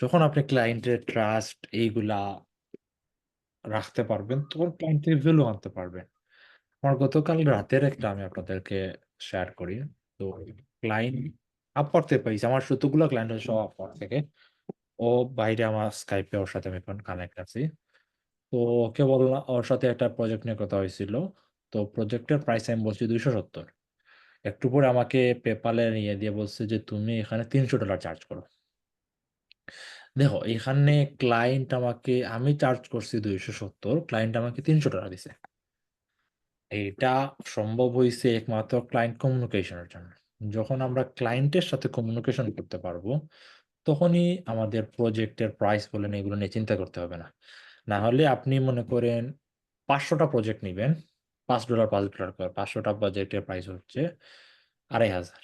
যখন আপনি ক্লায়েন্টের ট্রাস্ট এইগুলা রাখতে পারবেন, তখন ক্লায়েন্টের ভ্যালু আনতে পারবেন। আমার গতকাল রাতের একটা আমি আপনাদেরকে শেয়ার করি। তো ক্লায়েন্ট আপওয়ার্ক থেকে পাইছি, আমার যতগুলো ক্লায়েন্ট আছে সব আপওয়ার্ক থেকে। ও বাইরে আমার স্কাইপে, ওর সাথে আমি এখন কানেক্ট আছি। তো ওকে বললাম, ওর সাথে একটা প্রজেক্ট নিয়ে কথা হয়েছিল। তো প্রজেক্টের প্রাইস আমি বলছি 270। একটু পরে আমাকে পেপালে নিয়ে দিয়ে বলছে যে তুমি এখানে $300 চার্জ করো। দেখো এখানে ক্লায়েন্ট আমাকে, আমি চার্জ করছি 270, ক্লায়েন্ট আমাকে $300 দিছে। এটা সম্ভব হয়েছে একমাত্র ক্লায়েন্ট কমিউনিকেশনের জন্য। যখন আমরা ক্লায়েন্টের সাথে কমিউনিকেশন করতে পারবো, তখনই আমাদের প্রজেক্টের প্রাইস বলেন এগুলো নিয়ে চিন্তা করতে হবে না। না হলে আপনি মনে করেন 500টা প্রজেক্ট নিবেন, $5 $5 করে 500টা প্রজেক্টের প্রাইস হচ্ছে $2500।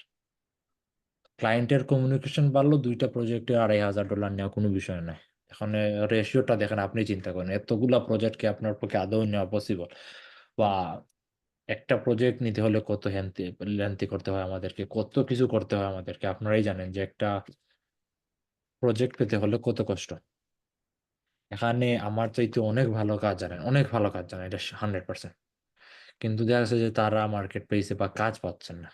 ক্লায়েন্টের কমিউনিকেশন বাড়লো, 2টা প্রজেক্টে $2500 নেওয়া কোনো বিষয় নয়। এখন রেশিওটা দেখেন, আপনি চিন্তা করেন এতগুলা প্রজেক্টকে আপনার পক্ষে আদৌ নেওয়া পসিবল? বা একটা প্রজেক্ট নিতে হলে কত লেন্থি করতে হয় আমাদেরকে, কত কিছু করতে হয় আমাদেরকে। আপনারাই জানেন যে একটা প্রজেক্ট পেতে হলে কত কষ্ট। এখানে আমার চাইতে অনেক ভালো কাজ জানেন, অনেক ভালো কাজ জানেন, এটা 100%। কিন্তু দেখা যাচ্ছে যে তারা মার্কেট প্লেসে বা কাজ পাচ্ছেন না।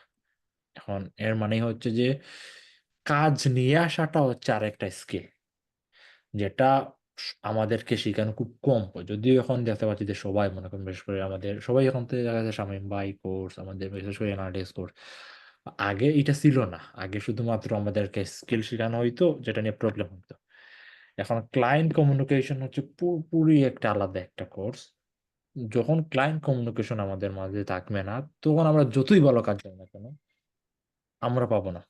এখন এর মানে হচ্ছে যে কাজ নিয়ে আসাটা হচ্ছে আরেকটা স্কিল, যেটা আমাদেরকে শেখানো খুব কম হয়। যদিও এখন দেখতে পাচ্ছি যে সবাই মনে করেন, বিশেষ করে আমাদের সবাই এখন থেকে দেখা যাচ্ছে শামীম ভাই কোর্স, আমাদের বিশেষ করে এনালিটিক্স কোর্স। আগে এটা ছিল না, আগে শুধুমাত্র আমাদেরকে স্কিল শেখানো হইতো যেটা নিয়ে প্রবলেম হতো। এখন ক্লায়েন্ট কমিউনিকেশন হচ্ছে পুরোপুরি একটা আলাদা একটা কোর্স। যখন ক্লায়েন্ট কমিউনিকেশন আমাদের মাঝে থাকবে না, তখন আমরা যতই ভালো কাজ করি না কেন, আমরা পাবো না।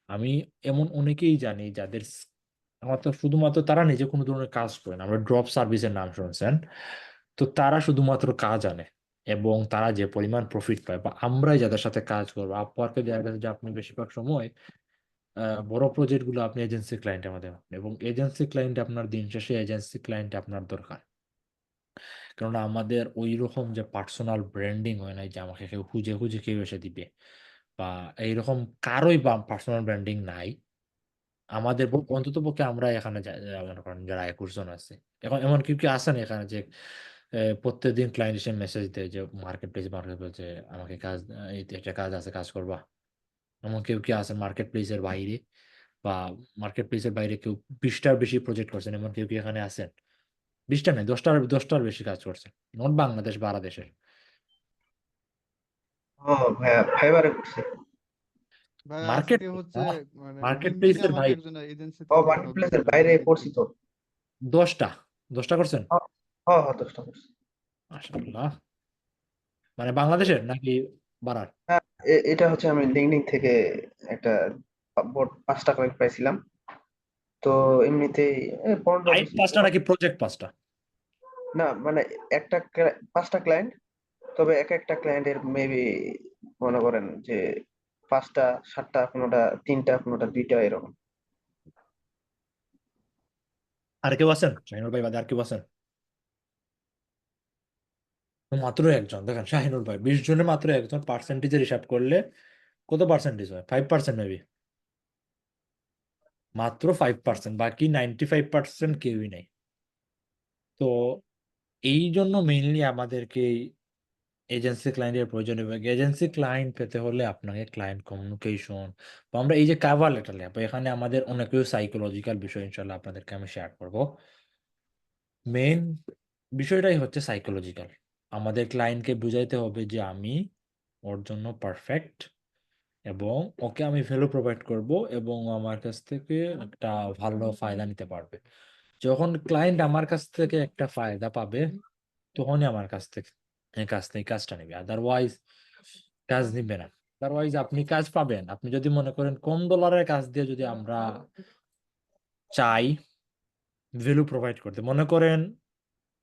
আমি এমন অনেকেই জানি যাদের আমার তো শুধুমাত্র তারা নিজে কোনো ধরনের কাজ করে না, আমরা ড্রপ সার্ভিসের নাম শুনছেন। তো তারা শুধুমাত্র কাজ আনে, এবং তারা যে পরিমাণ প্রফিট পায়, বা আমরাই যাদের সাথে কাজ করবো, আপওয়ার্কে দেখা গেছে যে আপনি বেশিরভাগ সময় বড় প্রজেক্ট গুলো আপনি এজেন্সি ক্লায়েন্ট আমাদের, এবং এজেন্সি ক্লায়েন্ট আপনার দিন শেষে এজেন্সি ক্লায়েন্ট আপনার দরকার। কেননা আমাদের ওই রকম যে পার্সোনাল ব্র্যান্ডিং হয় নাই যে আমাকে কেউ খুঁজে খুঁজে কেউ এসে দিবে, বা এইরকম কারোই বা পার্সোনাল ব্র্যান্ডিং নাই আমাদের। অন্তত পক্ষে আমরা এখানে মনে করেন যারা 21 জন আছে, এখন এমন কেউ কি আছেন এখানে যে প্রত্যেকদিন ক্লায়েন্ট এসে মেসেজ দেয় যে মার্কেট প্লেস যে আমাকে কাজ, এই একটা কাজ আছে, কাজ করবা? এমন কেউ কি আছে মার্কেট প্লেসের বাইরে? বা মার্কেট প্লেসের বাইরে কেউ 20টার বেশি প্রজেক্ট করছেন, এমন কেউ কি এখানে আছেন? 20টা নেই, 10টার বেশি কাজ করছেন, নট বাংলাদেশ, বারা দেশের। ও ভাইয়া, ফাইবারে করছি। ভাই মার্কেট আজকে হচ্ছে মানে মার্কেট লিঙ্কডইনে প্লেসের আমাকে বাইরে একজন এজেন্সি ও থেকে মার্কেট নক প্লেসের দিছিল বাইরে লিঙ্কডইন করছি থেকে। তো। 10টা 10টা করছেন? হ্যাঁ, হ্যাঁ, হ্যাঁ, 10টা করছি। মাশাআল্লাহ। মানে বাংলাদেশের নাকি বারার? হ্যাঁ, এটা হচ্ছে আমি লিঙ্কডইন থেকে একটা বোর্ড 5টা কয়েক পাইছিলাম। তো এমনিতেই 15 ক্লায়েন্ট 20 পাঁচটা নাকি প্রজেক্ট পাঁচটা? না মানে 5টা ক্লায়েন্ট, তবে এক একটা ক্লায়েন্টের মেবি মনে করেন যে 5টা 7টা, কোনোটা 3টা, কোনোটা 2টা এরকম। আর কেউ আছেন শাহিনুর ভাই বাদে? আর কেউ আছেন? তো মাত্র একজন, দেখেন শাহিনুর ভাই 20 জনের মাত্র একজন, পার্সেন্টেজের হিসাব করলে কত পার্সেন্টেজ হয়? 5% মেবি, মাত্র 5%, বাকি 95% কেউই নাই। তো এই জন্য মেইনলি আমাদেরকে এজেন্সি ক্লায়েন্টের প্রয়োজন, এবং এজেন্সি ক্লায়েন্ট পেতে হলে আপনাকে ক্লায়েন্ট কমিউনিকেশন, বা আমরা এই যে কাভার লেটার লেখা, এখানে আমাদের অনেক কিছু সাইকোলজিক্যাল বিষয় ইনশাল্লাহ আপনাদেরকে আমি শেয়ার করবো। মেইন বিষয়টাই হচ্ছে সাইকোলজিক্যাল। আমাদের ক্লায়েন্টকে বুঝাইতে হবে যে আমি ওর জন্য পারফেক্ট, এবং ওকে আমি ভ্যালু প্রোভাইড করব, এবং ও আমার কাছ থেকে একটা ভালো ফায়দা নিতে পারবে। যখন ক্লায়েন্ট আমার কাছ থেকে একটা ফায়দা পাবে, তখনই আমার কাছ থেকে কাজটা নেবে, আদারওয়াইজ কাজ নিবে না। আদারওয়াইজ আপনি কাজ পাবেন, আপনি যদি মনে করেন কম ডলারের কাজ দিয়ে যদি আমরা চাই ভ্যালু প্রোভাইড করতে, মনে করেন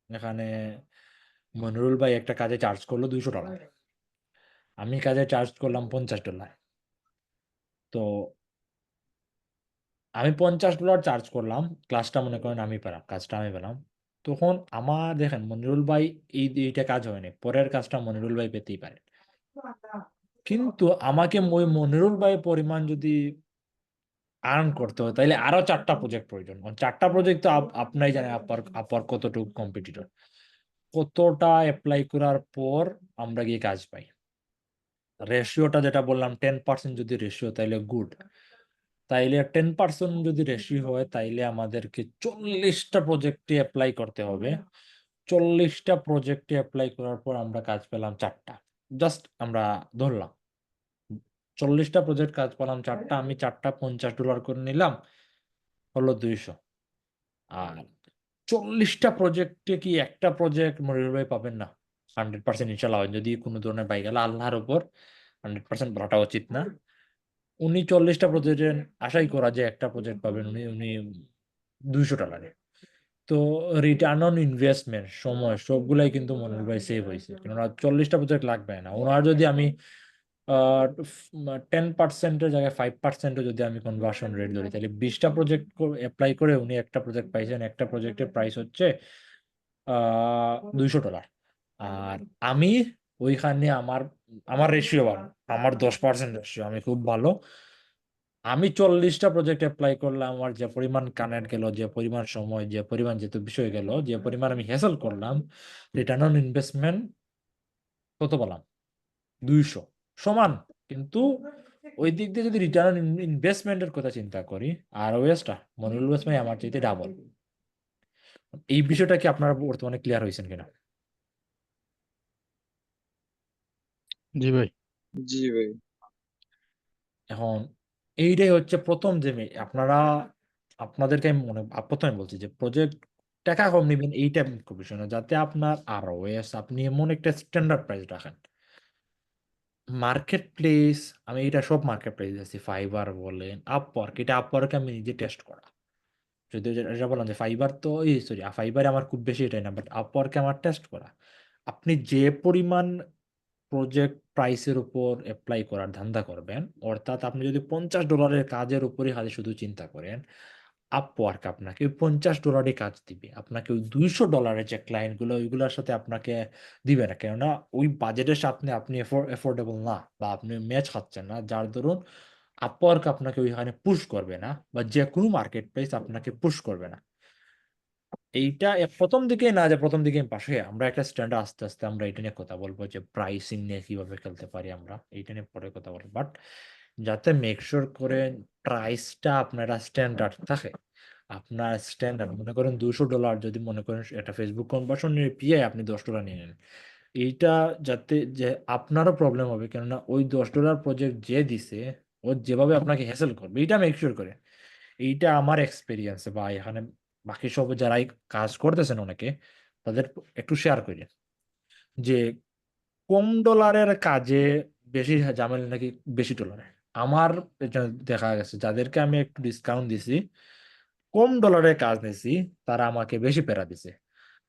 এখানে মনিরুল ভাই একটা কাজে চার্জ করলো $200, আমি কাজে চার্জ করলাম $50। তো আমি $50 চার্জ করলাম, ক্লাসটা মনে করেন আমি পেলাম, কাজটা আমি পেলাম। তখন আমার দেখেন মনিরুল ভাই এইটা কাজ হয়নি, পরের কাজটা মনিরুল ভাই পেতেই পারে। কিন্তু আমাকে ওই মনিরুল ভাই পরিমাণ যদি আর্ন করতে হয়, তাইলে আরো 4টা প্রজেক্ট প্রয়োজন। 4টা প্রজেক্ট তো আপনাই জানেন আপার কতটুকু কম্পিটিটর, কতটা অ্যাপ্লাই করার পর আমরা গিয়ে কাজ পাই। রেশিওটা যেটা বললাম 10% যদি রেশিও, তাইলে গুড। তাইলে 10% যদি রেশিও হয়, তাইলে আমাদেরকে 40টা প্রজেক্টে অ্যাপ্লাই করতে হবে। 40টা প্রজেক্টে অ্যাপ্লাই করার পর আমরা কাজ পেলাম 4টা। জাস্ট আমরা ধরলাম 40টা প্রজেক্ট কাজ পেলাম 4টা, আমি 4টা $50 করে নিলাম, হলো 200। আর 40টা প্রজেক্টে কি একটা প্রজেক্ট মনির ভাই পাবেন না? 100% ইনশাল্লাহ হয়, যদি কোনো ধরনের পাই গেল আল্লাহর উপর 100% বলাটা উচিত না। উনি 40টা প্রজেক্টের আশাই করা যে একটা প্রজেক্ট পাবেন উনি উনি $200। তো রিটার্ন অন ইনভেস্টমেন্ট, সময়, সবগুলাই কিন্তু মনির ভাই সেভ হয়েছে, কেননা 40টা প্রজেক্ট লাগবে না ওনার। যদি আমি 10%-এর জায়গায় 5%-ও যদি আমি কনভার্সন রেট ধরি, তাহলে 20টা প্রজেক্ট অ্যাপ্লাই করে উনি একটা প্রজেক্ট পাইছেন, একটা প্রজেক্টের প্রাইস হচ্ছে $200। আর আমি ওইখানে আমার আমার রেশিও ভালো, আমার 10% রেশিও, আমি খুব ভালো। আমি 40টা প্রজেক্ট অ্যাপ্লাই করলাম, আমার যে পরিমাণ কানেক্ট গেল, যে পরিমাণ সময়, যে পরিমাণ যেহেতু বিষয় গেল, যে পরিমাণ আমি হ্যাসেল করলাম, রিটার্ন অন ইনভেস্টমেন্ট কত বললাম? 200 সমান। কিন্তু ওই দিক দিয়ে যদি রিটার্ন অন ইনভেস্টমেন্টের কথা চিন্তা করি, আর ওয়েসটা মনিরুল ওয়েস ভাই আমার চাইতে ডাবল। এই বিষয়টা কি আপনারা বর্তমানে ক্লিয়ার হয়েছেন কিনা? জি ভাই। জি ভাই। এখন এইটাই হচ্ছে প্রথম যে আপনারা, আপনাদেরকে আমি প্রথমে বলছি যে প্রজেক্ট টাকা কম নেবেন, এইটা মুখ্য বিষয় না, যাতে আপনার আর ওয়েস আপনি এমন একটা স্ট্যান্ডার্ড প্রাইস রাখেন। মার্কেট প্লেস, আমি এটা সব মার্কেট প্লেস আছি, ফাইবার বলেন, আপওয়ার্ক, এটা আপওয়ার্কে আমি নিজে টেস্ট করা। যদি এটা বললাম যে ফাইবার তো এই সরি ফাইবারে আমার খুব বেশি এটাই না, বাট আপওয়ার্কে আমার টেস্ট করা। আপনি যে পরিমাণ প্রজেক্ট প্রাইসের উপর অ্যাপ্লাই করার ধান্দা করবেন, অর্থাৎ আপনি যদি $50 কাজের উপরে খালি শুধু চিন্তা করেন, আপওয়ার্ক আপনাকে ওই $50 কাজ দিবে, আপনাকে ওই $200 যে ক্লায়েন্ট গুলো ওইগুলোর সাথে আপনাকে দিবে না, কেননা ওই বাজেটের সাথে আপনি এফোর্ডেবল না, বা আপনি ম্যাচ খাচ্ছেন না, যার দরুন আপওয়ার্ক আপনাকে ওইখানে পুশ করবে না, বা যে কোনো মার্কেট প্লেস আপনাকে পুশ করবে না। এইটা প্রথম দিকে না, যে প্রথম দিকে পাশে আমরা একটা স্ট্যান্ডার্ড, আস্তে আস্তে আমরা এটা নিয়ে কথা বলবো যে প্রাইসিং নিয়ে কিভাবে খেলতে পারি, আমরা এইটা নিয়ে পরে কথা বলবো। বাট যাতে মেকশোর করে প্রাইসটা আপনারা স্ট্যান্ডার্ড থাকে। আপনার স্ট্যান্ডার্ড মনে করেন $200, যদি মনে করেন এটা ফেসবুক কনভার্সন পিয়ে আপনি $10 নিয়ে নেন, এইটা যাতে যে আপনারও প্রবলেম হবে, কেননা ওই $10 প্রজেক্ট যে দিছে ও যেভাবে আপনাকে হ্যাসেল করবে, এইটা মেকশোর করে। এইটা আমার এক্সপিরিয়েন্সে বা এখানে বাকি সব যারাই কাজ করতেছেন অনেকে, তাদের একটু শেয়ার করি যে কম ডলারের কাজে বেশি ঝামেলা নাকি বেশি ডলারে। আমার এটা দেখা গেছে যাদেরকে আমি একটু ডিসকাউন্ট দিছি, কম ডলারের কাজ নিছি, তারা আমাকে বেশি প্যারা দিছে।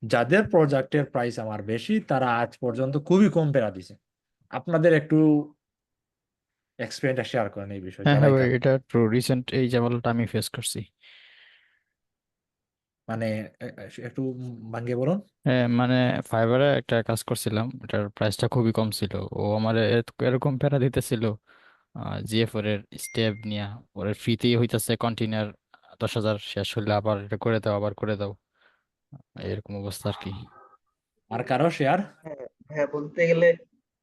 যাদের প্রজেক্টের প্রাইস আমার বেশি, তারা আজ পর্যন্ত খুবই কম প্যারা দিছে। আপনাদের একটু এক্সপিরিয়েন্সটা শেয়ার করেন এই বিষয়ে, হ্যাঁ হ্যাঁ যারাই ভাই, কাজ, এটা ট্রু। রিসেন্ট এই ঝামেলাটা আমি ফেস করছি। মানে একটু ভাঙ্গে বলুন। হ্যাঁ মানে ফাইবারে একটা কাজ করছিলাম, এটার প্রাইসটা খুবই কম ছিল। ও আমার এরকম প্যারা দিতেছিল, জিএফ এর স্টেপ নিয়া ওর ফ্রিতেই হইতাছে কন্টেইনার 10,000, শেষ হলে আবার এটা করে দাও, আবার করে দাও, এরকম অবস্থা আর কি। আর কারো শেয়ার? হ্যাঁ, হ্যাঁ, বলতে গেলে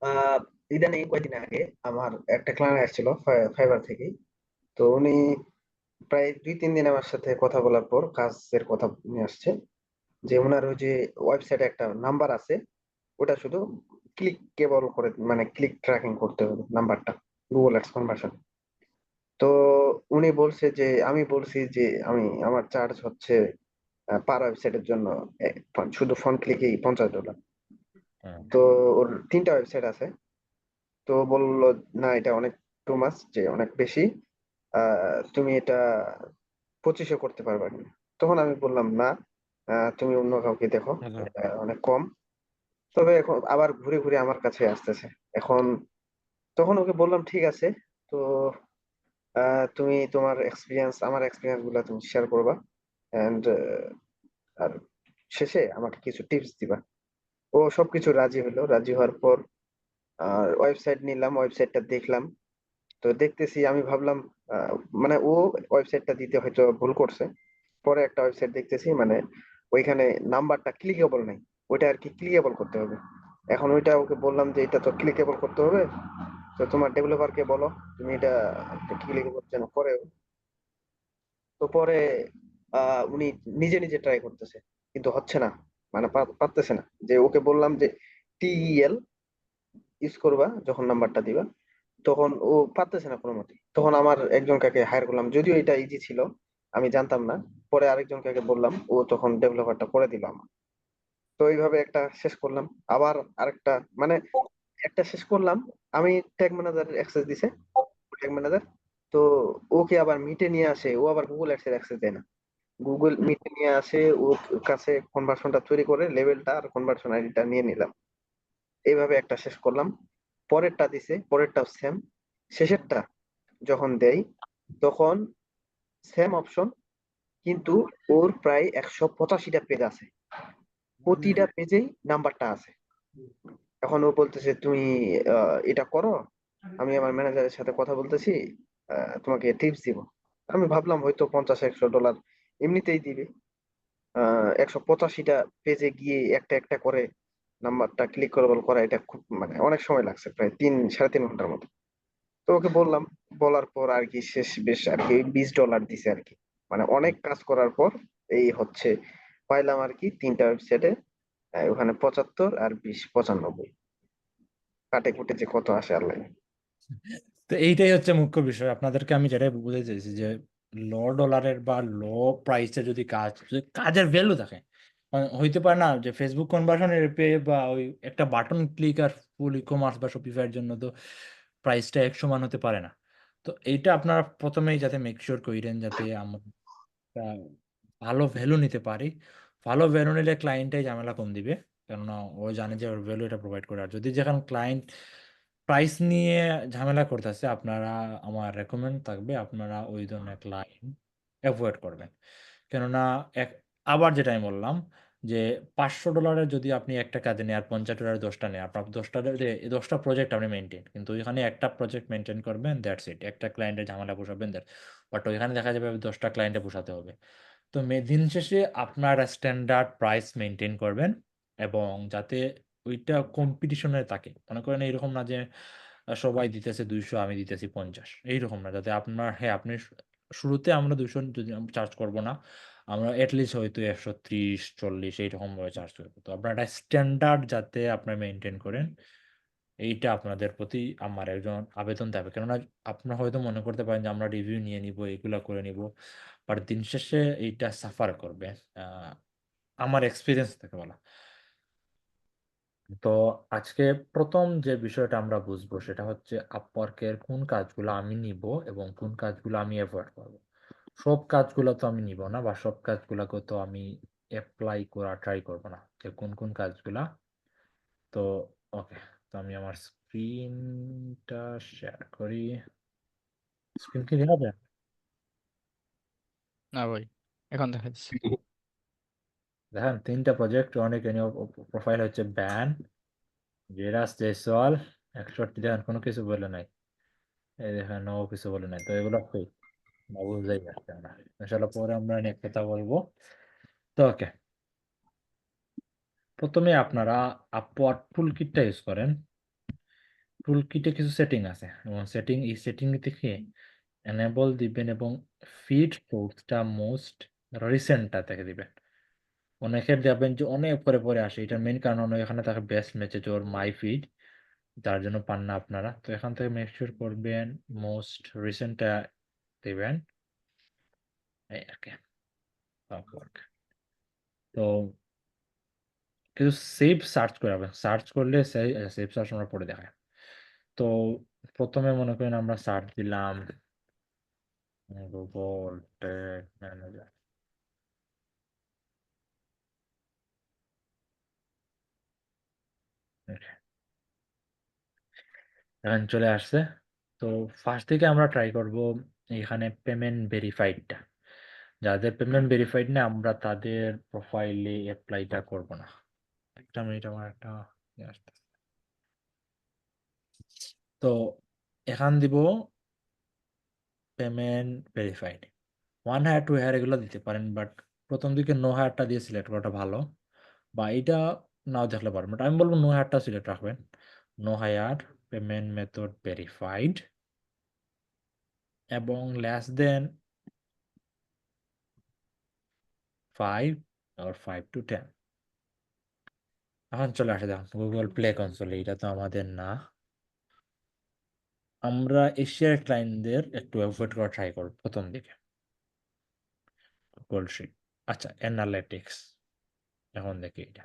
আহ ইদানিং কয়েকদিন আগে আমার একটা ক্লায়েন্ট আসছিল ফাইবার থেকেই। তো উনি প্রায় 2-3 দিন আমার সাথে কথা বলার পর কাজের কথা নিয়ে আসছে, যে ওনার ওই যে ওয়েবসাইটে একটা নাম্বার আছে, ওটা শুধু ক্লিক কেবল করে, মানে ক্লিক ট্র্যাকিং করতে হবে নাম্বারটা, গুগল অ্যাডস কনভার্সন। তো উনি বলছে যে, আমি বলছি যে আমার চার্জ হচ্ছে পার ওয়েবসাইটের জন্য শুধু ফোন ক্লিকেই $50। হ্যাঁ। তো ওর 3টা ওয়েবসাইট আছে। তো বললো, না এটা অনেক টু মাচ, যে অনেক বেশি, তুমি এটা 2500 করতে পারবা কিনা। তখন আমি বললাম না, তুমি অন্য কাউকে দেখো, আচ্ছা। এটা অনেক কম। তবে এখন আবার ঘুরে ঘুরে আমার কাছে আসতেছে এখন। তখন ওকে বললাম ঠিক আছে, তো তুমি তোমার এক্সপিরিয়েন্স, আমার এক্সপিরিয়েন্স গুলা তুমি শেয়ার করবা, এন্ড আর শেষে আমাকে কিছু টিপস দিবা। ও সবকিছু রাজি হলো। রাজি হওয়ার পর আর ওয়েবসাইট নিলাম, ওয়েবসাইটটা দেখলাম। তো দেখতেছি, আমি ভাবলাম আহ, মানে ও ওয়েবসাইটটা দিতে হয়তো ভুল করছে। পরে একটা ওয়েবসাইট দেখতেছি, মানে ওইখানে নাম্বারটা ক্লিকেবল নাই, ওইটা আর কি ক্লিকেবল করতে হবে। এখন ওইটা ওকে বললাম যে এটা তো ক্লিকেবল করতে হবে, তো তোমার ডেভেলপারকে বলো তুমি এটা ক্লিকেবল যেন করে। তো পরে উনি নিজে নিজে ট্রাই করতেছে, কিন্তু হচ্ছে না, মানে পারতেছে না। যে ওকে বললাম যে টিইএল ইউজ করবা যখন নাম্বারটা দিবা, তখন ও পারতেছে না কোনো মতে। তখন আমার একজন কাকে হায়ার করলাম, যদিও এটা ইজি ছিল, আমি জানতাম না। পরে আরেকজন কাকে বললাম, ও তখন ডেভেলপারটা করে দিল আমার। তো এইভাবে একটা শেষ করলাম। আবার আরেকটা, মানে একটা শেষ করলাম। আমি ট্যাগ ম্যানেজারের অ্যাক্সেস দিছে, ট্যাগ ম্যানেজার। তো ওকে আবার মিটে নিয়ে আসে, ও আবার গুগল অ্যাডসের অ্যাক্সেস দেয় না। গুগল মিটে নিয়ে আসে, ওর কাছে কনভার্সনটা তৈরি করে লেভেলটা আর কনভার্সন আইডিটা নিয়ে নিলাম। এইভাবে একটা শেষ করলাম। পরেরটা দিছে, পরেরটাও সেম। শেষেরটা যখন দেই, তখন সেম অপশন, কিন্তু ওর প্রায় 185টা পেজ আছে, প্রতিটা পেজেই নাম্বারটা আছে। এখন ও বলতেছে তুমি এটা করো, আমি আমার ম্যানেজারের সাথে কথা বলতেছি, তোমাকে টিপস দিব। আমি ভাবলাম হয়তো 50-100 ডলার এমনিতেই দিবে। 185টা পেজে গিয়ে একটা একটা করে নাম্বারটা ক্লিক করা, এটা খুব, মানে অনেক সময় লাগছে, প্রায় 3-3.5 ঘন্টার মতো। তো ওকে বললাম, বলার পর আর কি শেষ বেশ আর কি $20 দিছে আর কি। মানে অনেক কাজ করার পর এই হচ্ছে পাইলাম আর কি 3টা ওয়েবসাইটে। ওখানে 75 আর 20 95 কাটে কুটে যে কত আসে আল্লাহ। তো এইটাই হচ্ছে মুখ্য বিষয়। আপনাদেরকে আমি যেটাই বুঝতে চাইছি যে লো ডলারের বা লো প্রাইসে যদি যদি কাজের ভ্যালু থাকে, হইতে পারে না যে ফেসবুক কনভার্সনের পে বা ওই একটা বাটন ক্লিক আর ফুল ই কমার্স বা শপিফাইয়ের জন্য তো প্রাইসটা এক সমান হতে পারে না। তো এইটা আপনারা প্রথমেই যাতে মেক শিওর করেন যাতে আমরা একটা ভালো ভ্যালু নিতে পারি। ভালো ভ্যালু নিলে ক্লায়েন্টটাই ঝামেলা কম দিবে, কেননা ও জানে যে ওর ভ্যালু এটা প্রোভাইড করে। আর যদি যেখানে ক্লায়েন্ট প্রাইস নিয়ে ঝামেলা করতেছে, আপনারা, আমার রেকমেন্ড থাকবে আপনারা ওই ধরনের ক্লায়েন্ট অ্যাভয়েড করবেন। কেননা এক আবার যেটা আমি বললাম যে $500 যদি আপনি একটা কাজে নেন আর $50 10টা নেন, আপনার 10টা প্রজেক্ট আপনি মেনটেন, কিন্তু ওইখানে একটা প্রজেক্ট মেনটেন করবেন, দ্যাটস ইট। একটা ক্লায়েন্টের ঝামেলা পোষাবেন, বাট ওইখানে দেখা যাবে 10টা ক্লায়েন্টে পোষাতে হবে। তো দিন শেষে আপনারা স্ট্যান্ডার্ড প্রাইস মেনটেন করবেন, এবং যাতে ওইটা কম্পিটিশনে থাকে। মনে করেন এইরকম না যে সবাই দিতেছে 200 আমি দিতেছি 50, এইরকম না। যাতে আপনার, হ্যাঁ, আপনি শুরুতে আমরা 200 যদি চার্জ করব না, আমরা এটলিস্ট হয়তো 130-40 এইরকম ভাবে চার্জ করবো। তো আপনার একটা স্ট্যান্ডার্ড যাতে আপনার মেনটেন করেন, এইটা আপনাদের প্রতি আমার একজন আবেদন থাকবে। কেননা আপনারা হয়তো মনে করতে পারেন যে আমরা রিভিউ নিয়ে নিব, এগুলা করে নিব, বাট দিন শেষে এইটা সাফার করবে। আহ, আমার এক্সপিরিয়েন্স থেকে বলা। তো আজকে প্রথম যে বিষয়টা আমরা বুঝবো সেটা হচ্ছে আপওয়ার্কের কোন কাজগুলো আমি নিব এবং কোন কাজগুলো আমি অ্যাভয়েড করব। সব কাজগুলো তো আমি নিব না, বা সব কাজগুলোকে তো আমি অ্যাপ্লাই করা ট্রাই করব না, যে কোন কোন কাজগুলা। তো ওকে, তো আমি আমার স্ক্রিনটা শেয়ার করি। স্ক্রিন কি দেখা যায়? না ভাই, এখন দেখা যাচ্ছে। দেখেন 3টা প্রজেক্ট, অনেক প্রোফাইল হচ্ছে ব্যান, জেরাস জয়সওয়াল, 61। দেখেন কোনো কিছু বলে নাই, এই দেখেন ও কিছু বলে নাই। তো এগুলো ফেক, না বুঝতেই পারছেন না। ইনশাল্লাহ পরে আমরা নিয়ে কথা বলবো। তো ওকে, প্রথমে আপনারা আপওয়ার্ক টুল কিটটা ইউজ করেন। টুল কিটে কিছু সেটিং আছে, এবং এই সেটিং থেকে এনেবল দিবেন, এবং ফিড সোর্সটা মোস্ট রিসেন্টটা থেকে দিবেন। অনেকের যাবেন যে অনেক পরে পরে আসে, এটা মেইন কারণ হলো এখানে থাকে বেস্ট মেসেজ ওর মাই ফিড, যার জন্য পান না আপনারা। তো এখান থেকে মেক শিওর করবেন মোস্ট রিসেন্টটা দিবেন, এই আর কি আপওয়ার্ক। তো কিছু সেভ সার্চ করে হবে, সার্চ করলে সেভ সার্চ আমরা পরে দেখায়। তো প্রথমে মনে করেন আমরা সার্চ দিলাম গুগল ট্যাগ ম্যানেজার, এখন চলে আসছে। তো ফার্স্ট থেকে আমরা ট্রাই করব এখানে পেমেন্ট ভেরিফাইডটা। যাদের পেমেন্ট ভেরিফাইড না, আমরা তাদের প্রোফাইলে অ্যাপ্লাইটা করব না। একটা মিনিট, আমার একটা ইয়ে আসতেছে। তো এখান দিব পেমেন্ট ভেরিফাইড, 1 হায়ার 2 হায়ার এগুলো দিতে পারেন, বাট প্রথম দিকে নো হায়ারটা দিয়ে সিলেক্ট করাটা ভালো, বা এটা নাও দেখলে পারেন, বাট আমি বলবো নো হায়ারটা সিলেক্ট রাখবেন। No hire, payment method verified, এবং লেস দেন 5 or 5 to 10। এখন চলে আসে দেখুন গুগল প্লে কনসোলে, এটা তো আমাদের না। আমরা এশিয়ার ক্লায়েন্টদের একটু অ্যাভয়েড করা ট্রাই করব প্রথম দিকে। গুগল শিট, আচ্ছা অ্যানালিটিক্স, এখন দেখি এটা।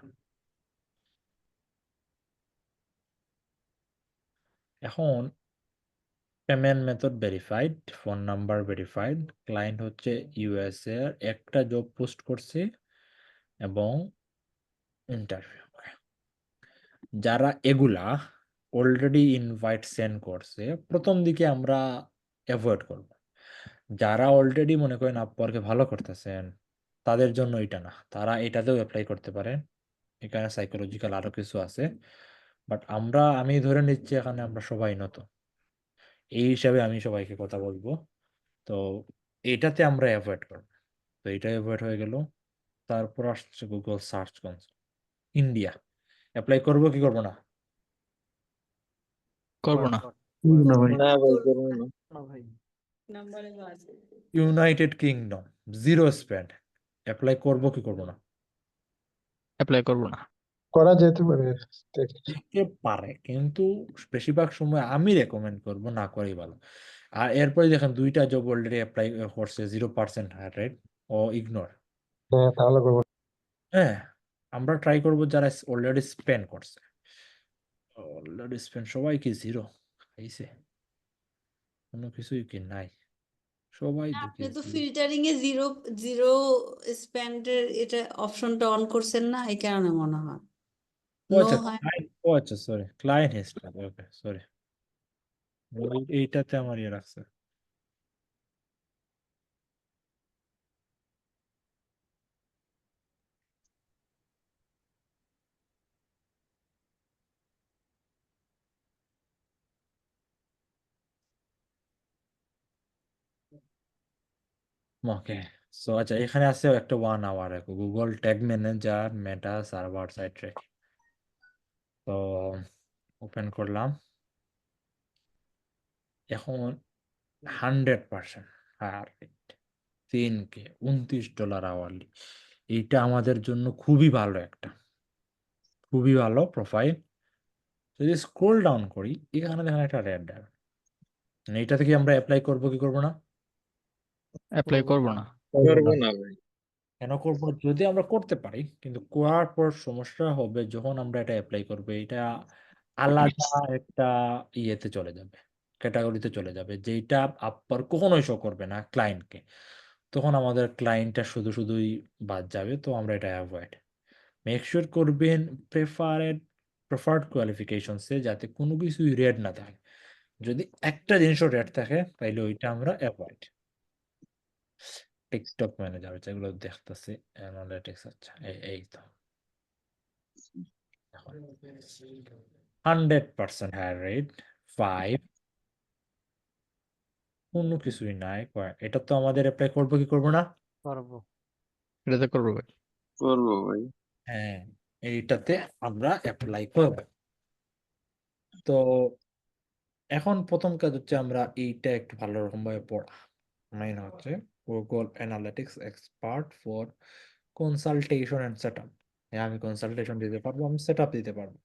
এখন payment method verified, phone number verified, client হচ্ছে ইউএসএ এর, একটা জব পোস্ট করছে এবং ইন্টারভিউ। যারা এগুলা অলরেডি ইনভাইট সেন্ড করছে প্রথম দিকে আমরা অ্যাভয়েড করব। যারা অলরেডি মনে করেন আপওয়ার্কে ভালো করতেছেন তাদের জন্য এটা না, তারা এটাতেও অ্যাপ্লাই করতে পারেন, এখানে সাইকোলজিক্যাল আরো কিছু আছে। বাট আমি ধরে নিচ্ছি এখানে আমরা সবাই নতুন, এই হিসাবে আমি সবাইকে কথা বলবো। তো এটাতে আমরা অ্যাভয়েড করবো, তো এটা অ্যাভয়েড হয়ে গেল। তারপর আসছে Google search console, India apply করবো কি করবো না? করবো না। না ভাই, না ভাই করবো না। United kingdom, zero spend, apply করবো কি করবো না? অ্যাপ্লাই করবো না। করা যেতে পারে। এ পারে, কিন্তু বেশিরভাগ সময় আমি রেকমেন্ড করব না করাই ভালো। আর এরপরে দেখেন দুইটা জব অলরেডি অ্যাপ্লাই করছে, 0% হায়ার রেট, ও ইগনোর। হ্যাঁ, তাহলে করবো। হ্যাঁ, আমরা ট্রাই করব যারা অলরেডি স্পেন্ড করছে। অলরেডি স্পেন্ড সবাই কি জিরো খাইছে? কোনো কিছুই কি নাই? সবাই দেখি আপনি তো zero। ফিল্টারিং এ জিরো জিরো স্প্যান্ডের এটা অপশনটা অন করছেন না, এই কারণে মনে হয় ও নো আচ্ছা হয়। ও আচ্ছা সরি, ক্লায়েন্ট হিস্ট্রি, ওকে সরি, এইটাতে আমার ইয়ে রাখছে। ওকে, সো আচ্ছা এখানে আছে একটা 1 আওয়ার গুগল ট্যাগ ম্যানেজার, মেটা সার্ভার সাইড ট্র্যাকিং। তো ওপেন করলাম, এখন 100% হায়ার রেট, 3K, $29 আওয়ারলি। এইটা আমাদের জন্য খুবই ভালো, একটা খুবই ভালো প্রোফাইল। যদি স্ক্রোল ডাউন করি এখানে দেখেন একটা রেড ডায়মন্ড, মানে এটা থেকে আমরা অ্যাপ্লাই করবো কি করবো না? অ্যাপ্লাই করবো না। করবো না ভাই। কেন করবো? যদি আমরা করতে পারি, কিন্তু করার পর সমস্যা হবে যখন আমরা এটা অ্যাপ্লাই করবো, এটা আলাদা একটা ইয়েতে চলে যাবে, ক্যাটাগরিতে চলে যাবে, যেটা আপনার কখনোই শো করবে না ক্লায়েন্টকে। তখন আমাদের ক্লায়েন্টটা শুধু শুধুই বাদ যাবে, তো আমরা এটা অ্যাভয়েড। মেক শিওর করবেন প্রেফার্ড কোয়ালিফিকেশনসে যাতে কোনো কিছুই রেড না থাকে। যদি একটা জিনিসও রেড থাকে তাইলে ওইটা আমরা অ্যাভয়েড। টিকটক ম্যানেজার যেগুলো দেখতেছি, অ্যানালিটিক্স, আচ্ছা এই তো 100% হায়ার রেট, 5, কোনো কিছুই নাই। এটা তো আমাদের অ্যাপ্লাই করবো কি করবো না? পারবো। এটাতে করবো ভাই। করবো ভাই। হ্যাঁ, এইটাতে আমরা অ্যাপ্লাই করব। তো এখন প্রথম কাজ হচ্ছে আমরা এইটা একটু ভালো রকম ভাবে পড়া। মাইন হচ্ছে Google Analytics expert for consultation and setup. হ্যাঁ, আমি কনসালটেশন দিতে পারবো, আমি সেটআপ দিতে পারবো।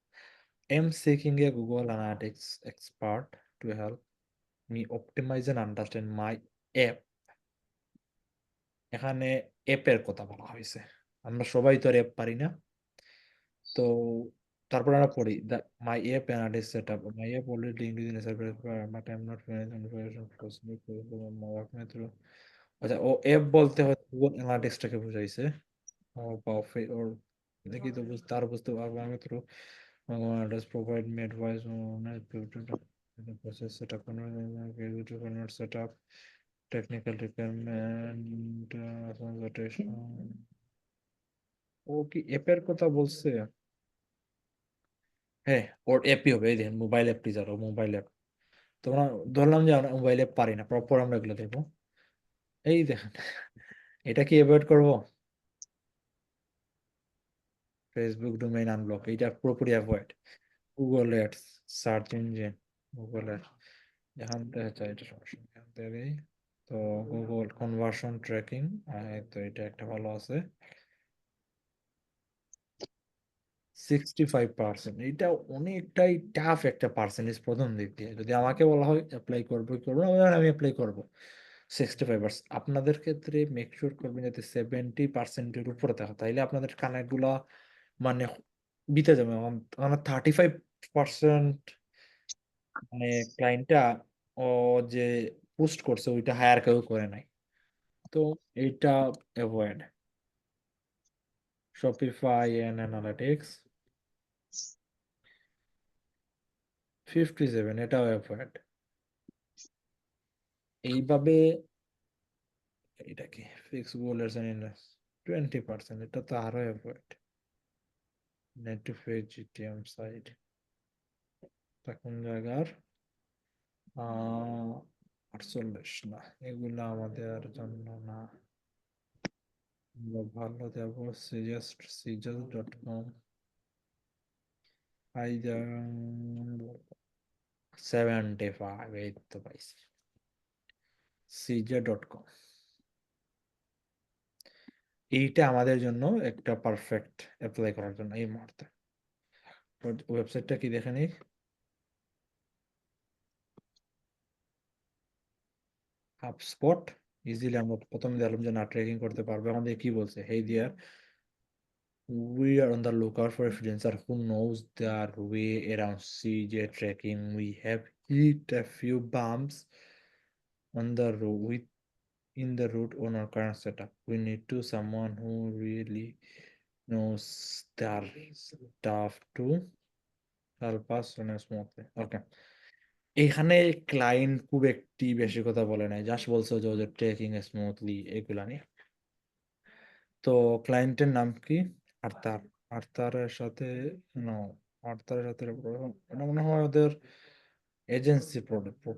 Am seeking a Google Analytics expert to help me optimize and understand my app. এখানে অ্যাপের কথা বলা হয়েছে, আমরা সবাই তো অ্যাপ পারি না। তো তারপর আমরা পড়ি মাই app analytics setup, my app already linked in server but I am not finished information possible my work May through. আচ্ছা, ও অ্যাপ বলতে হয় গুগল অ্যানালিটিক্সটাকে বুঝাইছে। ও বাফে ওর দেখি তো তার বুঝতে পারবো আমি through does provide me advice on the process setup and setup, technical requirement, consultation। ও কি অ্যাপের কথা বলছে? হ্যাঁ, ওর অ্যাপই হবে, এই দেখেন মোবাইল অ্যাপ টিজার, ও মোবাইল অ্যাপ। তোমরা ধরলাম যে আমরা মোবাইলে পারি না, প্রপার আমরা এগুলো দেখবো। এই দেখেন, এটা কি অ্যাভয়েড করবো? ফেসবুক ডোমেইন আনব্লক, এটা পুরোপুরি avoid. Google ads, search engine, Google ads, এখান থেকে এটা সমস্যা নেই, এখান থেকেই। তো গুগল কনভার্সন ট্র্যাকিং, তো এটা একটা ভালো আছে 65%। এটা অনেকটাই টাফ একটা পার্সেন্টেজ প্রথম দিক দিয়ে। যদি আমাকে বলা হয় অ্যাপ্লাই করবো কি করবো না, আমি অ্যাপ্লাই করবো 65%। আপনাদের ক্ষেত্রে মেক শিওর করবেন যাতে 70%-এর উপরে থাকে, তাইলে আপনাদের কানেক্ট গুলা মানে বিতে যাবে। আমার 35% মানে ক্লায়েন্টটা ও যে পোস্ট করছে ওইটা হায়ার কেউ করে নাই। তো এইটা অ্যাভয়েড। শপিফাই এন্ড অ্যানালিটিক্স 57, এটাও অ্যাভয়েড। এইভাবে এটা কি ফিক্স গোলার্স এন্ড 20%, এটা তো আরো avoid. Net to phase GTM site, কোন জায়গার 48 না, এগুলো আমাদের জন্য না। আমরা ভালো দেব suggest.com, আই 75, এই তো পাইছি cj.com। এইটা আমাদের জন্য একটা পারফেক্ট অ্যাপ্লাই করার জন্য এই মুহূর্তে। ওয়েবসাইটটা কি দেখে নিই। HubSpot, ইজিলি আমরা প্রথমে দেখলাম যে না ট্রেকিং করতে পারবে। আমাদের কি বলছে, hey there, we are on the lookout for a freelancer who knows their way around CJ tracking. We have hit a few bumps on the road in the route on our current setup. We need to someone who really knows their stuff to help us run smoothly. Okay. এখানে client খুব একটি বেশি কথা বলে নাই, just বলছে যে ওদের ট্রেকিং স্মুথলি এগুলা নিয়ে। তো ক্লায়েন্টের নাম কি? আর্থার। আর্থারের সাথে নো, আর্থারের সাথে এটা মনে হয় ওদের এজেন্সি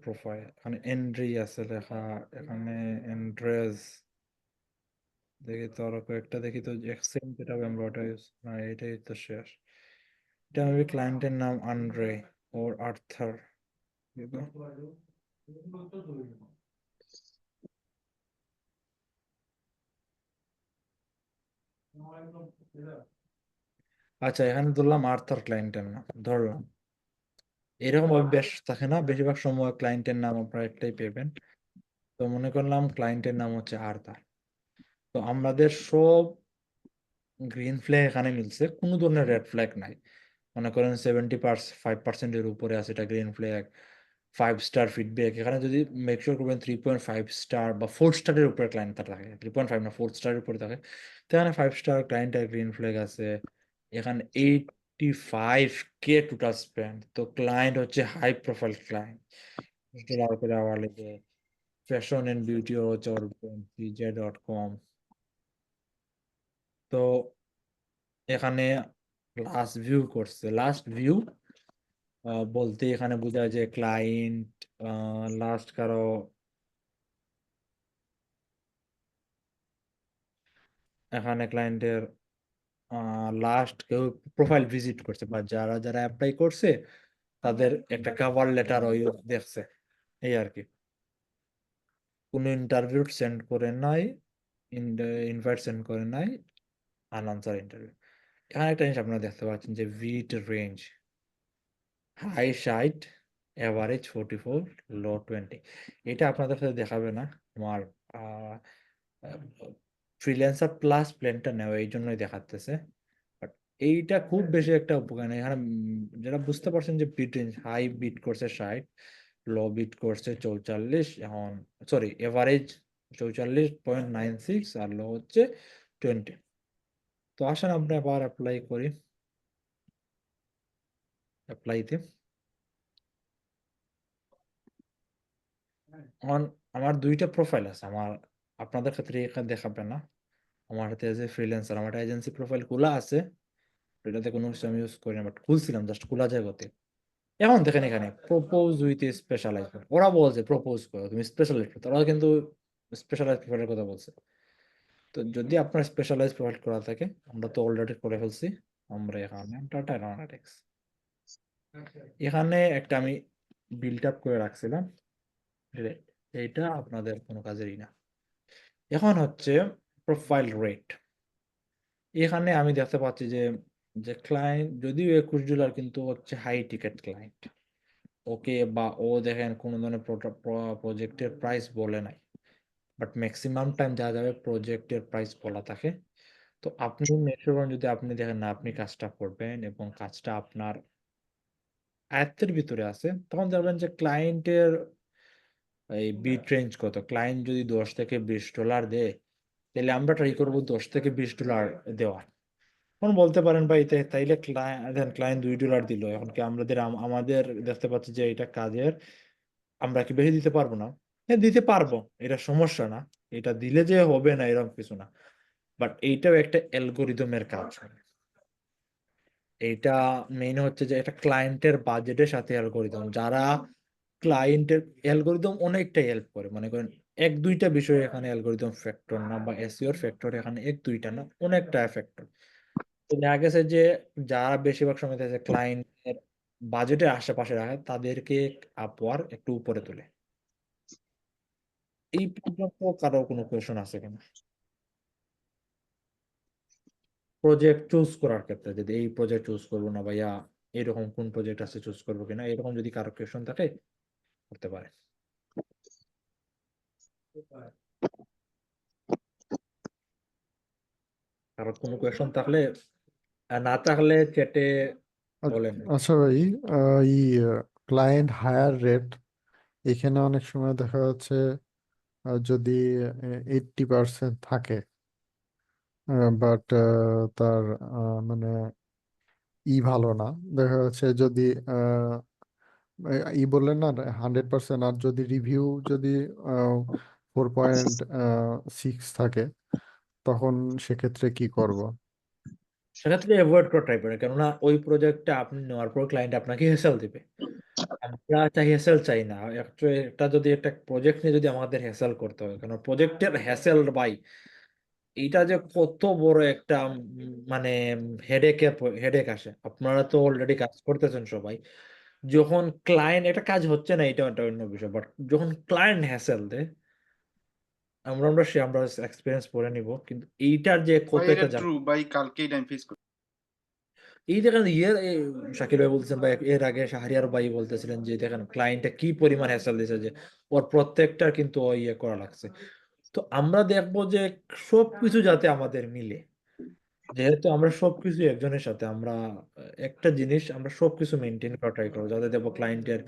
প্রোফাইল। এখানে এন্ড্রি আছে লেখা, এখানে এন্ড্রেস দেখি তো, আরো কয়েকটা দেখি তো, এক্সেম যেটা এমব্রয়ডারি না, এটাই তো শেষ। এটা আমি ক্লায়েন্টের নাম আন্ড্রে ওর আর্থার। আচ্ছা, এখানে ধরলাম আর্থার ক্লায়েন্টের নাম ধরলাম। এরকম ভাবে বেশ থাকে না, বেশিরভাগ সময় ক্লায়েন্টের নাম আপনারা একটাই পেবেন। তো মনে করলাম ক্লায়েন্টের নাম হচ্ছে আর্থার। তো আমাদের সব গ্রিন ফ্ল্যাগ এখানে মিলছে, কোনো ধরনের রেড ফ্ল্যাগ নাই। মনে করেন 75%-এর উপরে আছে, এটা গ্রিন ফ্ল্যাগ। 5 স্টার ফিডব্যাক, এখানে যদি মেক শিওর করবেন 3.5 স্টার বা 4 স্টারের উপরে ক্লায়েন্ট থাকে, 3.5 না 4 স্টারের উপরে থাকে, তো এখানে 5 স্টার ক্লায়েন্টের গ্রিন ফ্ল্যাগ আছে। এখানে 85K টোটাল স্পেন্ড, তো ক্লায়েন্ট হচ্ছে high profile client. Fashion and beauty হচ্ছে cj.com। তো এখানে লাস্ট ভিউ করছে, লাস্ট ভিউ বলতে এখানে বোঝায় যে ক্লায়েন্ট লাস্ট কারো এখানে ক্লায়েন্টের লাস্ট কেউ প্রোফাইল ভিজিট করছে বা যারা যারা অ্যাপ্লাই করছে তাদের একটা কভার লেটার ওই দেখছে, এই আর কি। কোনো ইন্টারভিউ সেন্ড করে নাই, ইনভাইট সেন্ড করে নাই, আনআনসার ইন্টারভিউ। এখানে একটা জিনিস আপনারা দেখতে পাচ্ছেন যে ভিট রেঞ্জ হাই 60, এভারেজ 44, লো 20। এটা আপনাদের সাথে দেখাবে না, আমার ফ্রিল্যান্সার প্লাস প্ল্যানটা নেওয়া এই জন্যই দেখাতেছে। বাট এইটা খুব বেশি একটা উপকার নেই এখানে। যারা বুঝতে পারছেন যে বিট রেঞ্জ, হাই বিট করছে 60, লো বিট করছে 44, এখন সরি এভারেজ 44.96 আর লো হচ্ছে 20। তো আসেন আমরা আবার অ্যাপ্লাই করি, অ্যাপ্লাইতে। আমার দুইটা প্রোফাইল আছে আমার, আপনাদের ক্ষেত্রে এখানে দেখাবে না। আমার হাতে আছে ফ্রিল্যান্সার, আমার একটা এজেন্সি প্রোফাইল খোলা আছে, এটাতে কোনো কিছু আমি ইউজ করি না, বাট খুলছিলাম জাস্ট খোলা জায়গাতে। এখন দেখেন এখানে প্রপোজ উইথ স্পেশালাইজ, ওরা বলছে প্রপোজ করো, তুমি স্পেশালাইজ করো, ওরা কিন্তু স্পেশালাইজ প্রিফারের কথা বলছে। তো যদি আপনার স্পেশালাইজ প্রোভাইড করা থাকে, আমরা তো অলরেডি করে ফেলছি, আমরা এখানে ডাটা অ্যানালিটিক্স এখানে একটা আমি বিল্ড আপ করে রাখছিলাম, এইটা আপনাদের কোনো কাজেরই না। এখন হচ্ছে প্রোফাইল রেট। এখানে আমি দেখতে পাচ্ছি যে যে ক্লায়েন্ট যদিও $21, কিন্তু হচ্ছে হাই টিকেট ক্লায়েন্ট, ওকে, বা ও দেখেন কোনো ধরনের প্রজেক্টের প্রাইস বলে নাই, বাট ম্যাক্সিমাম টাইম যা যাবে প্রজেক্টের প্রাইস বলা থাকে। তো আপনি মেশর করেন, যদি আপনি দেখেন না আপনি কাজটা করবেন এবং কাজটা আপনার আয়ত্তের ভিতরে আছে, তখন দেখবেন যে ক্লায়েন্টের এই বিট রেঞ্জ কত। ক্লায়েন্ট যদি $10 থেকে $20 দেয়, তাহলে আমরা ট্রাই করবো $10 থেকে $20 দেওয়ার। এখন বলতে পারেন ভাই তাইলে ক্লায়েন্ট $2 দিল, এখন কি আমাদের দেখতে পাচ্ছি যে এটা কাজের, আমরা কি বেশি দিতে পারবো না? হ্যাঁ, দিতে পারবো, এটা সমস্যা না, এটা দিলে যে হবে না এরকম কিছু না। বাট এইটাও একটা অ্যালগোরিদমের কাজ। এইটা মেইন হচ্ছে যে এটা ক্লায়েন্টের বাজেটের সাথে অ্যালগোরিদম, যারা ক্লায়েন্টের অ্যালগোরিদম অনেকটাই হেল্প করে, মনে করেন 1-2টা বিষয় এখানে অ্যালগোরিদম ফ্যাক্টর না, বা এসইওর ফ্যাক্টর এখানে 1-2টা না, অনেকটা ফ্যাক্টর। তো দেখা গেছে যে যারা বেশিরভাগ সময় দেখা যায় ক্লায়েন্টের বাজেটের আশেপাশে রাখে, তাদেরকে আপওয়ার একটু উপরে তোলে। এই পর্যন্ত কারো কোনো কোয়েশন আছে কিনা? প্রজেক্ট চুজ করার ক্ষেত্রে, যদি এই প্রজেক্ট চুজ করবো না ভাইয়া, এরকম কোন প্রজেক্ট আছে চুজ করবো কিনা, এরকম যদি কারো কোয়েশন থাকে করতে পারে। কারো কোনো কোয়েশন থাকলে, আর না থাকলে চ্যাটে বলেন। আচ্ছা ভাই, এই ক্লায়েন্ট হায়ার রেট এখানে অনেক সময় দেখা যাচ্ছে যদি 80% থাকে, বাট তার মানে ভালো না, দেখা যাচ্ছে যদি বললেন না 100%, আর যদি রিভিউ যদি 4.6 থাকে, তখন সেক্ষেত্রে কি করব? সেক্ষেত্রে অ্যাভয়েড করা ট্রাই করে, কেননা ওই প্রজেক্টটা আপনি নেওয়ার পর ক্লায়েন্ট আপনাকে হেসেল দিবে। আমরা চাই হেসেল চাই না। Actually এটা যদি একটা প্রজেক্ট নিয়ে যদি আমাদের হেসেল করতে হয়, কারণ প্রজেক্টের হেসেল ভাই, এইটা যে কত বড় একটা মানে হেডেক আসে। আপনারা তো অলরেডি কাজ করতেছেন সবাই, যখন ক্লায়েন্ট এটা কাজ হচ্ছে না এটা একটা অন্য বিষয়, বাট যখন ক্লায়েন্ট হ্যাসেল দেয়, আমরা এক্সপিরিয়েন্স করে নিব, কিন্তু এইটার যে কত ভাই এটা একটা ট্রু ভাই, কালকেই টাইম ফেস করি। এই দেখেন শাকিল ভাই বলতেছেন ভাই, এর আগে শাহরিয়ার ভাই বলতেছিলেন যে দেখেন ক্লায়েন্টে কি পরিমাণ হ্যাসেল দিয়েছে, যে ওর প্রত্যেকটা কিন্তু ইয়ে করা লাগছে। তো আমরা দেখবো যে সবকিছু যাতে আমাদের মিলে, যেহেতু আমরা সবকিছু একজনের সাথে, আমরা একটা জিনিস আমরা সবকিছু মেনটেন করা ট্রাই করবো, যাতে দেখবো ক্লায়েন্টের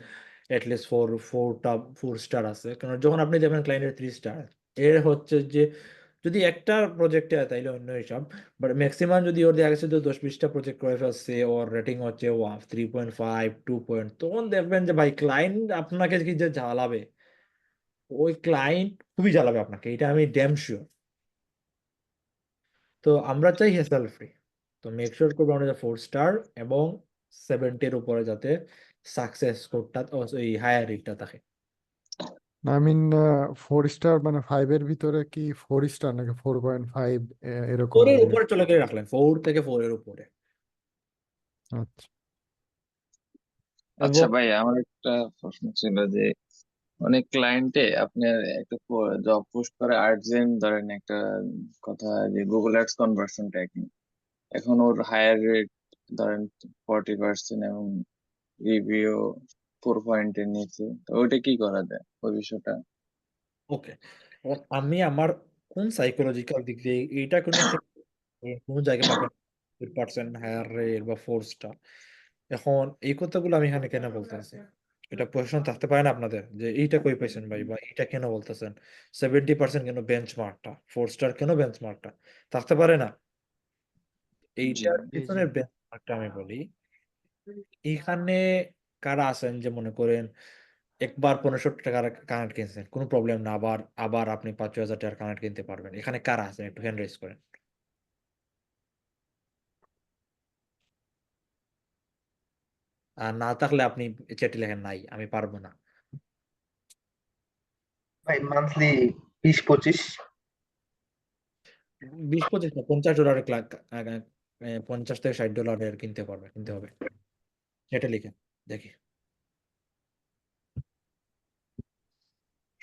অ্যাটলিস্ট 4 স্টার আছে। কারণ যখন আপনি দেখবেন ক্লায়েন্টের 3 স্টার, এর হচ্ছে যে যদি একটা প্রজেক্টে হয় তাইলে অন্য হিসাব, বাট ম্যাক্সিমাম যদি ওর দেখা গেছে যে 10-20টা প্রজেক্ট করে ফেলছে, ওর রেটিং হচ্ছে 3.5 2 তখন দেখবেন যে ভাই ক্লায়েন্ট আপনাকে কি যে জ্বালাবে, ওই ক্লায়েন্ট খুবই জ্বালাবে আপনাকে, এটা আমি ড্যাম শিওর। তো আমরা চাই হ্যাসেল ফ্রি। তো মেক শিওর করবো আমরা 4 স্টার এবং 70-এর উপরে যাতে সাকসেস স্কোরটা, এই হায়ার রেটটা থাকে। আই মিন 4 স্টার মানে 5-এর ভিতরে কি 4 স্টার নাকি 4.5 এরকম 4-এর মানে? উপরে চলে গেলে রাখলেন, 4 থেকে 4-এর উপরে। আচ্ছা। আচ্ছা এবং ভাই, আমার একটা প্রশ্ন ছিল যে অনেক ক্লায়েন্টে আপনার একটা জব পোস্ট করে আর্জেন্ট, ধরেন একটা কথা যে গুগল অ্যাডস কনভার্সন ট্র্যাকিং, এখন ওর হায়ার রেট ধরেন 40% এবং রিভিউ 4 পয়েন্টের নিচে, তো ওইটা কি করা যায় ওই বিষয়টা? ওকে, আমি আমার কোন সাইকোলজিক্যাল দিক দিয়ে এইটা কোনো জায়গায় পাবেন 100% হায়ার রেট বা 4 স্টার। এখন এই কথাগুলো আমি এখানে কেন বলতেছি, এটা প্রশ্ন থাকতে পারে না আপনাদের যে এইটা কই পাইছেন ভাই, বা এটা কেন বলতেছেন, 70% কেন বেঞ্চমার্কটা, 4 স্টার কেন বেঞ্চমার্কটা থাকতে পারে না? জি। এইটার জি জি। পিছনের বেঞ্চমার্কটা আমি বলি। এখানে কারা আছেন যে মনে করেন একবার 1500 টাকার কানেক্ট কিনছেন, কোনো প্রবলেম না, আবার আবার আপনি 5-6 হাজার টাকার কানেক্ট কিনতে পারবেন, এখানে কারা আছেন একটু হ্যান্ড রেজ করেন। আর না থাকলে আপনি চ্যাটে লেখেন নাই, আমি পারবো না। ভাই মান্থলি 20-25। 20-25 না, $50 $50 থেকে $60 কিনতে হবে। চ্যাটে লিখেন, দেখি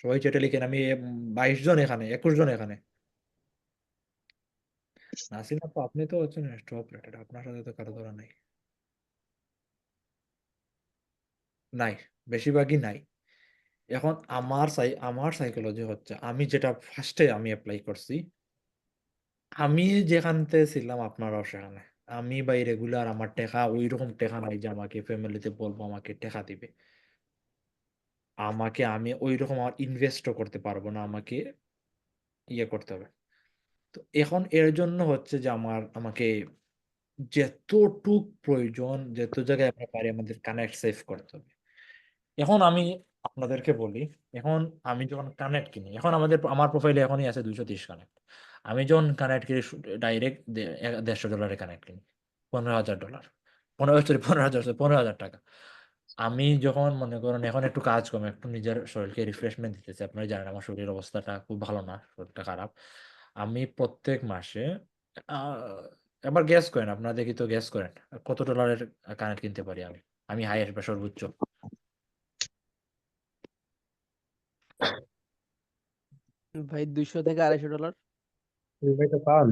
সবাই চ্যাটে লিখেন। আমি 22 জন এখানে, 21 জন এখানে। নাসিম আপু, আপনি তো হচ্ছেন টপ রেটেড, আপনার সাথে তো কারো ধরা নাই। নাই, বেশিরভাগই নাই। এখন আমার সাইকোলজি হচ্ছে, আমি যেটা ফার্স্টে আমি অ্যাপ্লাই করছি, আমি যেখানতে ছিলাম আপনারাও সেখানে। আমি ভাই রেগুলার, আমার টেকা ওইরকম টেকা নাই যে আমাকে ফ্যামিলিতে বলবো আমাকে টেকা দিবে। আমি ওইরকম আর ইনভেস্টও করতে পারবো না, আমাকে ইয়ে করতে হবে। তো এখন এর জন্য হচ্ছে যে আমাকে যতটুক প্রয়োজন, যত জায়গায় আমরা পারি আমাদের কানেক্ট সেভ করতে হবে। এখন আমি আপনাদেরকে বলি, এখন আমি যখন কানেক্ট কিনি, এখন আমার প্রোফাইলে এখনই আছে 230 কানেক্ট। আমি যখন কানেক্ট কিনি ডাইরেক্ট $150 কানেক্ট কিনি, $15,000, 15,000 টাকা। আমি যখন মনে করেন এখন একটু কাজ কম, একটু নিজের শরীরকে রিফ্রেশমেন্ট দিতেছি, আপনারা জানেন আমার শরীরের অবস্থাটা খুব ভালো না, শরীরটা খারাপ। আমি প্রত্যেক মাসে আহ, এবার গ্যাস করেন, আপনারা দেখি তো গ্যাস করেন কত ডলারের কানেক্ট কিনতে পারি আমি। আমি হাইয়েস্ট বা সর্বোচ্চ ভাই $200 থেকে $250। এই ভাই তো পান।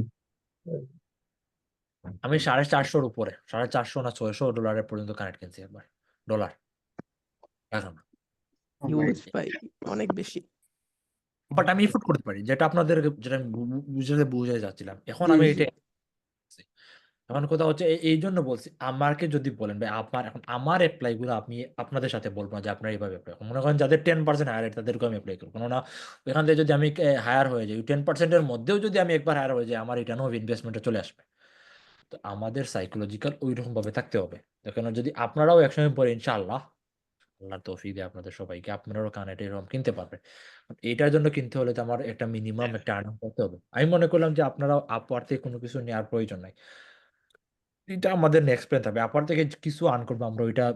আমি 450 উপরে, 450 না $600 পর্যন্ত কানেক্ট কিনছি একবার। ডলার, টাকা না। হিউজ ভাই, অনেক বেশি। বাট আমি এফোর্ড করতে পারি, যেটা আপনাদের, যেটা আমি বুঝে যাচ্ছিলাম। এখন জি আমি জি। এটা এখন কথা হচ্ছে এই জন্য বলছি, আমাকে যদি বলেন ভাই এখন আমার অ্যাপ্লাই গুলো আপনি আপনাদের সাথে বলবো না যে আপনার এইভাবে অ্যাপ্লাই মনে করেন যাদের 10% হায়ার তাদেরকে আমি অ্যাপ্লাই করবো না। ওইখান থেকে যদি আমি হায়ার হয়ে যাই, 10%-এর মধ্যেও যদি আমি একবার হায়ার হয়ে যাই, আমার রিটার্ন অফ ইনভেস্টমেন্টে চলে আসবে। তো আমাদের সাইকোলজিক্যাল ওই রকম ভাবে থাকতে হবে। দেখেন যদি আপনারাও একসময় পরে ইনশাআল্লাহ, আল্লাহ তৌফিক দেয় আপনাদের সবাইকে, আপনারাও কানেক্ট এরকম কিনতে পারবেন। এটার জন্য কিনতে হলে তো আমার একটা মিনিমাম একটা আর্নিং করতে হবে। আমি মনে করলাম যে আপনারা আপওয়ার থেকে কোনো কিছু নেওয়ার প্রয়োজন নাই, এটা আমাদের নেক্সট প্ল্যান থাকবে। আপওয়ার থেকে কিছু আর্ন করবো আমরা, ওইটা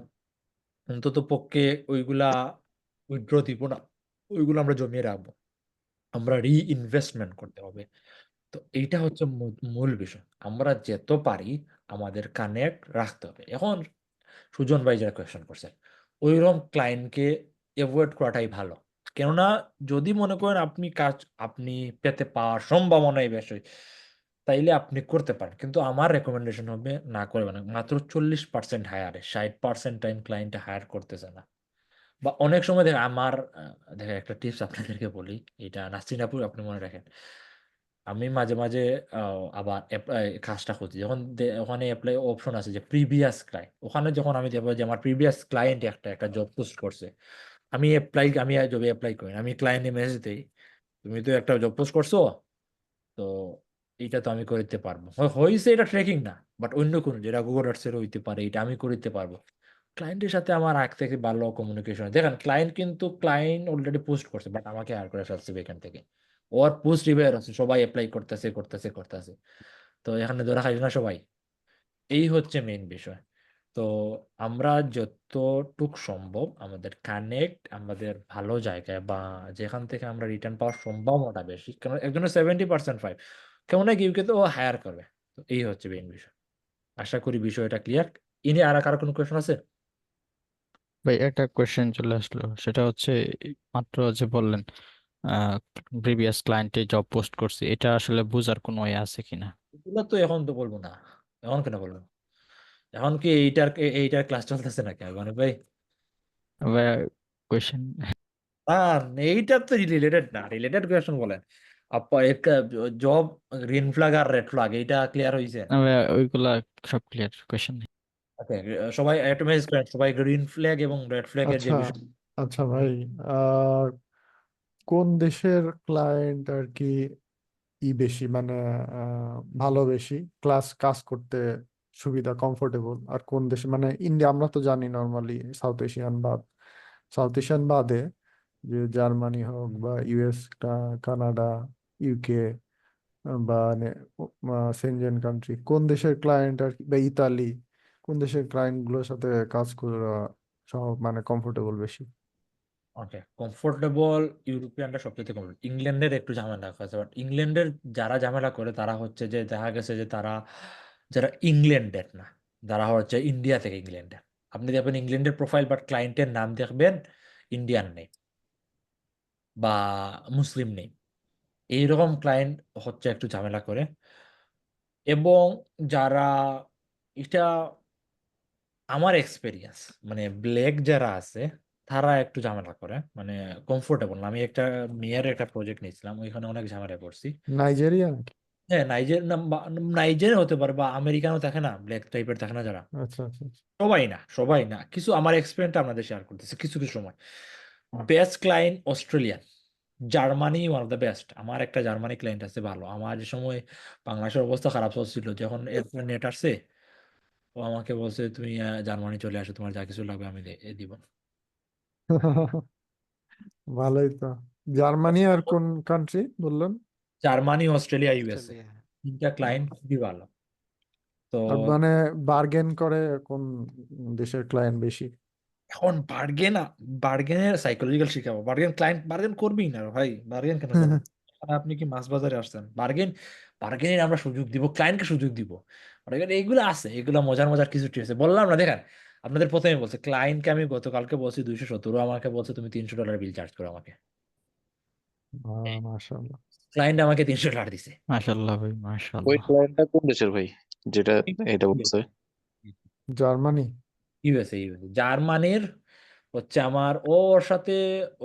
অন্তত পক্ষে ওইগুলা উইথড্র দিব না, ওইগুলো আমরা জমিয়ে রাখবো, আমরা রিইনভেস্টমেন্ট করতে হবে। তো এইটা হচ্ছে মূল বিষয়, আমরা যত পারি আমাদের কানেক্ট রাখতে হবে। এখন সুজন ভাই যারা কোয়েশ্চেন করছে, ওইরকম ক্লায়েন্টকে অ্যাভয়েড করাটাই ভালো। কেননা যদি মনে করেন আপনি পেতে পাওয়ার সম্ভাবনাই বেশি, তাইলে আপনি করতে পারেন, কিন্তু আমার রেকমেন্ডেশন হবে না করবেন। মাত্র 40% হায়ারে, 60% টাইম ক্লায়েন্টে হায়ার করতেছে না। বা অনেক সময় দেখেন একটা টিপস আপনাদেরকে বলি, এটা নাসিনাপুর আপনি মনে রাখেন। আমি মাঝে মাঝে আবার কাজটা করছি যখন ওখানে অ্যাপ্লাই অপশন আছে যে প্রিভিয়াস ক্লায়েন্ট, ওখানে যখন আমি দেখবো যে আমার প্রিভিয়াস ক্লায়েন্ট একটা জব পোস্ট করছে, আমি জবে অ্যাপ্লাই করি না। আমি ক্লায়েন্টে মেসেজ দিই, তুমি তো একটা জব পোস্ট করছো, তো এটা তো আমি করতে পারবো। হয়েছে এটা ট্রেকিং না, বাট অন্য কোনো যেটা গুগল আর্টস এর হইতে পারে, এটা আমি করতে পারবো। ক্লায়েন্টের সাথে আমার আগ থেকে ভালো কমিউনিকেশন। দেখেন ক্লায়েন্ট অলরেডি পোস্ট করছে, বাট আমাকে হায়ার করে ফেলছে এখান থেকে। ওর পোস্ট রিভাইর আছে, সবাই অ্যাপ্লাই করতেছে। তো এখানে ধরা খাইছে না সবাই। এই হচ্ছে মেইন বিষয়। তো আমরা যতটুক সম্ভব আমাদের কানেক্ট আমাদের ভালো জায়গায়, বা যেখান থেকে আমরা রিটার্ন পাওয়ার সম্ভাবনাটা বেশি, কারণ একজনের 70% কেমন না ইউকে তো ও হায়ার করবে। তো এই হচ্ছে মেইন বিষয়। আশা করি বিষয়টা ক্লিয়ার। ইনি আর কারো কোনো কোয়েশন আছে? ভাই একটা কোয়েশ্চেন চলে আসলো, সেটা হচ্ছে মাত্র যে বললেন প্রিভিয়াস ক্লায়েন্টে জব পোস্ট করছি, এটা আসলে বোঝার কোনো ওয়ে আছে কিনা? এগুলো তো এখন তো বলবো না। এখন কেন বলবো? এখন কি এইটার ক্লাস চলতেছে নাকি মানে ভাই? কোয়েশ্চেন না, এইটা তো রিলেটেড না, রিলেটেড কোয়েশন বলেন। আপা এক জব, গ্রিন ফ্ল্যাগ আর রেড ফ্ল্যাগ, এইটা ক্লিয়ার হয়েছে? ওইগুলা সব ক্লিয়ার, কোয়েশ্চেন নেই। ওকে, সবাই একটা মেসেজ করেন, সবাই গ্রিন ফ্ল্যাগ এবং রেড ফ্ল্যাগের যে আচ্ছা বিষয়। আচ্ছা ভাই, আর কোন দেশের ক্লায়েন্ট আর কি বেশি মানে ভালো, বেশি কাজ করতে সুবিধা, কমফোর্টেবল? আর কোন দেশে মানে ইন্ডিয়া আমরা তো জানি নর্মালি সাউথ এশিয়ান বাদে, যে জার্মানি হোক বা ইউএস, কানাডা, ইউকে বা সেনজেন কান্ট্রি, কোন দেশের ক্লায়েন্ট আর কি, বা ইতালি, কোন দেশের ক্লায়েন্ট গুলোর সাথে কাজ করা মানে কমফোর্টেবল বেশি? ওকে, কমফোর্টেবল ইউরোপিয়ানরা সবচেয়ে কমফোর্ট। ইংল্যান্ডের একটু ঝামেলা আছে, বাট ইংল্যান্ডের যারা ঝামেলা করে তারা হচ্ছে যে দেখা গেছে যে তারা যারা ইংল্যান্ডের না, যারা হচ্ছে ইন্ডিয়া থেকে ইংল্যান্ডের। আপনি দেখবেন ইংল্যান্ডের প্রোফাইল, বাট ক্লায়েন্টের নাম দেখবেন ইন্ডিয়ান নেই বা মুসলিম নেই। এইরকম ক্লায়েন্ট হচ্ছে একটু ঝামেলা করে। এবং যারা, এটা আমার এক্সপেরিয়েন্স, মানে ব্ল্যাক যারা আছে তারা একটু ঝামেলা করে, মানে কমফোর্টেবল না। আমি একটা মেয়ের একটা প্রজেক্ট নিয়েছিলাম, ওইখানে অনেক ঝামেলা করছি। নাইজেরিয়া নাকি? হ্যাঁ, নাইজেরিয়া হতে পারে, বা আমেরিকানও থাকে না, ব্ল্যাক টাইপের থাকে না যারা। আচ্ছা আচ্ছা আচ্ছা। সবাই না, সবাই না, কিছু আমার এক্সপেরিয়েন্সটা আপনাদের শেয়ার করতেছে। কিছু কিছু সময় best client Australian, Germany one of the best. আমার একটা জার্মানি ক্লায়েন্ট আছে ভালো। আমার যে সময় বাংলাদেশের অবস্থা খারাপ চলছিল, যখন এয়ারপোর্ট নেট আসছে, ও আমাকে বলছে তুমি জার্মানি চলে আসো, তোমার যা কিছু লাগবে আমি দিব। ভালোই তো। জার্মানি আর কোন কান্ট্রি বললেন? Germany, Australia, USA, Australia. তিনটা ক্লায়েন্ট খুবই ভালো। তো আর মানে বার্গেন করে কোন দেশের ক্লায়েন্ট বেশি? এখন বার্গেনের সাইকোলজিক্যাল শিখাবো? বার্গেন করবেই না ভাই, বার্গেন কেন করবেন? আর আপনি কি মাছ বাজারে আসছেন? বার্গেনের আমরা সুযোগ দিব, ক্লায়েন্টকে সুযোগ দিব। বার্গেন এইগুলো আছে, এগুলো মজার মজার কিছু ট্রিক আছে, বললাম না? দেখেন, আপনাদের প্রথমে বলছে ক্লায়েন্টকে, আমি গতকালকে বলছি 217, আমাকে বলছে তুমি $300 বিল চার্জ করো আমাকে। মাশাআল্লাহ। ক্লায়েন্ট আমাকে $300 দিছে। মাশাল্লাহ ভাই, ওই মাশাল্লাহ। ক্লায়েন্টটা কোন দেশের ভাই, যেটা এটা বলছে? জার্মানি। ইউএসএ, জার্মানির হচ্ছে আমার ওর সাথে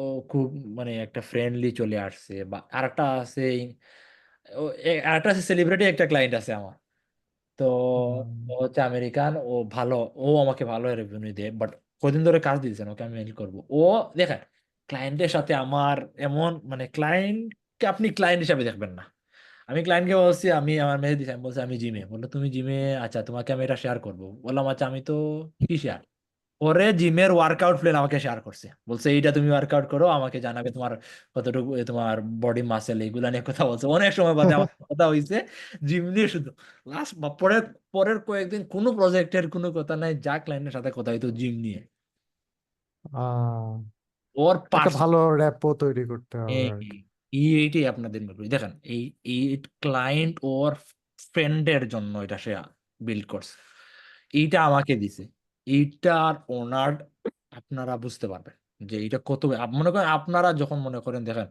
ও খুব, মানে একটা ফ্রেন্ডলি চলে আসছে। বা আরেকটা আছে, আরেকটা আছে সেলিব্রিটি একটা ক্লায়েন্ট আছে আমার। তো ও হচ্ছে আমেরিকান, ও ভালো, ও আমাকে ভালো রেভিনিউ দেয়, বাট কদিন ধরে কাজ দিয়েছেন, ওকে আমি মেইল করবো। ও দেখেন, ক্লায়েন্টের সাথে আমার এমন, মানে ক্লায়েন্টকে আপনি ক্লায়েন্ট হিসাবে দেখবেন না। আমি ক্লায়েন্টকে বলছি, আমি আমার মেসেজ দিচ্ছি, আমি বলছি আমি জিমে, বললো তুমি জিমে, আচ্ছা তোমাকে আমি এটা শেয়ার করবো। বললাম আচ্ছা, আমি তো কি শেয়ার? পরে জিমের ওয়ার্কআউট প্ল্যান আমাকে শেয়ার করছে, বলছে এইটা তুমি ওয়ার্কআউট করো, আমাকে জানাবে তোমার কতটুকু তোমার বডি মাসেল, এইগুলা নিয়ে কথা বলছে। অনেক সময় বাদে আমার কথা হয়েছে জিম নিয়ে শুধু। লাস্ট বা পরের পরের কয়েকদিন কোনো প্রজেক্টের কোনো কথা নাই, যা ক্লায়েন্টের সাথে কথা হইতো জিম নিয়ে। আহ ওর একটা পার্স ভালো র্যাপও তৈরি করতে হবে আর কি। এইটাই আপনাদের ব্যাপার। দেখেন, এই ক্লায়েন্ট ওর ফ্রেন্ডের জন্য এটা সে বিল্ড করছে, এইটা আমাকে দিছে। এইটার ওনার আপনারা বুঝতে পারবেন যে এটা কত। মনে করেন আপনারা যখন মনে করেন, দেখেন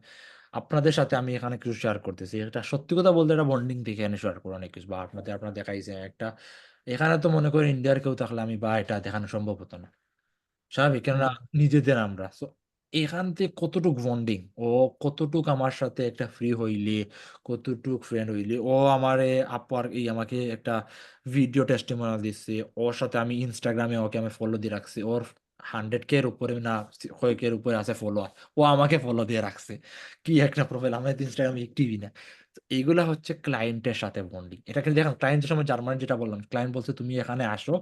আপনাদের সাথে আমি এখানে কিছু শেয়ার করতেছি, এটা সত্যি কথা বলতে এটা বন্ডিং থেকে এখানে শেয়ার করা অনেক কিছু, বা আপনারা দেখাইছে একটা। এখানে তো মনে করেন ইন্ডিয়ার কেউ থাকলে আমি বা এটা দেখানো সম্ভব হতো না, স্বাভাবিক, কেননা নিজেদের আমরা। So, এখান থেকে কতটুক বন্ডিং, ও কতটুক আমার সাথে একটা ফ্রি হইলে, কতটুক ফ্রেন্ড হইলে, ও আমারে আমাকে একটা ভিডিও টেস্টিমোনিয়াল দিচ্ছে। ওর সাথে আমি ইনস্টাগ্রামে ওকে আমি ফলো দিয়ে রাখছি। ওর 100K এর উপরে না, 100K এর উপরে আছে ফলোয়ার, ও আমাকে ফলো দিয়ে রাখছে। কি একটা প্রোফাইল! আমি তো ইনস্টাগ্রামে অ্যাক্টিভই না। তো এইগুলা হচ্ছে ক্লায়েন্টের সাথে বন্ডিং। এটাকে দেখেন, ক্লায়েন্টের সময় জার্মানি যেটা বললাম, ক্লায়েন্ট বলছে তুমি এখানে আসো,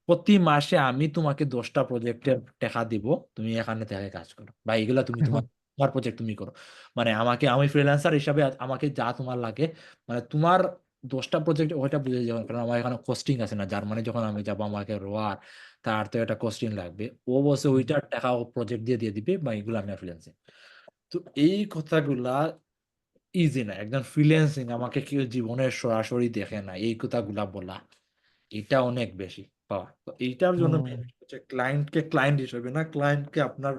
প্রতি মাসে আমি তোমাকে 10টা প্রজেক্টের টাকা দিব, তুমি এখানে থেকে কাজ করো, বা এগুলা তুমি তোমার তোমার প্রজেক্ট তুমি করো। মানে আমি ফ্রিল্যান্সার হিসাবে আমাকে যা তোমার লাগে, মানে তোমার 10টা প্রজেক্ট ওইটা বুঝে যাবে, কারণ আমার এখানে কস্টিং আছে না। জার্মানি যখন আমি যাবো, আমাকে রোয়ার তার তো একটা কস্টিং লাগবে। ও বসে ওইটার টাকা ও প্রজেক্ট দিয়ে দিবে, বা এগুলো আমি ফ্রিল্যান্সিং। তো এই কথাগুলা ইজি না। একজন ফ্রিল্যান্সিং আমাকে কেউ জীবনের সরাসরি দেখে না, এই কথাগুলা বলা এটা অনেক বেশি পাওয়া। তো এইটার জন্য হচ্ছে ক্লায়েন্টকে ক্লায়েন্ট হিসেবে না, ক্লায়েন্টকে আপনার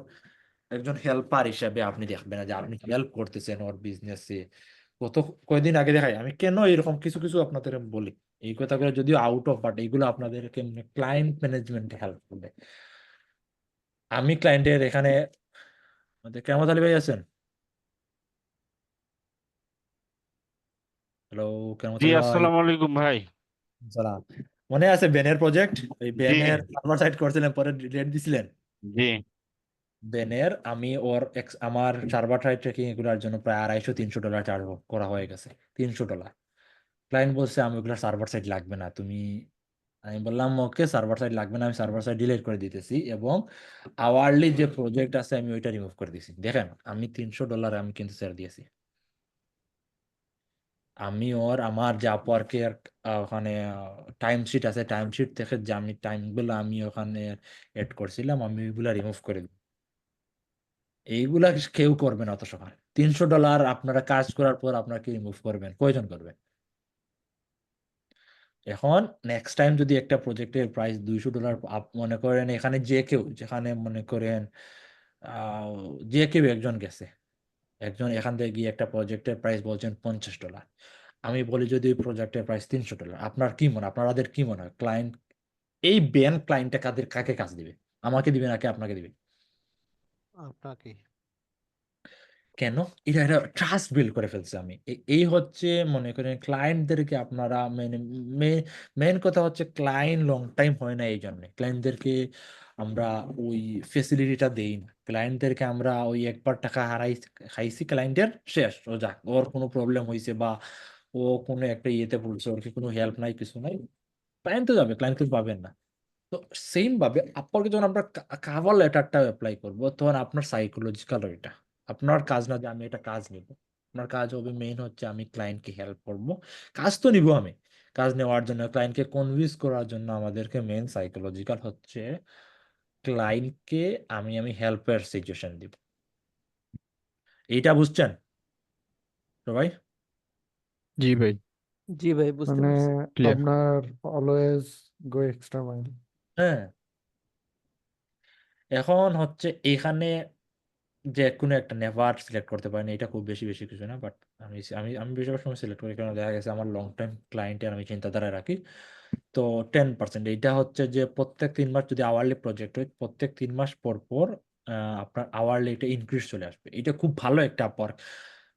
একজন হেল্পার হিসেবে আপনি দেখবেন না, যে আপনি হেল্প করতেছেন ওর বিজনেসে। কয়দিন আগে দেখাই আমি কেন এরকম কিছু কিছু আপনাদের বলি, এই কথাগুলো যদিও আউট অফ, বাট এইগুলো আপনাদেরকে ক্লায়েন্ট ম্যানেজমেন্টে হেল্প করবে। আমি ক্লায়েন্টের এখানে, আমাদের কেমন আলী ভাই আছেন? হ্যালো, কেমন জি আলী ভাই? আসসালামু আলাইকুম ভাই। সালাম। মনে আছে বেনের প্রজেক্ট? এই জি বেনের সার্ভার সাইড করছিলেন, পরে রেট দিছিলেন। জি বেনের আমি আমার সার্ভার সাইড ট্রেকিং এগুলোর জন্য প্রায় $250-300 চার্জ করা হয়ে গেছে। $300। ক্লায়েন্ট বলছে আমি ওগুলো সার্ভার সাইড লাগবে না, আমি বললাম ওকে সার্ভার সাইড লাগবে না, আমি সার্ভার সাইড ডিলিট করে দিতেছি, এবং আওয়ারলি যে প্রজেক্ট আছে আমি ওইটা রিমুভ করে দিয়েছি। দেখেন, আমি $300 আমি কিন্তু ছেড়ে দিয়েছি। আমি আমার যে আপওয়ার্কের ওখানে টাইমশিট আছে, টাইমশিট থেকে যে আমি টাইমগুলো আমি ওখানে এড করছিলাম, আমি ওইগুলা রিমুভ করে দিই। এইগুলা কেউ করবে না অত সকালে। $300 আপনারা কাজ করার পর আপনাকে রিমুভ করবেন, কয়জন করবেন? এখন নেক্সট টাইম যদি একটা প্রজেক্টের প্রাইস $200 মনে করেন, এখানে যে কেউ, যেখানে মনে করেন যে কেউ একজন গেছে, একজন এখান থেকে গিয়ে একটা প্রজেক্টের প্রাইস বলছেন $50, আমি বলি যদি ওই প্রজেক্টের প্রাইস $300, আপনার কি মনে হয়, আপনাদের কি মনে হয় ক্লায়েন্ট, এই ব্যান ক্লায়েন্টটা কাকে কাজ দিবে? আমাকে দিবে নাকি আপনাকে দিবে? আপনাকে। কেন? এটা এটা ট্রাস্ট বিল্ড করে ফেলছে আমি। এই হচ্ছে মনে করেন ক্লায়েন্টদেরকে আপনারা মেন কথা হচ্ছে ক্লায়েন্ট লং টাইম হয় না, এই জন্য ক্লায়েন্টদেরকে আমরা ওই ফেসিলিটিটা দেই না। ক্লায়েন্টদেরকে আমরা ওই একবার টাকা খাইছি, ক্লায়েন্টের শেষ, ও যাক, ওর কোনো প্রবলেম হয়েছে বা ও কোনো একটা ইয়েতে পড়ছে, ওর কি কোনো হেল্প নাই, কিছু নাই, ক্লায়েন্ট তো যাবে, ক্লায়েন্ট কিন্তু পাবেন না। তো সেম ভাবে আপনাকে যখন আমরা কাভার লেটারটা অ্যাপ্লাই করব, তখন আপনার সাইকোলজিক্যাল ওইটা আপনার কাজ না যে আমি এটা কাজ নিব। আপনার কাজ হবে মেইন হচ্ছে আমি ক্লায়েন্টকে হেল্প করব। কাজ তো নিব আমি, কাজ নেওয়ার জন্য ক্লায়েন্টকে কনভিন্স করার জন্য আমাদেরকে মেইন সাইকোলজিক্যাল হচ্ছে ক্লায়েন্টকে আমি হেল্পের সিচুয়েশন দিব। এইটা বুঝছেন সবাই? জি ভাই। জি ভাই, বুঝতে মানে পারছি। ক্লিয়ার। আপনার অলওয়েজ গো এক্সট্রা মাইল। হ্যাঁ, এখন হচ্ছে এখানে যে কোনো একটা নেভার সিলেক্ট করতে পারেন, এটা খুব বেশি বেশি কিছু না, বাট আমি বেশিরভাগ সময় সিলেক্ট করি, কারণ দেখা গেছে আমার লং টাইম ক্লায়েন্টের আমি চিন্তাধারায় রাখি। তো 10%, এইটা হচ্ছে যে প্রত্যেক 3 মাস যদি আওয়ারলি প্রজেক্ট হয়, প্রত্যেক 3 মাস পর পর আপনার আওয়ারলি এটা ইনক্রিজ চলে আসবে। এটা খুব ভালো একটা আপওয়ার্ক,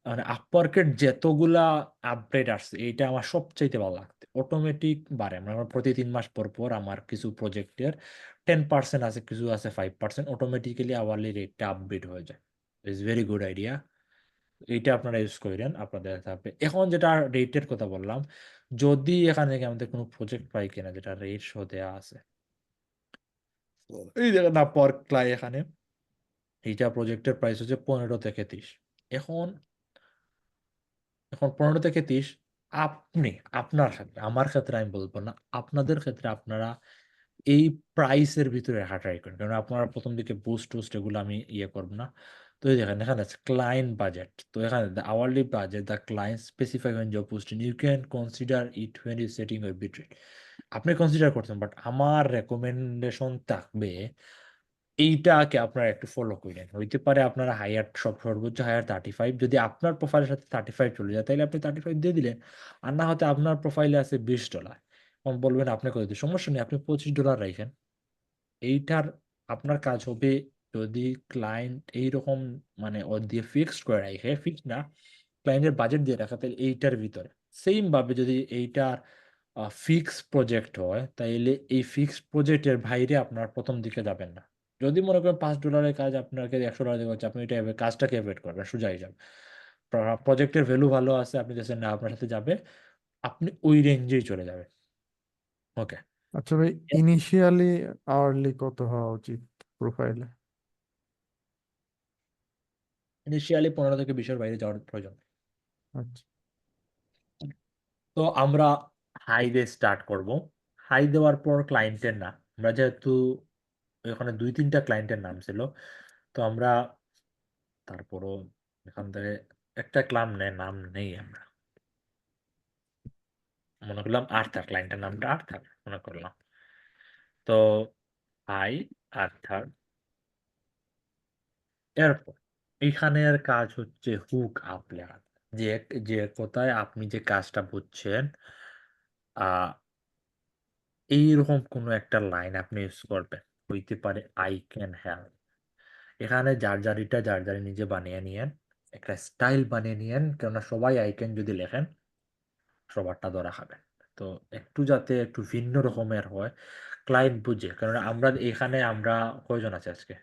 মানে আপওয়ার্কের যতগুলা আপডেট আসছে, এইটা আমার সবচাইতে ভালো লাগছে। অটোমেটিক বাড়ে, মানে আমার প্রতি 3 মাস পর পর আমার কিছু প্রজেক্টের 10% আছে, কিছু আছে 5%, অটোমেটিক্যালি আওয়ারলি রেটটা আপডেট হয়ে যায়। ইটস ভেরি গুড আইডিয়া, এইটা আপনারা ইউজ করেন, আপনাদের থাকবে। এখন যেটা রেটের কথা বললাম, যদি এখান থেকে আমাদের কোনো প্রজেক্ট পাই কিনা যেটা রেট শো দেওয়া আছে, এই দেখেন না পর ক্লাই এখানে, এইটা প্রজেক্টের প্রাইস হচ্ছে 15 থেকে 30। এখন এখন 15 থেকে 30, আপনি আপনার ক্ষেত্রে, আমার ক্ষেত্রে আমি বলবো না, আপনাদের ক্ষেত্রে আপনারা এই প্রাইসের ভিতরে রাখা ট্রাই করেন, কারণ আপনারা প্রথম দিকে বুস্ট টুস্ট এগুলো আমি ইয়ে করবো না। তো এই দেখেন এখানে আছে ক্লায়েন্ট বাজেট, তো এখানে the hourly budget the client specify when job posting you can consider it when you setting your bid rate। আপনি কনসিডার করতেন, বাট আমার রেকমেন্ডেশন থাকবে এইটাকে আপনারা একটু ফলো করেন। হইতে পারে আপনারা হায়ার সর্বোচ্চ হায়ার 35, যদি আপনার প্রোফাইলের সাথে 35 চলে যায় তাহলে আপনি 35 দিয়ে দিলেন। আর না হতে আপনার প্রোফাইলে আছে $20, বলবেন আপনি করে দিন, সমস্যা নেই, আপনি $25 রাখেন। এইটার আপনার কাজ হবে, যদি ক্লায়েন্ট এইরকম মানে ওর দিয়ে ফিক্সড করে রাখে, ফিক্স না, ক্লায়েন্টের বাজেট দিয়ে রাখা, তাহলে এইটার ভিতরে সেম ভাবে যদি এইটার ফিক্স প্রজেক্ট হয়, তাইলে এই ফিক্সড প্রজেক্টের বাইরে আপনার প্রথম দিকে যাবেন না। যদি মনে করেন $5 কাজ আপনাকে $100 দিয়ে হচ্ছে, আপনি এটা কাজটাকে এভয়েড করবেন, সোজা হিসাব। প্রজেক্টের ভ্যালু ভালো আছে, আপনি দেখছেন না আপনার সাথে যাবে, আপনি ওই রেঞ্জেই চলে যাবেন। ওকে, আচ্ছা ভাই, ইনিশিয়ালি আওয়ারলি কত হওয়া উচিত প্রোফাইলে? ইনিশিয়ালি 15 থেকে 20-এর বাইরে যাওয়ার প্রয়োজন নেই। আচ্ছা, তো আমরা হাই দিয়ে স্টার্ট করব। হাই দেওয়ার পর ক্লায়েন্টের নাম, আমরা যেহেতু ওখানে 2-3টা ক্লায়েন্টের নাম ছিল, তো আমরা তারপরও এখান থেকে একটা নাম নেই, আমরা মনে করলাম আর্থার, ক্লায়েন্টের নামটা আর্থার মনে করলাম। তো হাই আর্থার, এরপর এইখানের কাজ হচ্ছে হুক আপ লেখা, যে যে কোথায় আপনি যে কাজটা বুঝছেন, আহ এইরকম কোনো একটা লাইন আপনি ইউজ করবেন। হইতে পারে আই ক্যান হেল্প, এখানে যার যারি নিজে বানিয়ে নিয়েন, একটা স্টাইল বানিয়ে নিয়েন, কেননা সবাই আই ক্যান যদি লেখেন সবারটা ধরা খাবেন। তো একটু যাতে একটু ভিন্ন রকমের হয়, ক্লায়েন্ট বুঝে, কারণ আমরা এখানে আমরা কয়জন আছে আজকে,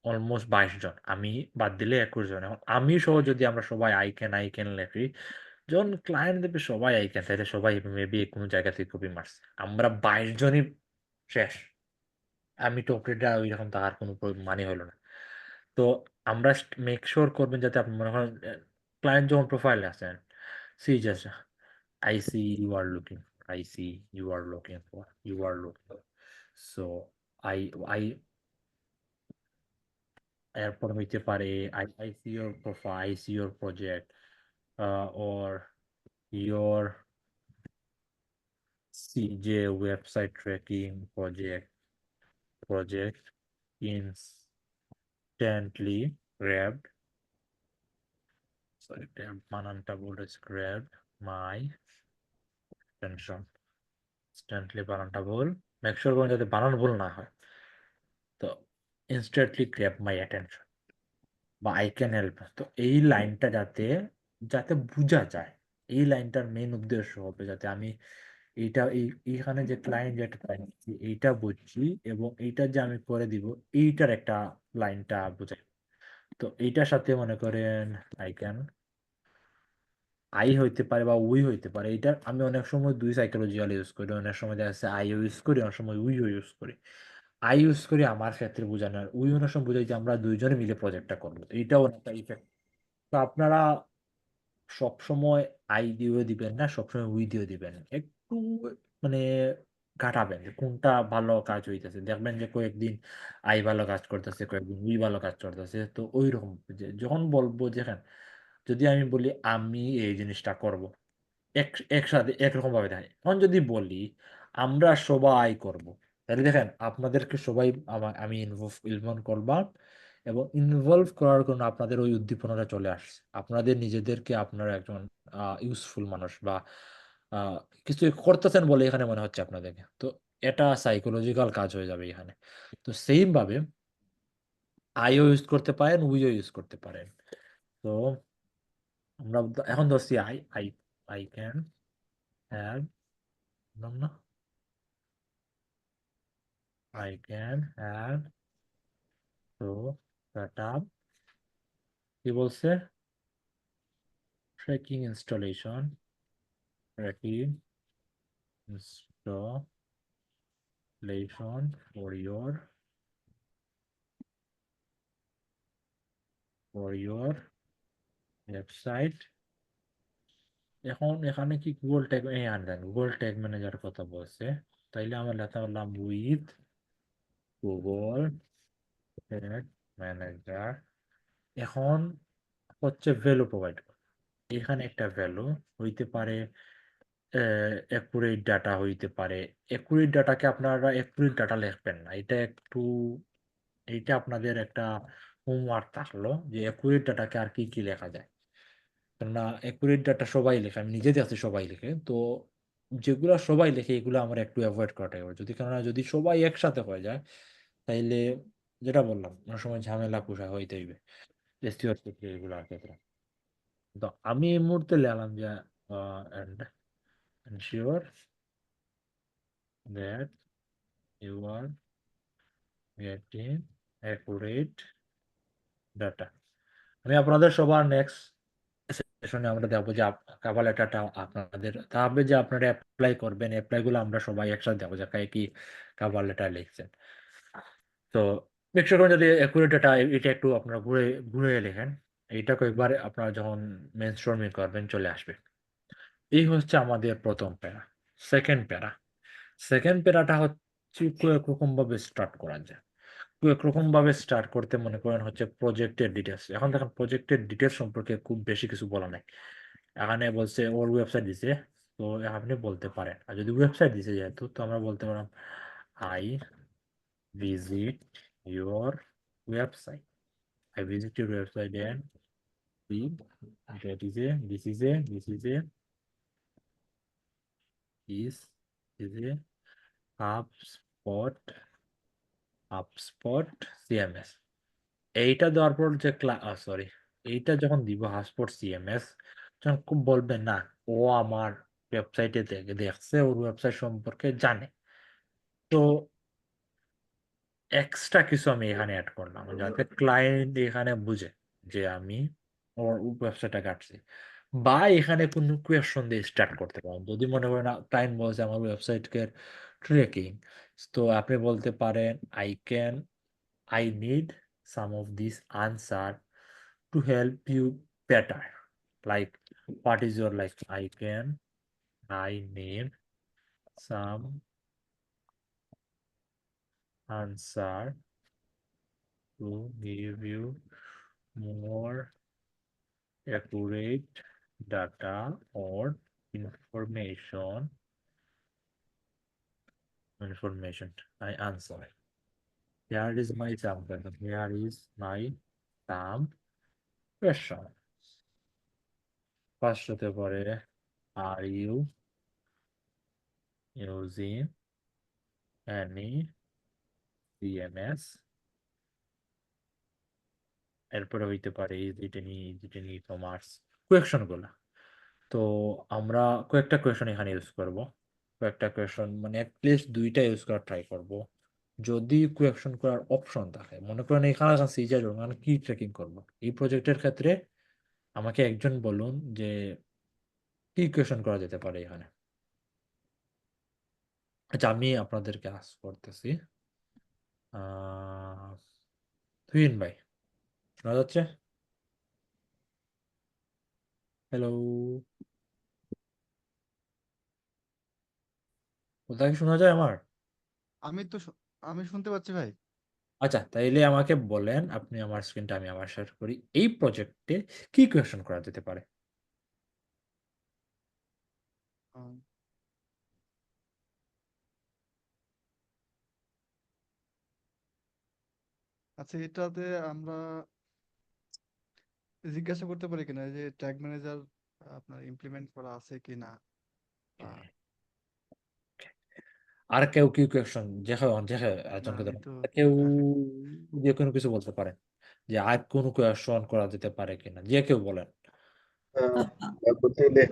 অলমোস্ট 22 জন, আমি বাদ দিলে 21 জন। এখন আমি সহ যদি আমরা সবাই আই ক্যান লেখি, যখন ক্লায়েন্ট দেবে সবাই আই ক্যান, তাহলে সবাই মেবি কোনো জায়গা থেকে কপি মারছে, আমরা 22 জনই শেষ। আমি টপরেটটা ওই রকম তাহার কোনো মানে হলো না। তো আমরা মেক শিওর করবেন যাতে আপনি মনে করেন ক্লায়েন্ট যখন প্রোফাইলে আছেন, See, just I see you are looking for. I see you are looking for. You are looking for. So I এরপর হইতে পারে I see your profile, I see your project, or your CJ website tracking project instantly grabbed. Sorry, বানানটা বলেছে grabbed my attention. Instantly বানানটা ভুল। Make sure করেন যাতে বানান ভুল না হয়। তো instantly grab my attention বা I can help। তো এই লাইনটা যাতে যাতে বোঝা যায়, এই লাইনটার মেইন উদ্দেশ্য হবে যাতে আমি এইখানে যে ক্লায়েন্ট যেটা চাইছি এইটা বুঝছি এবং এইটা যে আমি করে দিব এইটার একটা লাইনটা বোঝাই। তো এইটার সাথে মনে করেন আই হইতে পারে বা উই হইতে পারে। এটা আমি অনেক সময় দুই সাইকোলজিক্যাল ইউজ করি, অনেক সময় দেখা যাচ্ছে আই ইউজ করি, অনেক সময় উইও ইউজ করি। আই ইউজ করি আমার ক্ষেত্রে বোঝানোর, উই অনেক সময় বোঝাই যে আমরা দুইজনে মিলে প্রজেক্টটা করবো, এইটাও অনেকটা ইফেক্ট। তো আপনারা সবসময় আই দিয়েও দিবেন না, সবসময় উই দিয়েও দিবেন, একটু মানে কাটাবেন যে কোনটা ভালো কাজ হইতেছে। দেখবেন যে কয়েকদিন আই ভালো কাজ করতেছে, কয়েকদিন উই ভালো কাজ করতেছে। তো ওই রকম যে যখন বলবো দেখেন, যদি আমি বলি আমি এই জিনিসটা করব, একসাথে একরকম ভাবে থাকে। এখন যদি বলি আমরা সবাই করব, তাহলে দেখেন আপনাদেরকে সবাই আমি ইনভলভ করলাম এবং ইনভলভ করার কারণে আপনাদের ওই উদ্দীপনাটা চলে আসছে। আপনাদের নিজেদেরকে আপনারা একজন ইউজফুল মানুষ বা আহ, কিছু করতেছেন বলে এখানে মনে হচ্ছে আপনাদেরকে। তো এটা সাইকোলজিক্যাল কাজ হয়ে যাবে এখানে। তো সেম ভাবে আইও ইউজ করতে পারেন, উইও ইউজ করতে পারেন। তো আমরা এখন ধরছি I I I can have না I can have to set up কি বলছে tracking installation for your website। এখন এখানে কি গুগল ট্যাগ আনবেন, গুগল ট্যাগ ম্যানেজার কথা বলছে, তাইলে আমরা লেখা বললাম উইথ গুগল ট্যাগ ম্যানেজার। এখন হচ্ছে ভ্যালু প্রোভাইড, এখানে একটা ভ্যালু হইতে পারে অ্যাকুরেট ডাটা হইতে পারে। অ্যাকুরেট ডাটাকে আপনারা অ্যাকুরেট ডাটা লিখবেন না, এইটা আপনাদের একটা হোমওয়ার্ক থাকলো যে অ্যাকুরেট ডাটাকে আর কি কি লেখা যায়। কেননা অ্যাকুরেট ডাটা সবাই লেখে, আমি নিজে দেখছি সবাই লেখে। তো যেগুলো সবাই লেখে এগুলো আমার একটু অ্যাভয়েড করাটাই হবে। কেননা যদি সবাই একসাথে হয়ে যায় তাইলে যেটা বললাম অনেক সময় ঝামেলা কুষা হইতে হইবে এসটিওর ক্ষেত্রে, এগুলোর ক্ষেত্রে। তো আমি এই মুহূর্তে লেখলাম যে ensure that you are getting accurate data। আমি আপনাদের সবার নেক্সট সেশনে আমরা দেখবো যে কভার লেটারটা আপনাদের তাহলে যে আপনারা অ্যাপ্লাই করবেন, অ্যাপ্লাই গুলো আমরা সবাই একসাথে দেখবো যে কাকে কি কভার লেটার লিখছেন। তো মেকশোর করুন যদি অ্যাকুরেট ডাটা এটা একটু আপনারা ঘুরে ঘুরে লেখেন, এইটা কয়েকবার আপনারা যখন মেন স্টর্মিং করবেন চলে আসবে। এই হচ্ছে আমাদের প্রথম প্যারা। সেকেন্ড প্যারাটা হচ্ছে একরকম ভাবে স্টার্ট করা যায়। একরকম ভাবে স্টার্ট করতে মনে করেন হচ্ছে প্রজেক্টের ডিটেলস। এখন দেখেন প্রজেক্টের ডিটেলস সম্পর্কে খুব বেশি কিছু বলা নাই, এখানে বলছে ওর ওয়েবসাইট দিছে। তো আপনি বলতে পারেন, আর যদি ওয়েবসাইট দিছে যেহেতু তো আমরা বলতে পারলাম I visit your website, I visit your website and see that is a this is a HubSpot CMS। এইটা দেওয়ার পর যে সরি, এইটা যখন দিব HubSpot CMS, তখন খুব বলবেন না ও আমার ওয়েবসাইটে দেখছে, ওর ওয়েবসাইট সম্পর্কে জানে। তো এক্সট্রা কিছু আমি এখানে অ্যাড করলাম যাতে ক্লায়েন্ট এখানে বুঝে যে আমি ওর ওয়েবসাইটটা কাটছি। বা এখানে কোনো কোয়েশন দিয়ে স্টার্ট করতে পারেন। যদি মনে করেন ক্লায়েন্ট বলছে আমার ওয়েবসাইটকে ট্রেকিং, তো আপনি বলতে পারেন I need some of this answer to help you better, like what is your like I need some answer to give you more accurate data or information I answer. Here is my sample. Here is my some question. First হতে পারে are you using any CMS? এরপরে হইতে পারে is it any e-commerce question গুলা। তো আমরা কয়েকটা question এখানে ইউজ করব, কয়েকটা কোয়েশন মানে অ্যাটলিস্ট দুইটা ইউজ করার ট্রাই করব। যদি কোয়েকশন করার অপশন থাকে, মনে করেন এখানে সিজার মানে কি ট্রেকিং করব এই প্রজেক্টের ক্ষেত্রে, আমাকে একজন বলুন যে কি কোয়েশন করা যেতে পারে এখানে। আচ্ছা, আমি আপনাদেরকে আস্ক করতেছি। তুহিন ভাই, শোনা যাচ্ছে? হ্যালো, কোথায় কি শোনা যায় আমার? আমি শুনতে পাচ্ছি ভাই। আচ্ছা, তাইলে আমাকে বলেন, আপনি আমার স্ক্রিনটা আমি আবার শেয়ার করি, এই প্রজেক্টে কি কোয়েশন করা যেতে পারে? আহ, আচ্ছা, এটাতে আমরা জিজ্ঞাসা করতে পারি কিনা যে ট্যাগ ম্যানেজার আপনার ইমপ্লিমেন্ট করা আছে কিনা, আর কেউ কি কোয়েশন একজনকে আমি ধরুন, তো আর কেউ যে কোনো কিছু বলতে পারেন যে আর কোনো কোয়েশন করা যেতে পারে কিনা, যে কেউ বলেন। বলতে গেলে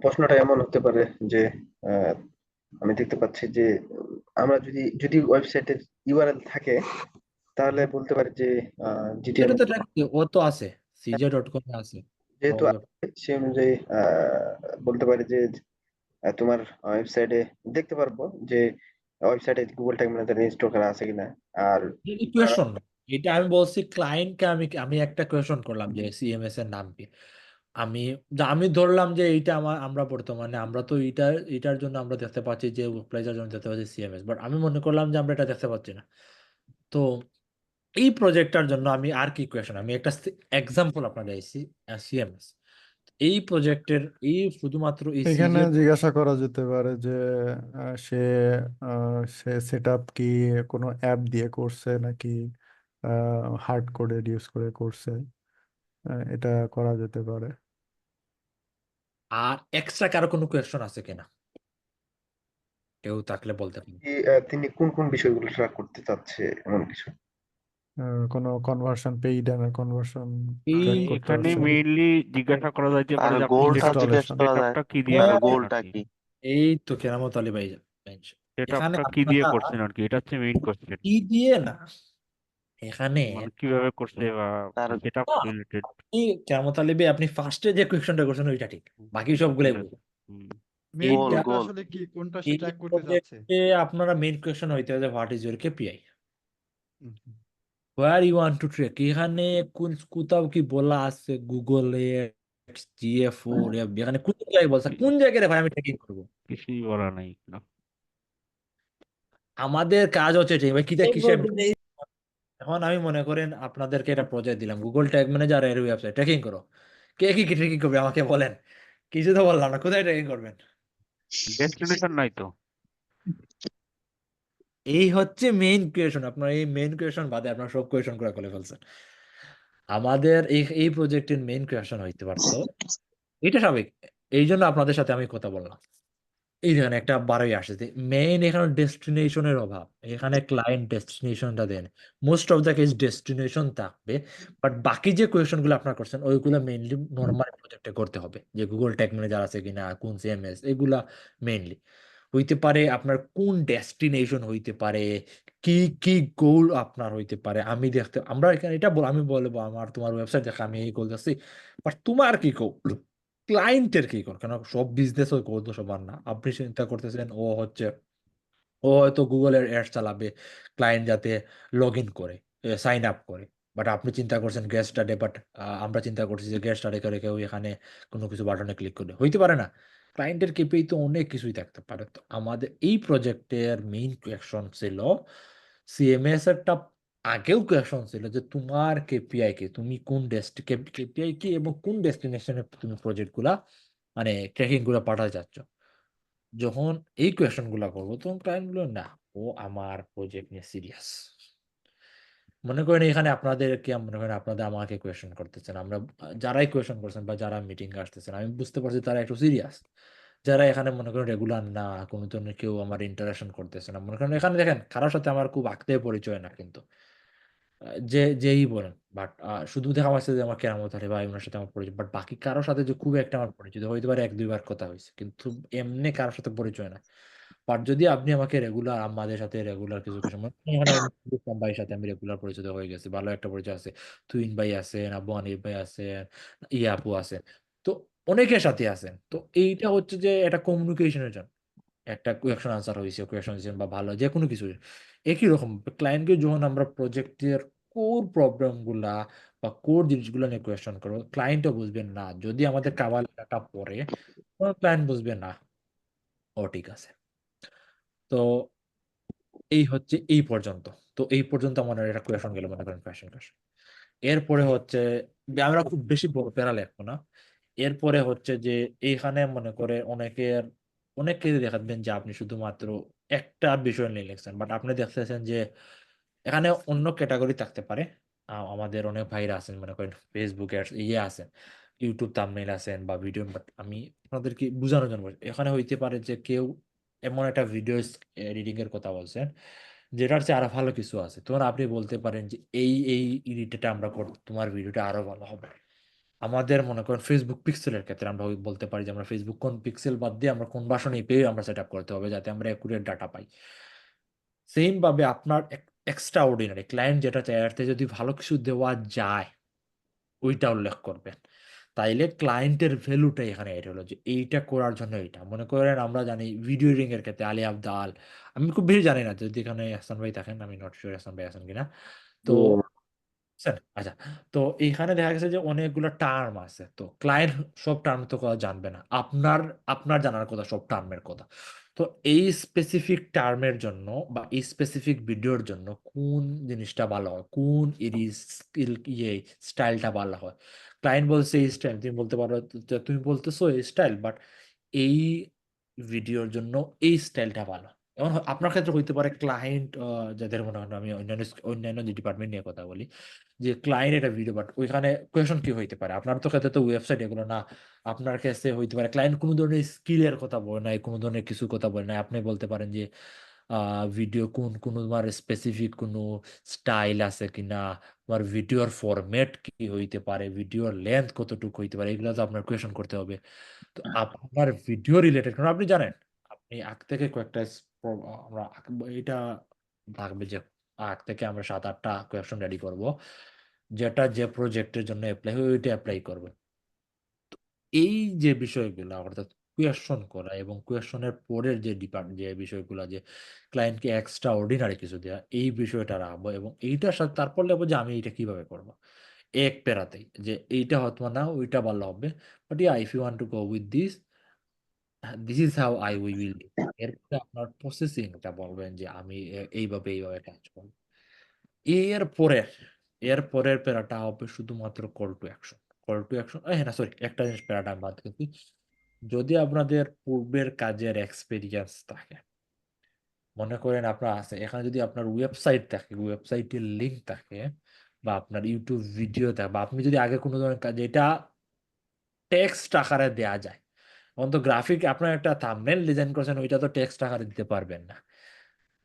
প্রশ্নটা এমন হতে পারে যে আহ, আমি দেখতে পাচ্ছি যে আমরা যদি ওয়েবসাইটের ইউআরএল থাকে তাহলে বলতে পারি যে সেটা জিটিএম তো ও তো আছে, cj.com এ আছে। যেহেতু আছে, সেই অনুযায়ী বলতে পারি যে তোমার ওয়েবসাইটে দেখতে পারবো যে ওয়েবসাইটে গুগল ট্যাগ ম্যানেজার ইনস্টল করা আছে কিনা। আর কোয়েশন না, এটা আমি বলছি ক্লায়েন্টকে, আমি একটা কোয়েশন করলাম যে সিএমএস এর নাম কি। আমি ধরলাম যে এইটা আমরা বর্তমানে আমরা তো এটার জন্য আমরা দেখতে পাচ্ছি যে ওয়ার্কপ্লেসের জন্য দেখতে পাচ্ছি সিএমএস, বাট আমি মনে করলাম যে আমরা এটা দেখতে পাচ্ছি না। তো এই প্রজেক্টটার জন্য আমি আর কি কোয়েশন, আমি একটা এক্সাম্পল আপনাদের দিয়েছি সিএমএস। এই প্রজেক্টের শুধুমাত্র এই এখানে সিজে জিজ্ঞাসা করা যেতে পারে যে সে সে সেট আপ কি কোনো অ্যাপ দিয়ে করছে নাকি হার্ড কোডেড ইউজ করে করছে, এটা করা যেতে পারে। আর এক্সট্রা কারো কোনো কোয়েশন আছে কিনা, কেউ থাকলে বলতে পারেন। তিনি কোন কোন বিষয়গুলো ট্র্যাক করতে চাচ্ছে এমন কিছু। কোনো conversion, paid and conversion track করতে এখানে পারছে, মেইনলি জিজ্ঞাসা করা যাইতে পারে আর যে আপনি গোলটা জিজ্ঞেস ইনস্টলেশন। করা যায়, সেটআপটা কি দিয়ে আর করছেন গোলটা আর কি, কি। এই তো কেরামত আলী ভাই বেঞ্চ। এখানে সেটআপটা কি দিয়ে আপনারা করছেন আর কি, এটা হচ্ছে মেইন কোশ্চেন, কি দিয়ে না, এখানে মানে কিভাবে করছে বা তার সেটআপ না, রিলেটেড। আপনি কেরামত আলী ভাই, আপনি ফার্স্টে যে কোয়েশনটা করছেন ওইটা ঠিক, বাকি সবগুলাই ঠিক ভুল। আছে। মেইন গোল এইটা গোলটা গোল আসলে কি, কোনটা সে এই ট্র্যাক করতে যাচ্ছে? প্রজেক্টে আপনারা মেইন কোয়েশন হইতে হবে what is your KPI, hmm, where you want to track. এখানে কোথাও কি বলা আছে গুগলে জিএফও, এখানে কোন জায়গায় বলছে, কোন জায়গায় রে ভাই আমি ট্রেকিং করবো? কিছুই বলা নাই না। আমাদের কাজ হচ্ছে ঠিক ভাই এই কিসে। বলতে চাই, এখন আমি মনে করেন আপনাদেরকে একটা প্রজেক্ট দিলাম, গুগল ট্যাগ ম্যানেজার এর ওয়েবসাইট ট্রেকিং করো, কে কি ট্রেকিং করবে আমাকে বলেন? কিছু তো বললাম না, কোথায় ট্রেকিং করবেন? ডেস্টিনেশন নাই তো। এই হচ্ছে মেইন কোয়েশন, আপনার এই মেইন কোয়েশন বাদে আপনার সব কোয়েশন করে ফেলছেন। আমাদের এই প্রজেক্টের মেইন কোয়েশন হইতে পারতো, এটা স্বাভাবিক, এই জন্য আপনাদের সাথে আমি কথা বললাম। এই দেখেন একটা বারোই আসছে, মেইন এখানে ডেস্টিনেশনের অভাব, এখানে ক্লায়েন্ট ডেস্টিনেশনটা দেন, most of the case destination থাকবে, বাট বাকি যে কোয়েশন গুলো আপনার করছেন ওইগুলো মেইনলি নর্মাল প্রজেক্টে করতে হবে, যে গুগল ট্যাগ ম্যানেজার আছে কিনা, কোন সিএমএস, এগুলা মেইনলি হইতে পারে। আপনার কোন ডেস্টিনেশন হইতে পারে, কি কি গোল আপনার হইতে পারে, আমরা এখানে এটা আমি বলবো আমার তোমার ওয়েবসাইট দেখে আমি এই গোল যাচ্ছি, বাট তোমার কি গোল, ক্লায়েন্টের কি কর, কেন সব বিজনেস ওই গোল তো সবার না। আপনি চিন্তা করতেছেন ও হয়তো গুগলের অ্যাড চালাবে, ক্লায়েন্ট যাতে লগ ইন করে, সাইন আপ করে, বাট আপনি চিন্তা করছেন গেট স্টার্টে, বাট আমরা চিন্তা করছি যে গেট স্টার্টে করে কেউ এখানে কোনো কিছু বাটনে ক্লিক করলে হইতে পারে না। ক্লায়েন্টের কেপিআই তো অনেক কিছুই থাকতে পারে। তো আমাদের এই প্রজেক্টের মেইন কোয়েকশন ছিল, সিএমএস এরটা আগেও কোয়েকশন ছিল যে তোমার কেপিআই কি, তুমি কোন কেপিআই কি এবং কোন ডেস্টিনেশনে তুমি প্রজেক্টগুলা মানে ট্র্যাকিং গুলা পাঠাতে চাচ্ছ। যখন এই কোয়েশন গুলা করবো তখন ক্লায়েন্ট গুলো না, ও আমার প্রজেক্ট নিয়ে সিরিয়াস। মনে করেন এখানে আপনাদেরকে মনে করেন আপনাদের আমাকে কোয়েশন করতেছেন, আমরা যারাই কোয়েশন করছেন বা যারা মিটিং আসতেছেন, আমি বুঝতে পারছি তারা একটু সিরিয়াস। যারা এখানে মনে করেন রেগুলার না, কোনো ধরনের কেউ আমার ইন্টারাকশন করতেছে না, মনে করেন এখানে দেখেন কারোর সাথে আমার খুব আঁকতে পরিচয় না, কিন্তু যেই বলেন, বাট শুধু দেখা যাচ্ছে যে আমার কেরামত আলী ভাই ওনার সাথে আমার পরিচয়, বাট বাকি কারোর সাথে যে খুব একটা আমার পরিচিত হইতে পারে, 1-2 বার কথা হয়েছে, কিন্তু এমনি কারোর সাথে পরিচয় না। বাট যদি আপনি আমাকে রেগুলার আমাদের সাথে রেগুলার কিছু কিছু এখানে ইসলাম ভাইয়ের সাথে আমি রেগুলার পরিচিত হয়ে গেছি, ভালো একটা পরিচয় আছে, তুইন ভাই আছেন, আবু হানিফ ভাই আছেন, ইয়া আপু আছেন, তো অনেকের সাথে আছেন। তো এইটা হচ্ছে যে এটা কমিউনিকেশনের জন্য একটা কোয়েকশন আনসার হয়েছে, কোয়েকশন বা ভালো যে কোনো কিছু একই রকম। ক্লায়েন্টকে যখন আমরা প্রজেক্টের কোর প্রবলেম গুলা বা কোর জিনিসগুলো নিয়ে কোয়েশ্চন করবো, ক্লায়েন্টও বুঝবেন না। যদি আমাদের কাবার লেখাটা পড়ে, ক্লায়েন্ট বুঝবে না, ও ঠিক আছে। তো এই হচ্ছে এই পর্যন্ত। তো এই পর্যন্ত আমার এটা কোয়েশন গেল, মনে করেন কোয়েশন। এরপরে হচ্ছে আমরা খুব বেশি বড় প্যারা লিখবো না। এরপরে হচ্ছে যে এইখানে মনে করে অনেকে দেখাবেন যে আপনি শুধুমাত্র একটা বিষয় নিয়ে লিখছেন, বাট আপনি দেখতেছেন যে এখানে অন্য ক্যাটাগরি থাকতে পারে। আমাদের অনেক ভাইরা আছেন মনে করেন ফেসবুকে আছেন, ইউটিউব থাম্বনেইল আছেন বা ভিডিও, বাট আমি আপনাদেরকে বোঝানোর জন্য বলছি। এখানে হইতে পারে যে কেউ এমন একটা ভিডিও এডিটিং এর কথা বলছেন যেটার চেয়ে আরো ভালো কিছু আছে, তখন আপনি বলতে পারেন যে এই এডিটটা আমরা করতে তোমার ভিডিওটা আরো ভালো হবে। আমাদের মনে করেন ফেসবুক পিক্সেলের ক্ষেত্রে আমরা বলতে পারি যে আমরা ফেসবুক কোন পিক্সেল বাদ দিয়ে আমরা কোন ভার্সন এপিআই আমরা সেট আপ করতে হবে যাতে আমরা অ্যাকুরেট ডাটা পাই। সেম ভাবে আপনার এক্সট্রা অর্ডিনারি ক্লায়েন্ট যেটা চায় এর থেকে যদি ভালো কিছু দেওয়া যায় ওইটা উল্লেখ করবেন। তাইলে ক্লায়েন্টের ভ্যালুটা এখানে এড হলো যে এইটা করার জন্য এইটা। মনে করেন আমরা জানি ভিডিও এডিটিং এর ক্ষেত্রে আলী আবদাল, আমি খুব বেশি জানি না যদি এখানে হাসান ভাই থাকেন, আমি নট শিওর হাসান ভাই আছেন কিনা। তো স্যার আচ্ছা, তো এইখানে দেখা গেছে যে অনেকগুলো টার্ম আছে, তো ক্লায়েন্ট সব টার্ম তো কথা জানবে না, আপনার আপনার জানার কথা সব টার্মের কথা। তো এই স্পেসিফিক টার্মের জন্য বা এই স্পেসিফিক ভিডিওর জন্য কোন জিনিসটা ভালো হয়, কোন স্কিল স্টাইলটা ভালো হয়। ক্লায়েন্ট বলছে এই স্টাইল, তুমি বলতে পারো যে তুমি বলতেছো এই স্টাইল, বাট এই ভিডিওর জন্য এই স্টাইলটা ভালো। এখন আপনার ক্ষেত্রে হইতে পারে ক্লায়েন্ট, যাদের মনে হয় আমি অন্যান্য যে ডিপার্টমেন্ট নিয়ে কথা বলি, যে ক্লায়েন্ট এটা ভিডিও, বাট ওইখানে কোয়েশন কি হইতে পারে আপনার তো ক্ষেত্রে তো ওয়েবসাইট এগুলো না, আপনার কাছে হইতে পারে ক্লায়েন্ট কোনো ধরনের স্কিলের কথা বলে নাই, কোনো ধরনের কিছু কথা বলে নাই, আপনি বলতে পারেন যে ভিডিও কোনো তোমার স্পেসিফিক কোনো স্টাইল আছে কিনা, তোমার ভিডিওর ফরম্যাট কি হইতে পারে, ভিডিওর লেন্থ কতটুকু হইতে পারে, এগুলো তো আপনার কোয়েশন করতে হবে। তো আপনার ভিডিও রিলেটেড, কারণ আপনি জানেন আপনি আগ থেকে কয়েকটা আমরা এটা থাকবে যে আগ থেকে আমরা 7-8টা কোয়েশন রেডি করব, যেটা যে প্রজেক্টের জন্য অ্যাপ্লাই হয় ওইটা অ্যাপ্লাই করবে। এই যে বিষয়গুলো অর্থাৎ কোয়েশন করা এবং কোয়েশনের পরের যে বিষয়গুলো, যে ক্লায়েন্টকে এক্সট্রা অর্ডিনারি কিছু দেওয়া, এই বিষয়টা রাখবো এবং এইটার সাথে তারপর লেবো যে আমি এটা কিভাবে করবো এক পেরাতেই, যে এইটা হয়তো না ওইটা ভালো হবে, but yeah if you want to go with this is how I will do. এরপরে আপনার প্রসেসিংটা বলবেন যে আমি এইভাবে কাজ করবো। এর পরের এর পরের প্যারাটা হবে শুধুমাত্র call to action. Call to action, হ্যাঁ না সরি, একটা জিনিস প্যারাটা আমি বাদ দিচ্ছি। যদি আপনাদের পূর্বের কাজের এক্সপেরিয়েন্স থাকে, মনে করেন আপনার আছে এখানে, যদি আপনার ওয়েবসাইট থাকে, ওয়েবসাইটের লিঙ্ক থাকে, বা আপনার ইউটিউব ভিডিও থাকে, বা আপনি যদি আগে কোনো ধরনের কাজ যেটা টেক্সট আকারে দেয়া যায়, এখন তো গ্রাফিক আপনার একটা থাম্বনেল ডিজাইন করছেন, ওইটা তো টেক্সট আকারে দিতে পারবেন না।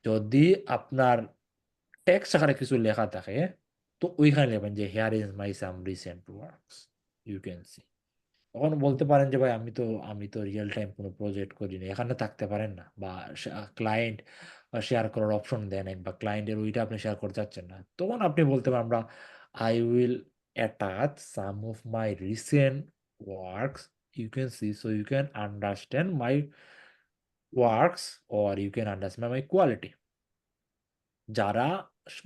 যদি আপনার টেক্সট আকারে কিছু লেখা থাকে, তো ওইখানে লিখবেন যে here is my some recent works you can see. তখন বলতে পারেন যে ভাই আমি তো রিয়েল টাইম কোনো প্রজেক্ট করিনি, এখানে থাকতে পারেন না, বা ক্লায়েন্ট শেয়ার করার অপশন দেয় নাই, বা ক্লায়েন্টের ওইটা আপনি শেয়ার করতে চাচ্ছেন না, তখন আপনি বলতে পারেন আমরা I will attach some of my recent works you can see so you can understand my works or you can understand my quality. যারা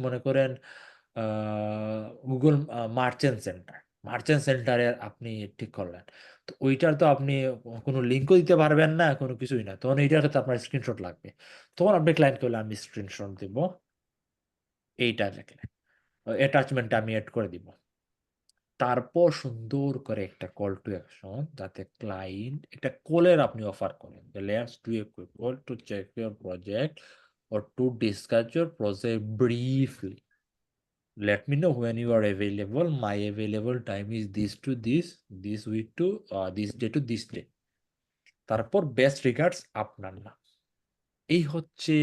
মনে করেন গুগল মার্চেন্ট সেন্টারে আপনি ঠিক করলেন, তো ওইটার তো আপনি কোনো লিঙ্কও দিতে পারবেন না, কোনো কিছুই না, তখন এইটার ক্ষেত্রে আপনার স্ক্রিনশট লাগবে। তখন আপনি ক্লায়েন্ট করলে আমি স্ক্রিনশট দিব, এইটা দেখলে অ্যাটাচমেন্টটা আমি অ্যাড করে দিব। তারপর সুন্দর করে একটা কল টু অ্যাকশন, যাতে ক্লায়েন্ট একটা কলের আপনি অফার করেন, let's do a quick call to check your project or to discuss your project briefly. Let me know when you are available. My available time is this to this week to this day to this day. তারপর best regards আপনার নাম। এই হচ্ছে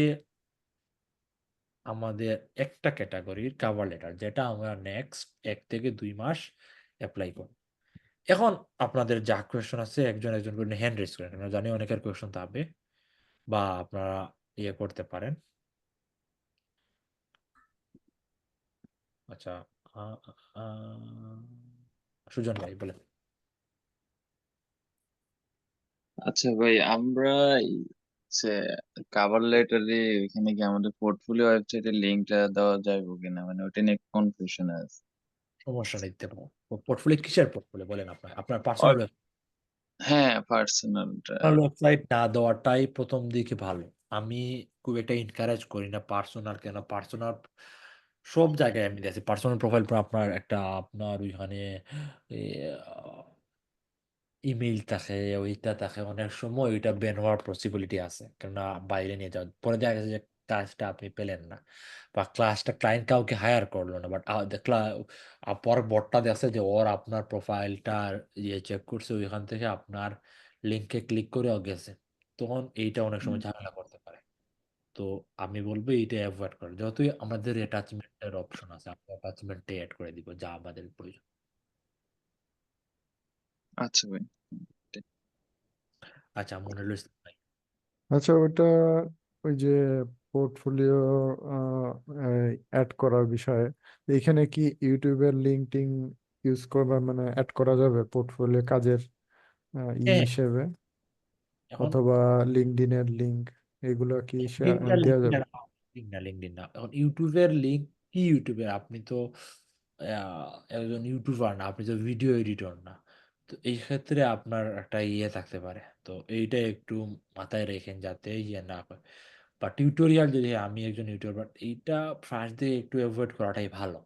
আমাদের একটা ক্যাটাগরির cover letter, যেটা আমরা নেক্সট 1 থেকে 2 মাস অ্যাপ্লাই করব। এখন আপনাদের যা কোয়েশ্চন আছে একজন একজন করে হ্যান্ড রেজ করেন, আমরা জানি অনেকের কোয়েশ্চন থাকবে, বা আপনারা ইয়ে করতে পারেন। আচ্ছা, আহ, আহ, সুজন ভাই বলেন। আচ্ছা ভাই, আমরা কাভার লেটারে এখানে কি আমাদের পোর্টফোলিও ওয়েবসাইটের লিঙ্কটা দেওয়া যাবে কিনা, মানে ওটা নিয়ে কনফিউশন আছে। সমস্যা নেই, দিতে পারবো। পোর্টফোলিও কিসের পোর্টফোলিও বলেন, আপনার পার্সোনাল হ্যাঁ, পার্সোনালটা। ওয়েবসাইট না দেওয়াটাই প্রথম দিকে ভালো। আমি খুব একটা এনকারেজ করি না পার্সোনাল, কেন পার্সোনাল সব জায়গায় আমি দেখি পার্সোনাল প্রোফাইল আপনার একটা আপনার ওইখানে ইমেইল থাকে, ওইটা থাকে, অনেক সময় ওইটা ব্যান হওয়ার পসিবিলিটি আছে, কেননা বাইরে নিয়ে যাওয়া পরে দেখা গেছে যে ক্লাসটা আপনি পেলেন না, বা ক্লাসটা ক্লায়েন্ট কাউকে হায়ার করলো না, বাট দেখলা পর বটটা দেখছে যে ওর আপনার প্রোফাইলটার ইয়ে চেক করছে, ওইখান থেকে আপনার লিঙ্কে ক্লিক করেও গেছে, তখন এইটা অনেক সময় ঝামেলা করতে পারে। তো আমি বলবো এইটা অ্যাভয়েড করে, যেহেতু আমাদের অ্যাটাচমেন্টের অপশন আছে, আমরা অ্যাটাচমেন্টে অ্যাড করে দিব যা আমাদের প্রয়োজন। আচ্ছা ভাই। আচ্ছা, মনে রয়েছে ভাই। আচ্ছা, ওটা ওই যে পোর্টফোলিও অ্যাড করার বিষয়ে এখানে কি ইউটিউবের লিঙ্কটিং ইউজ করবা, মানে অ্যাড করা যাবে পোর্টফোলিও কাজের হ্যাঁ, হিসেবে, এখন অথবা লিঙ্কডইনের লিঙ্ক এগুলো কি লিঙ্কডইন দেওয়া যাবে? লিঙ্কডইন না, এখন ইউটিউবের লিঙ্ক কি, ইউটিউবের আপনি তো একজন ইউটিউবার না, আপনি তো ভিডিও এডিটর না, তো এই ক্ষেত্রে আপনার একটা ইয়ে থাকতে পারে, তো এইটা একটু মাথায় রেখেন যাতে ইয়ে না হয়। বা টিউটোরিয়াল, যদি আমি একজন ইউটিউবার, এইটা ফার্স্ট দিয়ে একটু অ্যাভয়েড করাটাই ভালো।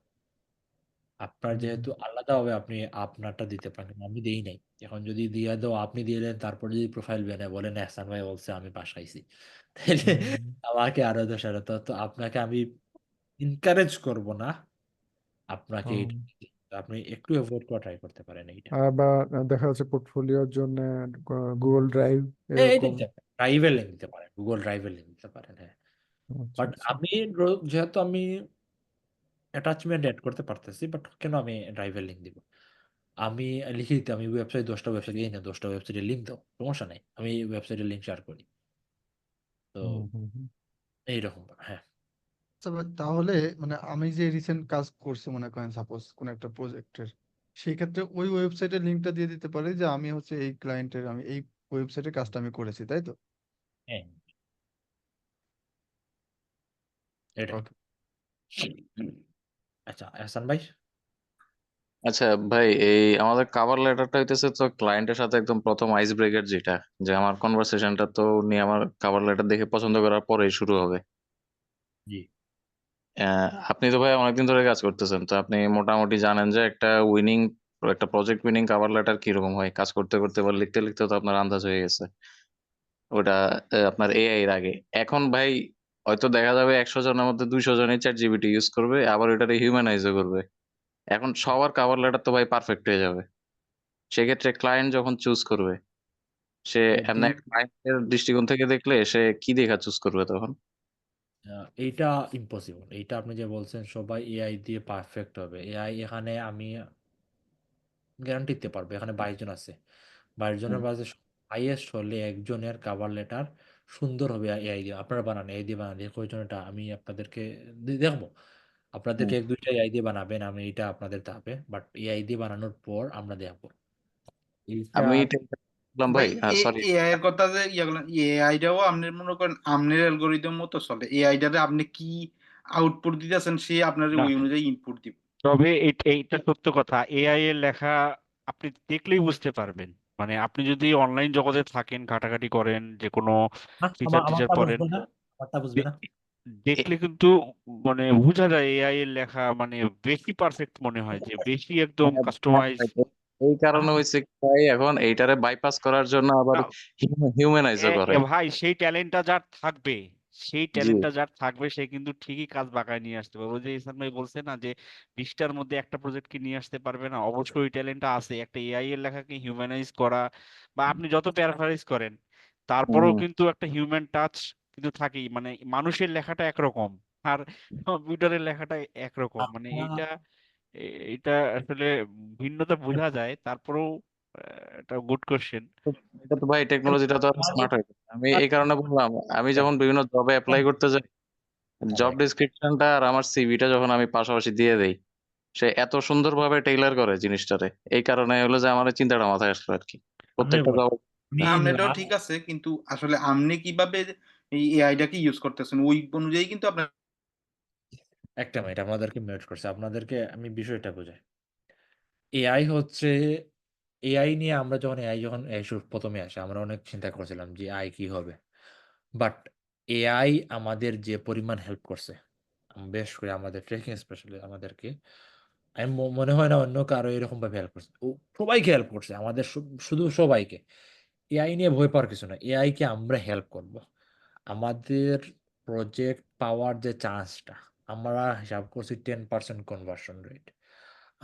আপনার যেহেতু আলাদাভাবে আপনি আপনারটা দিতে পারেন, আমি দেই নাই, এখন যদি দিয়ে দাও, আপনি দিলেন, তারপর যদি প্রোফাইল বেনে বলেন এহসান ভাই বলছে আমি পাশ খাইছি, তাহলে আমাকে আরো দোষারত, তো আপনাকে আমি এনকারেজ করব না আপনাকে আপনি একটু অ্যাভয়েড করা ট্রাই করতে পারেন এইটা। বা দেখা যাচ্ছে পোর্টফোলিওর জন্য গুগল ড্রাইভ এইটা এরকম। ড্রাইভের লিঙ্ক দিতে পারেন, গুগল ড্রাইভের লিঙ্ক দিতে পারেন, হ্যাঁ। আচ্ছা বাট আচ্ছা। আমি যেহেতু আমি অ্যাটাচমেন্ট অ্যাড করতে পারতেছি, বাট কেন আমি ড্রাইভের লিঙ্ক দিব? আমি লিখে দিতে, আমি ওয়েবসাইট 10টা ওয়েবসাইট, এই না 10টা ওয়েবসাইটের লিঙ্ক দাও, সমস্যা নাই, আমি ওয়েবসাইটের লিঙ্ক শেয়ার করি, তো এইরকম, হ্যাঁ। তাহলে মানে আমি যে রিসেন্ট কাজ করছি, মনে করেন সাপোজ কোন একটা প্রজেক্টের, সেই ক্ষেত্রে ওই ওয়েবসাইটের লিঙ্কটা দিয়ে দিতে পারি যে আমি হচ্ছে এই ক্লায়েন্টের, আমি এই ওয়েবসাইটের কাজটা আমি করেছি, তাই তো? হ্যাঁ, এটা। ওকে। আচ্ছা, এহসান ভাই। আচ্ছা ভাই, এই আমাদের কাভার লেটারটা হইতেছে তো ক্লায়েন্টের সাথে একদম প্রথম আইস ব্রেকার, যেটা যে আমার কনভারসেশনটা তো উনি আমার কাভার লেটার দেখে পছন্দ করার পরেই শুরু হবে। জি। আপনি তো ভাই অনেকদিন ধরে কাজ করতেছেন, তো আপনি মোটামুটি জানেন যে একটা প্রজেক্ট উইনিং কাভার লেটার কিরকম হয়। কাজ করতে করতে বা লিখতে লিখতে তো আপনার আন্দাজ হয়ে গেছে ওটা আপনার এআই এর আগে। এখন ভাই হয়তো দেখা যাবে 100 জনের মধ্যে 200 জনই চ্যাট জিপিটি ইউজ করবে, আবার ওটারে হিউম্যানাইজও করবে। এখন সবার কাভার লেটার তো ভাই পারফেক্ট হয়ে যাবে। সেক্ষেত্রে ক্লায়েন্ট যখন চুজ করবে, সে এমনি ক্লায়েন্টের দৃষ্টিকোণ থেকে দেখলে সে কি দেখা চুজ করবে তখন? এইটা ইম্পসিবল, এইটা আপনি যে বলছেন সবাই এআই দিয়ে পারফেক্ট হবে, এআই এখানে আমি গ্যারান্টি দিতে পারবো, এখানে 22 জন আছে, 22 জনের মাঝে হাইয়েস্ট হলে একজনের কাভার লেটার সুন্দর হবে এআই দিয়ে, আপনারা বানান, এআই দিয়ে বানান, কয়জনটা আমি আপনাদেরকে দেখবো, আপনাদেরকে 1-2টা এআই দিয়ে বানাবেন, আমি এটা আপনাদের হবে, বাট এআই দিয়ে বানানোর পর আমরা দেখবো এইটা। আমি এটা বললাম ভাই ভাই, সরি। এআই এর কথা যে ইয়া বলেন, এআইটাও আপনি মনে করেন আমনের অ্যালগোরিদম মতো চলে, এআইটারে আপনি কি আউটপুট দিতেছেন, সে আপনার না ওই অনুযায়ী ইনপুট দিবে। তবে এইটা সত্য কথা, এআই এর লেখা আপনি দেখলেই বুঝতে পারবেন। মানে আপনি যদি অনলাইন জগতে থাকেন, ঘাটাঘাটি করেন, যে কোনো ফিচার টিচার আমারটা পড়েন, বুঝবে না, আমারটা বুঝবে না। দেখলে কিন্তু মানে বোঝা যায় এআই এর লেখা মানে বেশি পারফেক্ট মনে হয়, যে বেশি একদম হ্যাঁ, কাস্টমাইজ। এই কারণে হয়েছে কি ভাই, এখন এইটারে বাইপাস করার জন্য আবার হিউম্যানাইজও করে। ভাই সেই ট্যালেন্টটা যার থাকবে, সেই জি ট্যালেন্টটা যার থাকবে সে কিন্তু ঠিকই কাজ বাগায় নিয়ে আসতে পারবে। ওই যে ইসান ভাই বলছে না যে 20টার মধ্যে একটা প্রজেক্ট কি নিয়ে আসতে পারবে না, অবশ্যই ওই ট্যালেন্টটা আছে। একটা এআই এর লেখাকে হিউম্যানাইজ করা, বা আপনি যত প্যারাফ্রাইজ করেন তারপরেও হুম। কিন্তু একটা হিউম্যান টাচ কিন্তু থাকেই। মানে মানুষের লেখাটা একরকম আর কম্পিউটারের লেখাটা একরকম, মানে আপনারা এটা আসলে ভিন্নতা বোঝা যায়। তারপরেও এটা গুড কোশ্চেন। এটা তো ভাই টেকনোলজিটা তো আরো স্মার্ট হয়ে গেছে। আমি এই কারণে বললাম, আমি যখন বিভিন্ন জবে অ্যাপ্লাই করতে যাই, জব ভাই ডেসক্রিপশনটা আর আমার সিভিটা যখন আমি পাশাপাশি দিয়ে দেই, সে এত সুন্দরভাবে টেইলার করে জিনিসটারে। এই কারণে হলো যে আমার এই চিন্তাটা মাথায় আসলো আর কি, আমি প্রত্যেকটা বলি, জব। আমি না, আপনারটাও last ঠিক আছে, কিন্তু আসলে আপনি কিভাবে এই এআইটাকে ইউজ করতেছেন ওই অনুযায়ী কিন্তু আপনার একটা মিনিট আপনাদেরকে মিউট করছে, আপনাদেরকে আমি বিষয়টা বোঝাই। এআই হচ্ছে, এআই নিয়ে আমরা যখন এআই প্রথমে আসে আমরা অনেক চিন্তা করছিলাম যে এআই কি হবে। বাট এআই আমাদের যে পরিমাণ হেল্প করছে, বেশ করে আমাদের ট্রেকিং স্পেশালি আমাদেরকে, আমি মনে হয় না অন্য কারো এরকম ভাবে হেল্প করছে। ও সবাইকে হেল্প করছে, আমাদের শুধু সবাইকে। এআই নিয়ে ভয় পাওয়ার কিছু না, এআই কে আমরা হেল্প করব। আমাদের প্রজেক্ট পাওয়ার যে চান্সটা, আমরা হিসাব করছি 10% কনভার্সন রেট।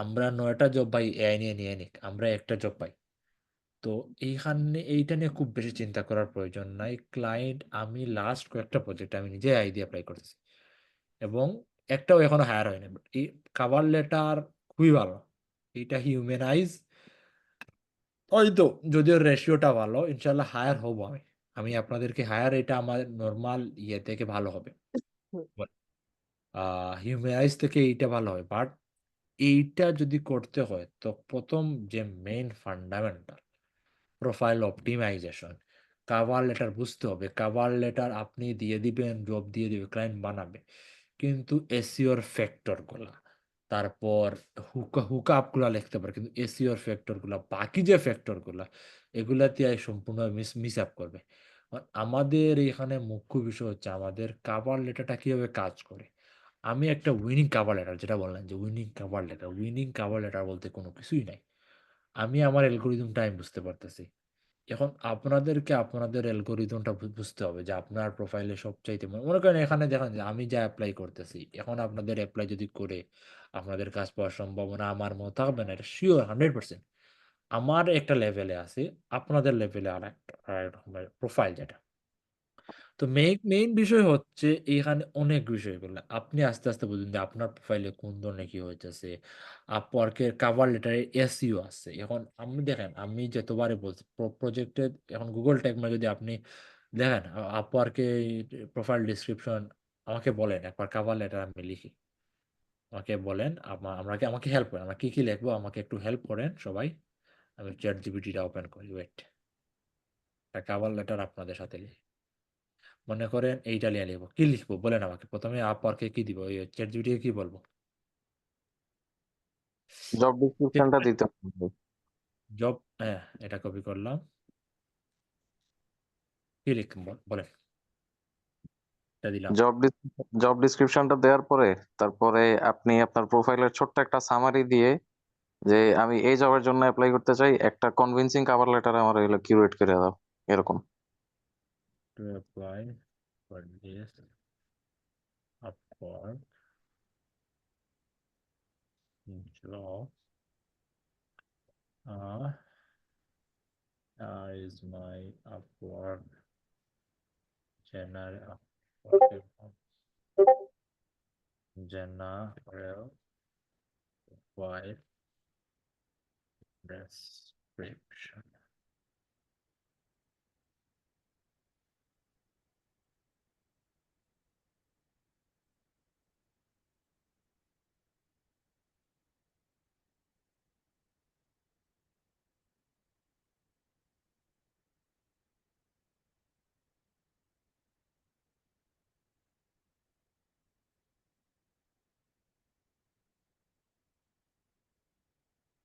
আমরা 9টা জব পাই এআই নিয়ে নিক, আমরা একটা জব পাই। তো এইটা নিয়ে খুব বেশি চিন্তা করার প্রয়োজন নাই। ক্লায়েন্ট, আমি লাস্ট কয়েকটা প্রজেক্ট আমি নিজে এআই দিয়ে অ্যাপ্লাই করতেছি এবং একটাও এখনো হায়ার হয়নি। But এই কাভার লেটার খুবই ভালো, এটা হিউম্যানাইজ হয়তো, যদিও রেশিওটা ভালো, ইনশাল্লাহ হায়ার হবো আমি। আমি আপনাদেরকে হায়ার, এটা আমার নর্মাল ইয়ে থেকে ভালো হবে, হিউম্যানাইজ থেকে এইটা ভালো হয়। বাট এইটা যদি করতে হয় তো প্রথম যে main fundamental, profile optimization, cover letter বুঝতে হবে। কাভার লেটার আপনি দিয়ে দিবেন, জব দিয়ে দিবে, ক্লায়েন্ট বানাবে, কিন্তু এসইওর ফ্যাক্টর গুলা, তারপর হুক আপ গুলা লিখতে পারে, কিন্তু এসইওর ফ্যাক্টর গুলা, বাকি যে ফ্যাক্টর গুলা, এগুলাতে সম্পূর্ণ মিস আপ করবে। আর আমাদের এখানে মুখ্য বিষয় হচ্ছে আমাদের কাভার লেটারটা কিভাবে কাজ করে। আমি একটা উইনিং কাভার লেটার, যেটা বললাম যে উইনিং কাভার লেটার বলতে কোনো কিছুই নাই। আমি আমার অ্যালগরিদমটা আমি বুঝতে পারতেছি। এখন আপনাদেরকে আপনাদের অ্যালগরিদমটা বুঝতে হবে যে আপনার প্রোফাইলে সবচাইতে মনে করেন এখানে দেখেন যে আমি যা এপ্লাই করতেছি, এখন আপনাদের এপ্লাই যদি করে আপনাদের কাজ পাওয়ার সম্ভাবনা আমার মতো থাকবে না, এটা শিওর 100%। আমার একটা লেভেলে আছে, আপনাদের লেভেলে আর একটা প্রোফাইল যেটা। তো মেইন বিষয় হচ্ছে এখানে অনেক বিষয়গুলো আপনি আস্তে আস্তে বুঝুন যে আপনার প্রোফাইলে কোন ধরনের কি হইতেছে। আপওয়ার্কের কাভার লেটারে এসইও আছে। এখন আমি দেখেন, আমি যতবারে বলছি প্রজেক্টের, এখন গুগল ট্যাগ মানে যদি আপনি দেখেন আপওয়ার্কে প্রোফাইল ডিসক্রিপশন, আমাকে বলেন একবার কাভার লেটার আমি লিখি, আমাকে বলেন, আমাকে হেল্প করেন, আমরা কি কি লিখবো, আমাকে একটু হেল্প করেন সবাই। আমি চ্যাট জিপিটিটা ওপেন করি, ওয়েট, একটা কাভার লেটার আপনাদের সাথে লিখি। মনে করেন এইটা লিখে লিখবো, কি লিখবো বলেন আমাকে, প্রথমে আপওয়ার্কে কি দিব, ওই চ্যাট জিপিটি কি বলবো? জব ডিসক্রিপশনটা দিতে হবে। জব, হ্যাঁ, এটা কপি করলাম, কি লিখবো বলেন, এটা দিলাম। জব ডিসক্রিপশনটা দেওয়ার পরে তারপরে আপনি আপনার প্রোফাইলের ছোট্ট একটা সামারি দিয়ে, যে আমি এই জবের জন্য অ্যাপ্লাই করতে চাই, একটা কনভিনসিং কভার লেটার আমার এগুলো কিউরেট করে দাও, এরকম। To apply for this Upwork job, is my Upwork general file description.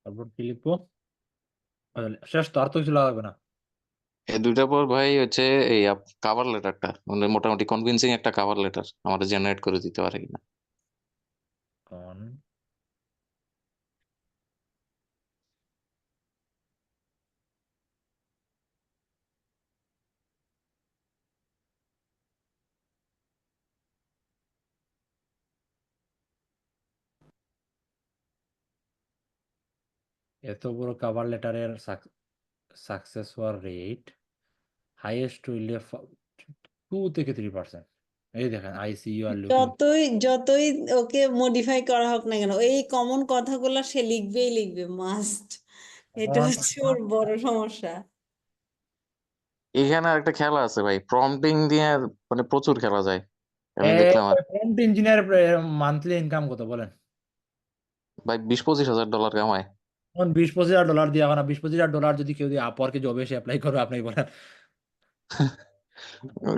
তারপর কি লিখবো? শেষ তো, আর তো কিছু লাগবে না। এই দুইটার পর ভাই হচ্ছে এই কাভার লেটারটা, মানে মোটামুটি কনভিন্সিং একটা কাভার লেটার আমাদের জেনারেট করে দিতে পারে কিনা। কন এত বড় কাভার লেটারের সাকসেস হওয়ার রেট হাইয়েস্ট হইলে 2 থেকে 3%। এই দেখেন, I see you are looking. যতই ওকে মডিফাই করা হোক না কেন, এই কমন কথাগুলো সে লিখবে মাস্ট। এটা হচ্ছে ওর বড় সমস্যা। এখানে একটা খেলা আছে ভাই, প্রম্পটিং দিয়ে মানে প্রচুর খেলা যায়, আমি দেখলাম। আর প্রম্পট ইঞ্জিনিয়ার মান্থলি ইনকাম কত বলেন? ভাই 20-25 হাজার ডলার কামায়। এখন $20,000 দিয়ে, এখন $20,000 যদি কেউ দিয়ে আপওয়ার্কে জবে এসে অ্যাপ্লাই করবে, আপনি বলেন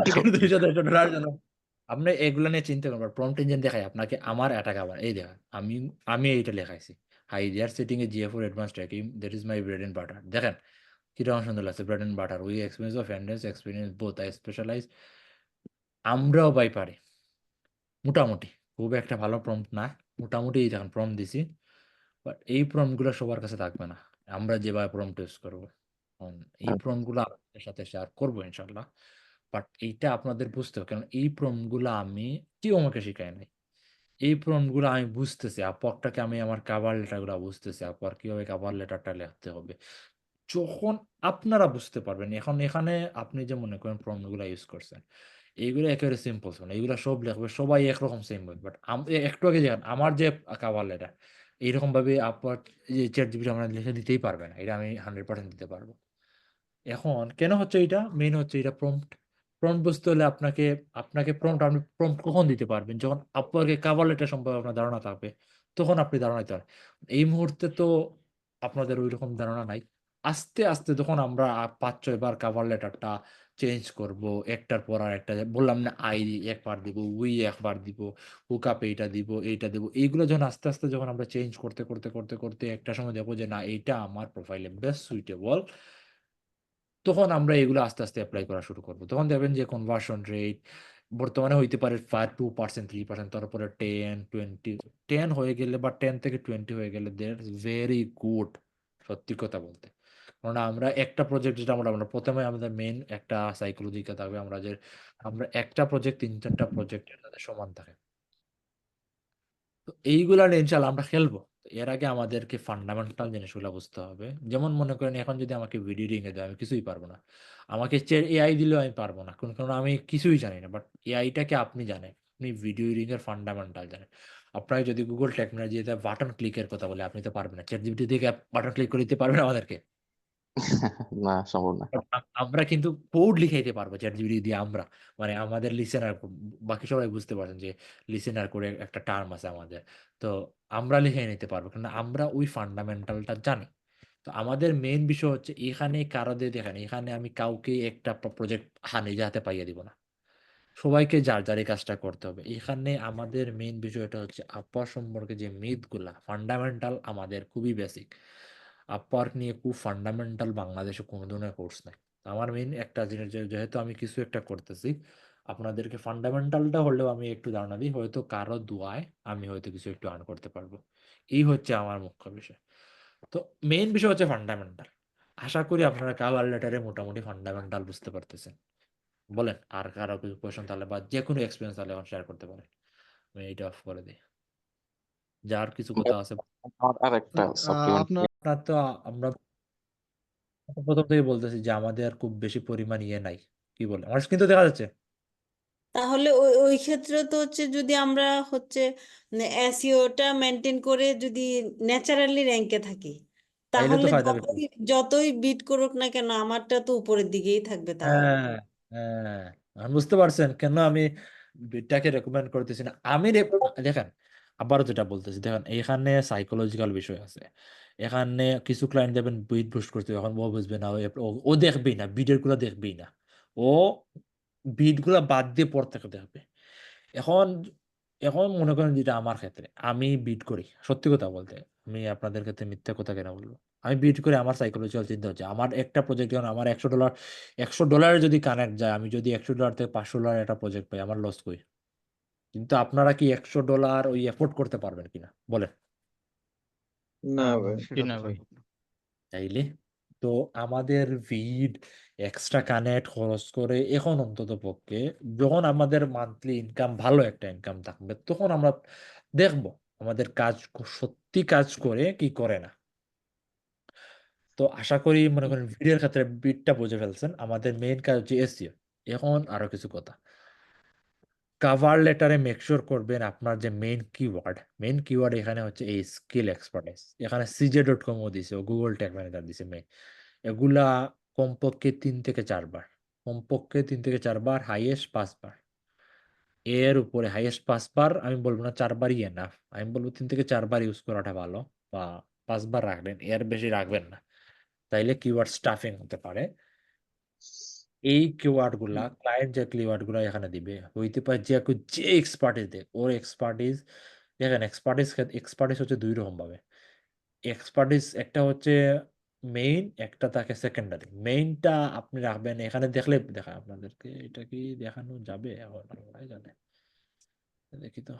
এখানে $200 জন্য। আপনি এগুলো নিয়ে চিন্তা করবেন। প্রম্পট ইঞ্জিন দেখাই আপনাকে আমার অ্যাটাক আবার এই দেখা, আমি আমি এইটা লেখাইছি, হাই দেয়ার সেটিং এ GA4 advance tracking, that is my bread and butter. দেখেন কিরকম সুন্দর লাগছে, bread and butter we experience of এন্ডেন্স এক্সপিরিয়েন্স বোথ আই স্পেশালাইজ। আমরাও পাই পারি মোটামুটি, খুব একটা ভালো প্রম্পট না, মোটামুটি দেখেন প্রম্পট দিছি। বাট এই প্রম্পটগুলো সবার কাছে থাকবে না, আমরা যেভাবে প্রম্পট ইউজ করবো। এই প্রম্পটগুলো আপনাদের সাথে শেয়ার করবো ইনশাল্লাহ। বাট এইটা আপনাদের বুঝতে হবে, কারণ এই প্রম্পটগুলো আমি কেউ আমাকে শিখায় নাই। এই প্রম্পটগুলো আমি বুঝতেছি, আপওয়ার্কটাকে আমি আমার কাভার লেটারগুলো বুঝতেছি, আপওয়ার্ক কিভাবে কাভার লেটারটা লিখতে হবে। যখন আপনারা বুঝতে পারবেন, এখন এখানে আপনি যে মনে করেন প্রম্পটগুলো ইউজ করছেন, এইগুলো একেবারে সিম্পল, শোনা এইগুলো সব লিখবে সবাই একরকম সেম বই। বাট একটু আগে দেখেন আমার যে কাভার লেটার, এইরকম ভাবে আপওয়ার্ক যে চ্যাট জিপিটি আমরা লিখে দিতেই পারবে না, এটা আমি 100% দিতে পারবো। এখন কেন হচ্ছে এটা, মেইন হচ্ছে এটা প্রম্পট। প্রম্পট বুঝতে হলে আপনাকে আপনাকে প্রম্পট আপনি প্রম্পট কখন দিতে পারবেন, যখন আপনাকে কাভার লেটার সম্পর্কে আপনার ধারণা থাকবে, তখন আপনি ধারণা দিতে পারবেন। এই মুহূর্তে তো আপনাদের ওই রকম ধারণা নাই। আস্তে আস্তে যখন আমরা 5-6 বার কাভার লেটারটা চেঞ্জ করব, একটার পর আর একটা, বললাম না আই একবার দিব, উই একবার দিব, হুকআপ এইটা দিব, এইটা দিব, এইগুলো যখন আস্তে আস্তে যখন আমরা চেঞ্জ করতে করতে করতে করতে একটা সময় দেখবো যে না এইটা আমার প্রোফাইলে বেস্ট সুইটেবল, তখন আমরা এগুলো আস্তে আস্তে অ্যাপ্লাই করা শুরু করবো। তখন দেখবেন যে কনভার্সন রেট বর্তমানে হইতে পারে 2%, 3%, তারপরে 10 হয়ে গেলে বা 10 থেকে 20 হয়ে গেলে দ্যাটস ভেরি গুড, সত্যি কথা বলতে। কারণ আমরা একটা প্রজেক্ট যেটা আমরা প্রথমে আমাদের মেইন একটা সাইকোলজিকা থাকবে, আমরা একটা প্রজেক্ট 3-4টা প্রজেক্টের সাথে সমান থাকে। তো এইগুলা নিয়ে ইনশাল্লাহ আমরা খেলবো। তো এর আগে আমাদেরকে ফান্ডামেন্টাল জিনিসগুলো বুঝতে হবে। যেমন মনে করেন এখন যদি আমাকে ভিডিও এডিটিং এ দেয়, আমি কিছুই পারবো না। আমাকে এআই দিলেও আমি পারবো না, কারণ আমি কিছুই জানি না। বাট এআইটাকে আপনি জানেন, আপনি ভিডিও এডিটিং এর ফান্ডামেন্টাল জানেন। আপনাকে যদি গুগল টেকনোলজিতে বাটন ক্লিকের কথা বলে, আপনি তো পারবেন না। চ্যাট জিপিটি থেকে বাটন ক্লিক করে দিতে পারবেন আমাদেরকে? না, সম্ভব না। আমরা কিন্তু কোড লিখাইতে পারবো চ্যাট জিপিটি দিয়ে। আমরা মানে আমাদের লিসেনার, বাকি সবাই বুঝতে পারছেন যে লিসেনার করে একটা টার্ম আছে আমাদের, তো আমরা লিখে নিতে পারবো, কারণ আমরা ওই ফান্ডামেন্টালটা জানি। তো আমাদের মেইন বিষয় হচ্ছে এখানে কারো দিয়ে দেখেন, এখানে আমি কাউকে একটা প্রজেক্ট নিজে হাতে পাইয়ে দিব না, সবাইকে যার যার এই কাজটা করতে হবে। এখানে আমাদের মেইন বিষয়টা হচ্ছে আপওয়ার্ক সম্পর্কে যে মিথ গুলা ফান্ডামেন্টাল, আমাদের খুবই বেসিক। আপওয়ার্ক নিয়ে খুব ফান্ডামেন্টাল বাংলাদেশে কোনো ধরনের কোর্স নাই। আমার মেইন একটা জিনিস, যেহেতু আমি কিছু একটা করতেছি, আপনাদেরকে ফান্ডামেন্টালটা হলেও আমি একটু ধারণা দিই, হয়তো কারো দোয়ায় আমি হয়তো কিছু একটু আর্ন করতে পারবো। এই হচ্ছে আমার মুখ্য বিষয়। তো মেইন বিষয় হচ্ছে ফান্ডামেন্টাল। আশা করি আপনারা কাভার লেটারে মোটামুটি ফান্ডামেন্টাল বুঝতে পারতেছেন। বলেন আর কারো কিছু কোয়েশন তাহলে, বা যে কোনো এক্সপিরিয়েন্স তাহলে এখন শেয়ার করতে পারেন। আমি এটা অফ করে দিই, যার কিছু কথা আছে। আর একটা সাপ্লিমেন্ট। আপনার আপনার তো আমরা প্রথম থেকে বলতেছি যে আমাদের খুব বেশি পরিমাণ ইয়ে নাই, কি বলে আমার কিন্তু দেখা যাচ্ছে। তাহলে ওই ওই ক্ষেত্রে তো হচ্ছে যদি আমরা হচ্ছে এসইওটা মেনটেন করে যদি ন্যাচারালি র্যাঙ্কে থাকি, তাইলে তো তাহলে ফায়দা বেশি। যতই যতই বিট করুক না কেন আমারটা তো উপরের দিকেই থাকবে তাহলে। হ্যাঁ, হ্যাঁ, এখন বুঝতে পারছেন কেন আমি বিটটাকে রেকমেন্ড করতেছি না। দেখেন, আবারও যেটা বলতেছি, দেখেন এখানে সাইকোলজিক্যাল বিষয় আছে। এখানে কিছু ক্লায়েন্ট দেবেন বিট বুস্ট করতে, এখন ও বুঝবে না, ও দেখবেই না, বিটের গুলো দেখবেই না, ও বিট গুলা বাদ দিয়ে পর থেকে দেখবে। এখন এখন মনে করেন যেটা আমার ক্ষেত্রে, আমি বিট করি, সত্যি কথা বলতে আমি আপনাদের ক্ষেত্রে মিথ্যা কথা কেন বলবো? আমি বিট করে আমার সাইকোলজিক্যাল চিন্তা হচ্ছে আমার একটা প্রজেক্ট যখন আমার $100 যদি কানেক্ট যায়, আমি যদি $100 থেকে $500 একটা প্রজেক্ট পাই, আমার লস কই? কিন্তু আপনারা কি $100 ওই এফোর্ড করতে পারবেন কিনা বলেন? না না ভাই সেটা না তো ভাই। সম্ভব না। তাইলে তো আমাদের ভিড এক্সট্রা কানেক্ট খরচ করে এখন অন্তত পক্ষে যখন আমাদের মান্থলি ইনকাম ভালো একটা ইনকাম থাকবে, তখন আমরা দেখব আমাদের কাজ সত্যি কাজ করে কি করে না। তো আশা করি মনে করেন ভিডিওর ক্ষেত্রে বিটটা বুঝে ফেলছেন। আমাদের মেইন কাজ হচ্ছে এসইও। এখন আরো কিছু কথা, কাভার লেটারে মেক শিওর করবেন আপনার যে মেইন কিওয়ার্ড এখানে হচ্ছে এই স্কিল এক্সপার্টাইজ। এখানে cj.com ও দিছে, ও গুগল ট্যাগ ম্যানেজার দিছে মেইন। এগুলা কমপক্ষে 3 থেকে 4 বার, কমপক্ষে 3 থেকে 4 বার, হাইয়েস্ট 5 বার। এর উপরে হাইয়েস্ট 5 বার, আমি বলবো না 4 বারই এনাফ, আমি বলবো 3 থেকে 4 বার ইউজ করাটা ভালো, বা 5 বার রাখবেন, এর বেশি রাখবেন না, তাইলে কিওয়ার্ড স্টাফিং হতে পারে। এই কিওয়ার্ড গুলা ক্লায়েন্ট যে কিওয়ার্ড গুলা এখানে দিবে হইতে পারে যে এক্সপার্টিস দেখ ওর এক্সপার্টিস। দেখেন এক্সপার্টিস হচ্ছে 2 রকম ভাবে। এক্সপার্টিস একটা হচ্ছে মেইন, একটা থাকে সেকেন্ডারি। মেইনটা আপনি রাখবেন এখানে, দেখলে দেখা আপনাদেরকে, এটা কি দেখানো যাবে এখন আল্লাহই জানে। দেখি তো,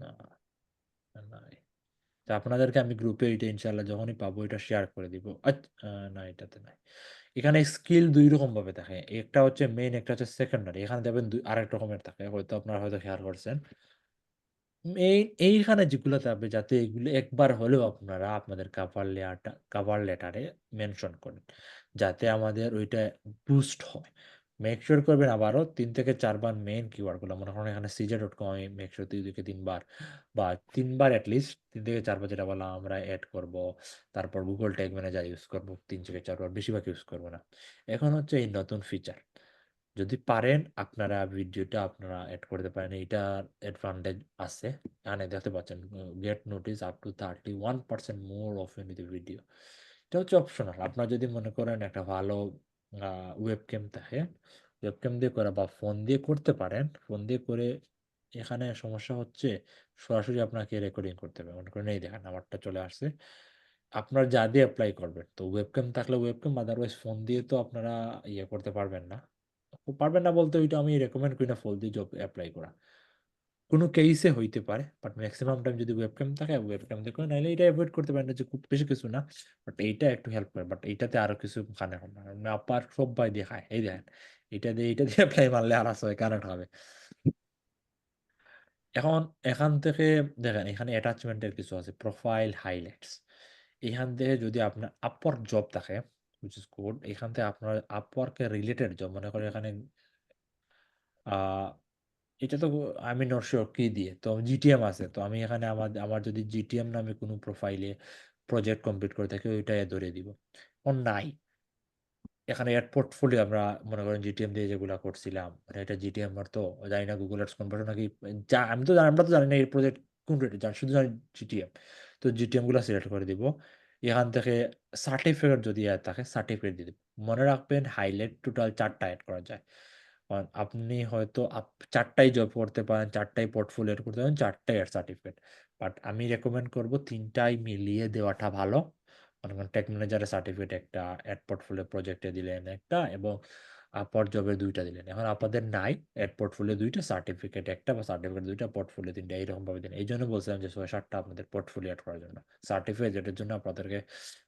না নাই। তা আপনাদেরকে আমি গ্রুপে এটা ইনশাল্লাহ যখনই পাবো এটা শেয়ার করে দিব। না এটাতে নাই। এখানে স্কিল 2 রকম ভাবে থাকে, একটা হচ্ছে মেইন, একটা হচ্ছে সেকেন্ডারি। এখানে দেখবেন আরেক রকমের থাকে, হয়তো আপনারা হয়তো খেয়াল করছেন। এইখানে যেগুলো থাকবে, যাতে এগুলো একবার হলেও আপনারা আপনাদের কাভার লেটারে মেনশন করেন, যাতে আমাদের ওইটা বুস্ট হয়। মেক শিওর করবেন আবারও 3 থেকে 4 বার মেইন কিওয়ার্ড গুলো, মনে করেন এখানে cj.com আমি মেক শিওর 2 থেকে 3 বার, বা 3 বার অ্যাটলিস্ট, 3 থেকে 4 বার যেটা বললাম আমরা অ্যাড করব। তারপর গুগল ট্যাগ ম্যানেজার ইউজ করব 3 থেকে 4 বার, বেশিরভাগ ইউজ করবো না। এখন হচ্ছে এই নতুন ফিচার, যদি পারেন আপনারা ভিডিওটা আপনারা অ্যাড করতে পারেন, এইটার অ্যাডভান্টেজ আছে। এখানে দেখতে পাচ্ছেন get notice up to 31% more often with video. এটা হচ্ছে অপশনাল। আপনার যদি মনে করেন একটা ভালো ওয়েবক্যাম থাকে, ওয়েবক্যাম দিয়ে করা বা ফোন দিয়ে করতে পারেন, ফোন দিয়ে করে এখানে সমস্যা হচ্ছে সরাসরি আপনাকে রেকর্ডিং করতে হবে। মনে করেন এই দেখেন আমারটা চলে আসছে, আপনার যা দিয়ে অ্যাপ্লাই করবেন, তো ওয়েবক্যাম থাকলে ওয়েবক্যাম, আদারওয়াইজ ফোন দিয়ে তো আপনারা ইয়ে করতে পারবেন না। পারবেন না বলতে ওইটা আমি রেকমেন্ড করি না ফোন দিয়ে জব অ্যাপ্লাই করা। কোনো কেসে হইতে পারে, বাট ম্যাক্সিমাম টাইম যদি ওয়েবক্যাম থাকে ওয়েবক্যাম দিয়ে করে, নাহলে এটা অ্যাভয়েড করতে পারেন না, যে খুব বেশি কিছু না, বাট এইটা একটু হেল্প করে। বাট এইটাতে আরো কিছু কানেক্ট হবে না, আপার সবাই দেখায় এই দেখেন, এটা দিয়ে অ্যাপ্লাই মারলে আর আছে কানেক্ট হবে। এখন এখান থেকে দেখেন, এখানে অ্যাটাচমেন্টের কিছু আছে, প্রোফাইল হাইলাইটস। এখান থেকে যদি আপনার আপওয়ার্ক জব থাকে, which is good, এখান থেকে আপনার আপওয়ার্কের রিলেটেড জব, মনে করেন এখানে আহ এটা তো আমি নট শিওর কি দিয়ে, তো জিটিএম আছে, তো আমি এখানে আমার যদি জিটিএম নামে কোনো প্রোফাইলে প্রজেক্ট কমপ্লিট করে থাকি, ওইটা ধরে দিব। নাই, এখানে এর পোর্টফোলিও আমরা মনে করেন জিটিএম দিয়ে যেগুলা করছিলাম, মানে এটা জিটিএম আর তো জানি না গুগল অ্যাডস কনভার্সন নাকি, আমি তো আমরা তো জানি না এই প্রজেক্ট কোন রেটে, শুধু জানি জিটিএম। তো জিটিএম গুলো সিলেক্ট করে দিব। এখান থেকে সার্টিফিকেট যদি অ্যাড থাকে সার্টিফিকেট দিয়ে দিব। মনে রাখবেন হাইলাইট টোটাল 4টা অ্যাড করা যায়, কারণ আপনি হয়তো 4টাই জব করতে পারেন, 4টাই পোর্টফোলিও অ্যাড করতে পারেন, 4টাই অ্যাড সার্টিফিকেট, বাট আমি রেকমেন্ড করব 3টাই মিলিয়ে দেওয়াটা ভালো। মনে করেন টেক ম্যানেজারের সার্টিফিকেট একটা, অ্যাড পোর্টফোলিও প্রজেক্টে দিলেন একটা, এবং আপর জবের 2টা দিলেন। এখন আপনাদের নাই, অ্যাড পোর্টফোলিও 2টা, সার্টিফিকেট একটা, বা সার্টিফিকেট 2টা, পোর্টফোলিও 3টা, এইরকম ভাবে দিন। এই জন্য বলছিলাম যে 6-7টা আপনাদের পোর্টফোলিও অ্যাড করার জন্য। সার্টিফিকেট যেটার জন্য আপনাদেরকে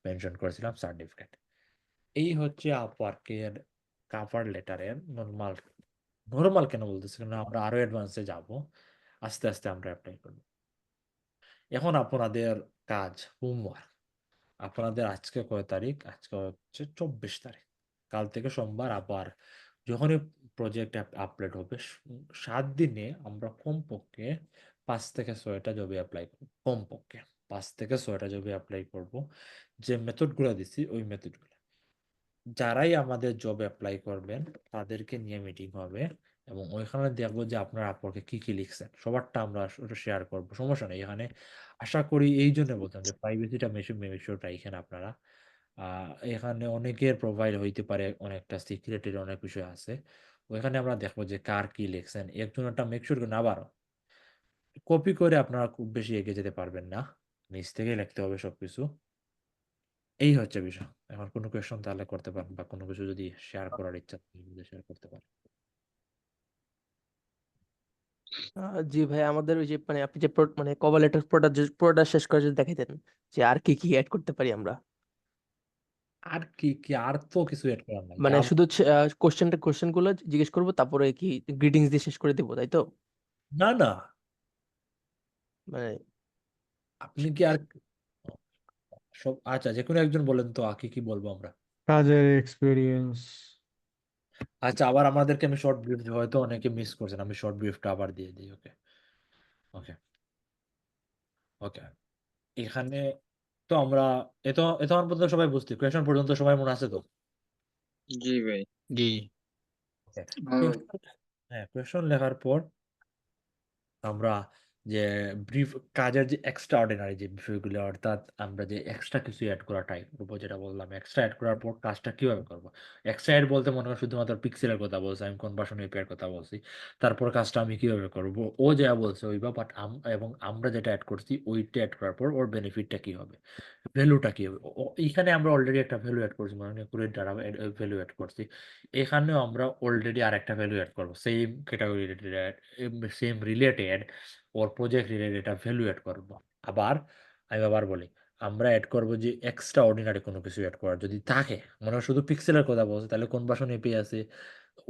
মেনশন করেছিলাম সার্টিফিকেট। এই হচ্ছে আপওয়ার্কের কাভার লেটারের নর্মাল। নর্মাল কেন বলতেছি, কারণ আমরা আরো অ্যাডভান্সে যাব, আস্তে আস্তে আমরা অ্যাপ্লাই করব। এখন আপনাদের কাজ, হোমওয়ার্ক, আপনাদের আজকে কয় তারিখ? আজকে হচ্ছে 24 তারিখ। কাল থেকে সোমবার আবার যখনই প্রজেক্ট আপলোড হবে, 7 দিনে আমরা কমপক্ষে 5 থেকে 6টা জবে অ্যাপ্লাই করব। কমপক্ষে 5 থেকে 6টা জবে অ্যাপ্লাই করব, যে মেথডগুলো দিছি ওই মেথডগুলো। যারাই আমাদের জব অ্যাপ্লাই করবেন তাদেরকে নিয়ে মিটিং হবে, এবং ওইখানে দেখবো যে আপনার আপওয়ার্কে কি কি লিখছেন, সবারটা আমরা শেয়ার করবো, সমস্যা নেই। এখানে আশা করি এই জন্য বলতাম যে প্রাইভেসিটা মেশিওর রাখেন আপনারা। এখানে অনেকের প্রোফাইল হইতে পারে অনেকটা সিক্রেটের অনেক বিষয় আছে। ওইখানে আমরা দেখবো যে কার কি লিখছেন, একজনটা মেক শিওর না আবারও কপি করে আপনারা খুব বেশি এগিয়ে যেতে পারবেন না, নিজ থেকে লিখতে হবে সবকিছু। এই হচ্ছে বিষয়। এখন কোনো কোয়েশন তাহলে করতে পারেন, বা কোনো কিছু যদি শেয়ার করার ইচ্ছা থাকে শেয়ার করতে পারেন। জি ভাই, আমাদের ওই যে মানে আপনি যে মানে কভার লেটার পুরোটা শেষ করে যদি দেখাইতেন যে আর কি কি অ্যাড করতে পারি আমরা, আর কি কি আর তো কিছু এড করার নাই মানে যা। শুধু কোশ্চেন গুলো জিজ্ঞেস করবো, তারপরে কি গ্রিটিংস দিয়ে শেষ করে দেবো, তাই তো? না না, মানে আপনি কি আর সব আচ্ছা, যে কোনো একজন বলেন তো কি কি বলবো আমরা। কাজের এক্সপিরিয়েন্স। আচ্ছা, আবার আমাদেরকে আমি শর্ট ব্রিফ, হয়তো অনেকে মিস করছেন, আমি শর্ট ব্রিফটা আবার দিয়ে দিই। ওকে ওকে ওকে। এখানে তো আমরা এত এত আমার পর্যন্ত সবাই বুঝতে, কোয়েশন পর্যন্ত সবাই মনে আছে তো? জি ভাই। জি। ওকে। আহ, হ্যাঁ, কোয়েশন লেখার পর আমরা যে ব্রিফ কাজের যে এক্সট্রা অর্ডিনারি যে বিষয়গুলো, অর্থাৎ আমরা যে এক্সট্রা কিছু অ্যাড করা টাইপ করবো, যেটা বললাম এক্সট্রা অ্যাড করার পর কাজটা কিভাবে করবো। এক্সট্রা অ্যাড বলতে মনে হয় শুধুমাত্র পিক্সেলের কথা বলছি, আমি কনভার্সন এপিআই কথা বলছি। তারপর কাজটা আমি কিভাবে করবো, ও যা বলছে ওইবা, বাট এবং আমরা যেটা অ্যাড করছি ওইটা অ্যাড করার পর ওর বেনিফিটটা কি হবে, ভ্যালুটা কি হবে। এইখানে আমরা অলরেডি একটা ভ্যালু অ্যাড করছি, মানে কুড়ি দ্বারা ভ্যালু অ্যাড করছি। এখানেও আমরা অলরেডি আর একটা ভ্যালু অ্যাড করবো, same category related, same related or project related একটা ভ্যালু অ্যাড করবো। আবার আমি আবার বলি, আমরা অ্যাড করবো যে এক্সট্রা অর্ডিনারি কোনো কিছু অ্যাড করার যদি থাকে, মনে হয় শুধু পিক্সেলের কথা বলছে, তাহলে কনভার্সন এপি আছে।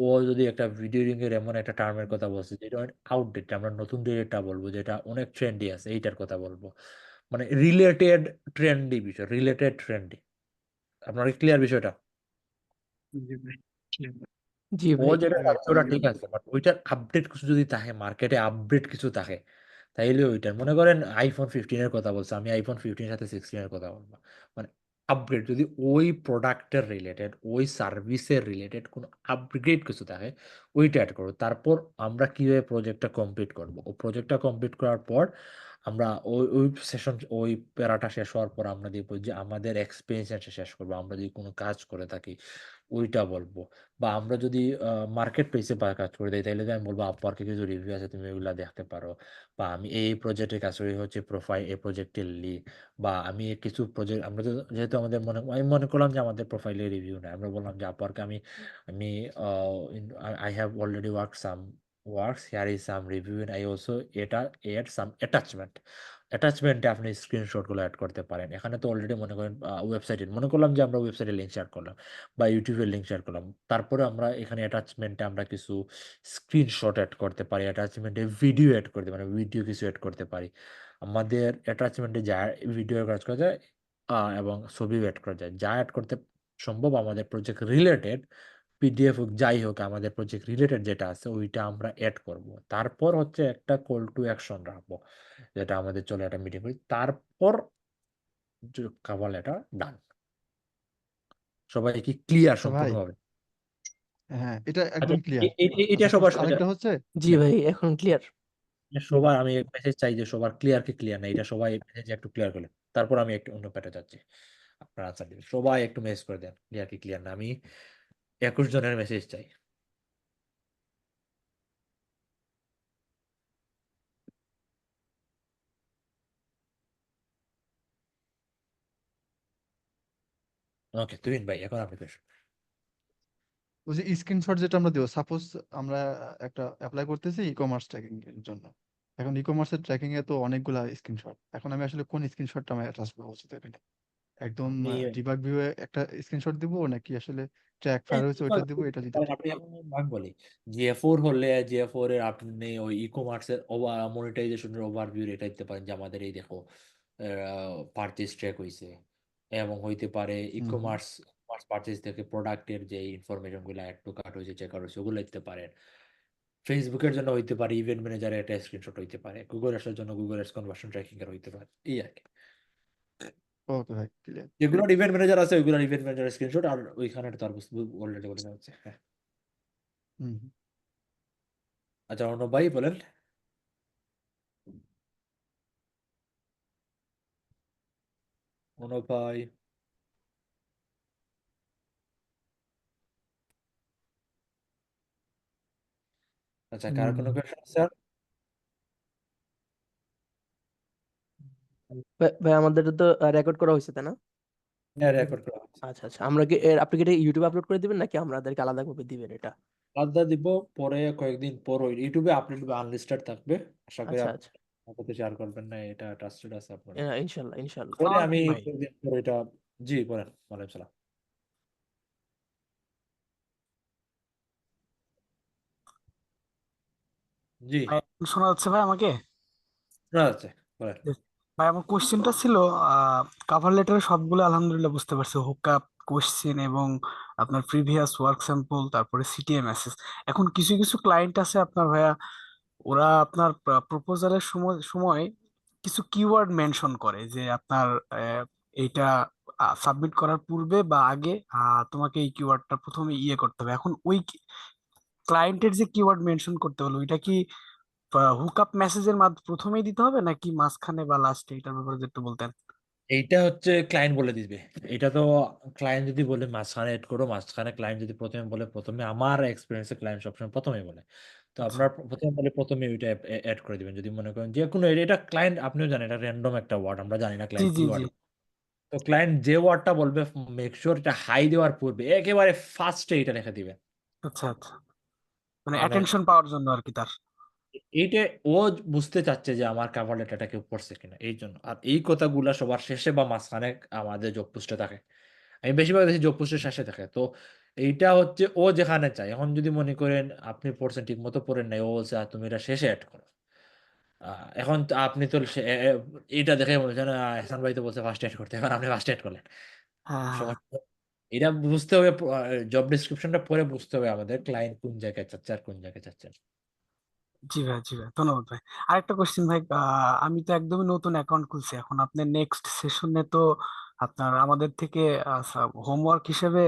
ও যদি একটা ভিডিও রিং এর এমন একটা টার্মের কথা বলছে যেটা আউটডেট, আমরা নতুন ডিরেক্টটা বলবো যেটা অনেক ট্রেন্ডি আছে, এইটার কথা বলবো। মানে রিলেটেড ট্রেন্ডি বিষয়, রিলেটেড ট্রেন্ডি। আপনার ক্লিয়ার বিষয়টা? জি ও ভাই। যেটা ভাই চাচ্ছে ওটা ক্লিয়ার। ঠিক আছে, বাট ওইটার আপডেট কিছু যদি থাকে, মার্কেটে আপডেট কিছু থাকে, তাইলে ওইটার মনে করেন iPhone 15 এর কথা বলছে, আমি iPhone 15 সাথে 16 এর কথা বলবো। মানে আপগ্রেড যদি ওই প্রোডাক্টের রিলেটেড, ওই সার্ভিসের রিলেটেড কোনো আপগ্রেড কিছু থাকে, ওইটা অ্যাড করবো। তারপর আমরা কিভাবে প্রজেক্টটা কমপ্লিট করব, ও প্রজেক্টটা কমপ্লিট করার পর আমরা ওই ওই সেশন, ওই প্যারাটা শেষ হওয়ার পর আমরা দেখবো যে আমাদের এক্সপিরিয়েন্স শেষ করবো, আমরা যদি কোনো কাজ করে থাকি ওইটা বলবো। বা আমরা যদি মার্কেট প্লেসে কাজ করে দিই, তাহলে আমি বলবো আপওয়ার্কে কিছু রিভিউ আছে, তুমি ওইগুলা দেখতে পারো। বা আমি এই প্রজেক্টে কাজ করি, হচ্ছে প্রোফাইল এই প্রজেক্টের লিড। বা আমি কিছু প্রজেক্ট, আমরা যেহেতু আমাদের আমি মনে করলাম যে আমাদের প্রোফাইলে রিভিউ নেই, আমরা বললাম যে আপওয়ার্কে আমি আমি I have already work some works, here is some review, and I also এটা এড সাম অ্যাটাচমেন্ট। অ্যাটাচমেন্টে আপনি স্ক্রিনশটগুলো অ্যাড করতে পারেন। এখানে তো অলরেডি মনে করেন ওয়েবসাইটের, মনে করলাম যে আমরা ওয়েবসাইটের লিঙ্ক শেয়ার করলাম বা ইউটিউবের লিঙ্ক শেয়ার করলাম, তারপরে আমরা এখানে অ্যাটাচমেন্টে আমরা কিছু স্ক্রিনশট অ্যাড করতে পারি, অ্যাটাচমেন্টে ভিডিও অ্যাড করতে পারি, ভিডিও কিছু অ্যাড করতে পারি। আমাদের অ্যাটাচমেন্টে যা ভিডিও কাজ করা যায় এবং ছবিও অ্যাড করা যায়, যা অ্যাড করতে সম্ভব আমাদের প্রজেক্ট রিলেটেড, পিডিএফ হোক যাই হোক, আমাদের প্রজেক্ট রিলেটেড যেটা আছে ওইটা আমরা অ্যাড করব। তারপর হচ্ছে একটা কল টু অ্যাকশন রাখবো, যেটা আমাদের চলে একটা মিটিং করি, তারপর কাভার লেটার ডান। সবাই কি ক্লিয়ার আচ্ছা ভাই, সম্পূর্ণভাবে? হ্যাঁ এটা আচ্ছা, একদম ক্লিয়ার। এটা সাপোজ সবার আরেকটা হচ্ছে, জি ভাই, এখন ক্লিয়ার। সবার আমি মেসেজ চাই যে সবার ক্লিয়ার কি ক্লিয়ার না, এটা সবাই মেসেজ একটু ক্লিয়ার করলে তারপর আমি একটু অন্য প্যাটে যাচ্ছি, আপনার আনসার দিবেন। সবাই একটু মেসেজ করে দেন ক্লিয়ার কি ক্লিয়ার না, আমি 21 জনের মেসেজ চাই। ওকে, তুহিন ভাই এখন আপনি question। ওই যে স্ক্রিনশট যেটা আমরা দেবো, সাপোজ আমরা একটা অ্যাপ্লাই করতেছি ই কমার্স ট্র্যাকিং এর জন্য। এখন ই কমার্সের ট্র্যাকিং এ তো অনেকগুলা স্ক্রিনশট, এখন আমি আসলে কোন স্ক্রিনশটটা আমি অ্যাটাচ করবো সেটা এখানে? একদম আপনি ডিবাগ ভিউ এ একটা স্ক্রিনশট দিব, নাকি আসলে ট্র্যাক ফায়ার হয়েছে ওইটা দিব, এটা যদি কারণ ঠিক। আপনি ভাগ বলি, জিএ4 হলে জিএ4 এর আপনি ওই ই কমার্সের মনিটাইজেশনের ওভারভিউ এটা দিতে পারেন যে আমাদের এই দেখো পারচেজ ট্র্যাক হইছে, এবং হইতে পারে ই হুম হুম। কমার্স পারচেজ থেকে প্রোডাক্টের যে ইনফরমেশন গুলো অ্যাড টু কার্ট হয়েছে, চেক আউট হয়েছে, ওগুলো দিতে পারেন। ফেসবুকের জন্য হইতে পারে ইভেন্ট ম্যানেজারের একটা স্ক্রিনশট হইতে পারে, গুগল এর জন্য গুগল এর কনভার্সন ট্র্যাকিং এর হইতে পারে, এই আর কি। ওকে ভাই ক্লিয়ার। যেগুলো ইভেন্ট ম্যানেজার আছে ওইগুলো ইভেন্ট ম্যানেজারের স্ক্রিনশট, আর ওইখানে তো আর অলরেডি বলে দেওয়া হচ্ছে। হ্যাঁ, হুম হুম। আচ্ছা অর্ণব ভাই বলেন। অর্ণব ভাই। আচ্ছা, কারো কোনো কোয়েশ্চেন স্যার? ভাই আমাদের তো রেকর্ড করা হয়েছে তাই না? হ্যাঁ, রেকর্ড করা হচ্ছে। আচ্ছা আচ্ছা, আমরা কি আপনি কি এটা ইউটিউবে আপলোড করে দিবেন নাকি আমাদেরকে আলাদা ভাবে দিবেন এটা? আলাদা দিব, পরে কয়েকদিন পর ওই ইউটিউবে আপলোড আনলিস্টেড থাকবে। আশা করি আচ্ছা আপনার আচ্ছা, সাথে শেয়ার করবেন না, এটা ট্রাস্টেড আছে আপনারা। ইনশাল্লাহ ইনশাল্লাহ। পরে আমি ভাই কয়েকদিন পর এটা, জি বলেন। ওয়ালাইকুম সালাম। জি, ভাই শোনা যাচ্ছে ভাই আমাকে? শোনা যাচ্ছে, বলেন। Yes. ভাই আমার কোশ্চেনটা ছিল, কাভার লেটারে সবগুলো আলহামদুলিল্লাহ বুঝতে পারছি, হুকআপ কোশ্চেন এবং আপনার প্রিভিয়াস ওয়ার্ক স্যাম্পল, তারপরে সিটিএমএসএস। এখন কিছু কিছু ক্লায়েন্ট আছে আপনার ভাইয়া, ওরা আপনার প্রপোজালের সময় সময় কিছু কিওয়ার্ড মেনশন করে যে আপনার এইটা সাবমিট করার পূর্বে বা আগে তোমাকে এই কিওয়ার্ডটা প্রথমে করতে হবে। এখন ওই ক্লায়েন্টের যে কিওয়ার্ড মেনশন করতে হলো, ওইটা কি হুকআপ মেসেজের মাধ্যমে প্রথমেই দিতে হবে নাকি মাঝখানে বা লাস্টে? এটার ব্যাপারে যদি একটু বলতেন। এইটা হচ্ছে ক্লায়েন্ট বলে দিবে। এটা তো ক্লায়েন্ট যদি বলে মাঝখানে এড করো, মাঝখানে ক্লায়েন্ট যদি প্রথমে বলে প্রথমে, আমার এক্সপিরিয়েন্সে ক্লায়েন্ট সবসময় প্রথমে বলে। তো আচ্ছা, আপনার প্রথমে বলে প্রথমে ওইটা অ্যাড করে দিবেন। যদি মনে করেন যে কোনো এটা ক্লায়েন্ট, আপনিও জানেন এটা র্যান্ডম একটা ওয়ার্ড, আমরা জানি না জি ক্লায়েন্ট কি জি জি। ওয়ার্ড। তো ক্লায়েন্ট যে ওয়ার্ডটা বলবে, মেক শিওর এটা হাই দেওয়ার পূর্বে একেবারে ফার্স্টে এটা লিখে দিবে। আচ্ছা আচ্ছা, মানে মানে অ্যাটেনশন পাওয়ার জন্য আর কি তার। এইটা ও বুঝতে চাচ্ছে যে আমার কাভার লেটারটা কেউ পড়ছে কিনা, এই জন্য। আর এই কথাগুলা সবার শেষে বা মাঝখানে আমাদের জব পোস্টে থাকে। আমি বেশিরভাগ দেখি জব পোস্টের শেষে থাকে। তো এইটা হচ্ছে ও যেখানে চায়। এখন যদি মনে করেন আপনি পড়ছেন, ঠিক মতো পড়েন নাই, ও বলছে তুমি এটা শেষে অ্যাড করো। এখন তো আপনি তো এইটা দেখে বলছেন এহসান ভাই তো বলছে ফার্স্ট এড করতে, এখন আপনি ফার্স্ট এড করলেন। হ্যাঁ হ্যাঁ। সমস্যা, এটা বুঝতে হবে। জব ডিসক্রিপশনটা পরে বুঝতে হবে আমাদের ক্লায়েন্ট কোন জায়গায় চাচ্ছে আর কোন জায়গায় চাচ্ছে। জি ভাই, জি ভাই, ধন্যবাদ ভাই। আরেকটা কোশ্চেন ভাই, আমি তো একদমই নতুন অ্যাকাউন্ট খুলছি। এখন আপনার নেক্সট সেশনে তো আপনার আমাদের থেকে হোমওয়ার্ক হিসেবে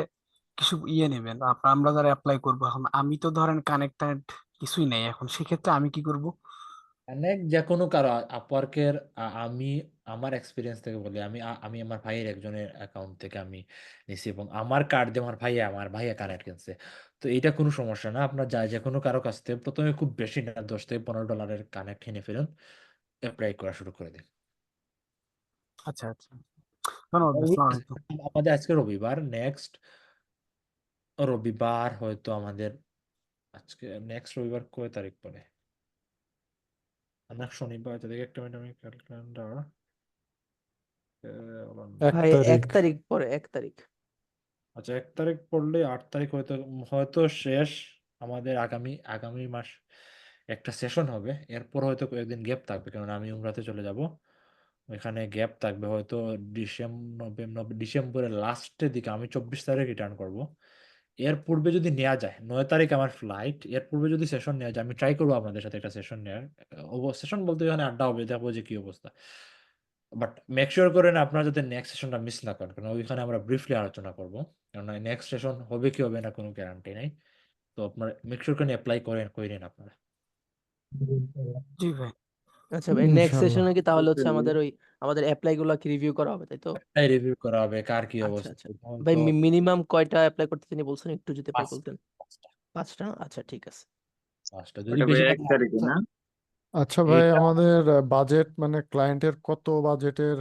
কিছু নেবেন আপনার, আমরা যারা অ্যাপ্লাই করবো। এখন আমি তো ধরেন কানেক্টেড কিছুই নেই, এখন সেক্ষেত্রে আমি কি করব? অনেক যে কোনো কারো আপওয়ার্কের, আমি আমার এক্সপিরিয়েন্স থেকে বলি, আমি আমার ভাইয়ের একজনের অ্যাকাউন্ট থেকে আমি নিছি এবং আমার কার্ড দিয়ে আমার ভাইয়া কানেক্ট কিনছে। তো এটা কোনো সমস্যা না। আপনার যে কোনো কারো কাছ থেকে প্রথমে খুব বেশি না, $10 থেকে $15 কানেক্ট কিনে ফেলুন, অ্যাপ্লাই করা শুরু করে দিন। আচ্ছা আচ্ছা, ধন্যবাদ ভাই, আসসালামু আলাইকুম। আমাদের আজকে রবিবার, নেক্সট রবিবার হয়তো আমাদের, আজকে নেক্সট রবিবার কয় তারিখ পরে? আমার শনিবার, তাদের একটা মিনিট, আমি ক্যালেন্ডার। এক ভাই তারিখ 1 তারিখ পরে, 1 তারিখ। আচ্ছা, 1 তারিখ পড়লে 8 তারিখ হয়তো হয়তো শেষ। আমাদের আগামী আগামী মাস একটা সেশন হবে, এরপর হয়তো কয়েকদিন গ্যাপ থাকবে, কারণ আমি উমরাতে চলে যাব। ওইখানে গ্যাপ থাকবে হয়তো ডিসেম্বরের লাস্টের দিকে। আমি 24 তারিখ রিটার্ন করব। এর পূর্বে যদি নেওয়া যায়, 9 তারিখ আমার ফ্লাইট, এর পূর্বে যদি সেশন নেওয়া যায় আমি ট্রাই করবো আপনাদের সাথে একটা সেশন নেওয়ার। সেশন বলতে এখানে আড্ডা হবে, দেখবো যে কি অবস্থা। বাট মেক শিওর করেন আপনারা যাতে নেক্সট সেশনটা মিস না করেন, কারণ ওইখানে আমরা ব্রিফলি আলোচনা করব। কারণ নেক্সট সেশন হবে কি হবে না কোনো গ্যারান্টি নেই। তো আপনারা মেক শিওর করেন অ্যাপ্লাই করেন আপনারা। জি ভাই। আচ্ছা ভাই, নেক্সট ইনশাল্লাহ। সেশনে কি তাহলে হচ্ছে আমাদের অ্যাপ্লাই গুলা কি রিভিউ করা হবে তাই তো? তাই রিভিউ করা হবে কার কি আচ্ছা অবস্থা। আচ্ছা তখন ভাই, তো মিনিমাম কয়টা অ্যাপ্লাই করতে তিনি বলছেন, একটু যদি আপনি পাঁচ বলতেন। পাঁচটা 5টা? আচ্ছা ঠিক আছে। পাঁচটা যদি ওটা ভাই বেশি 1 তারিখে আচ্ছা না? আচ্ছা ভাই, এইটা আমাদের বাজেট মানে ক্লায়েন্টের কত বাজেটের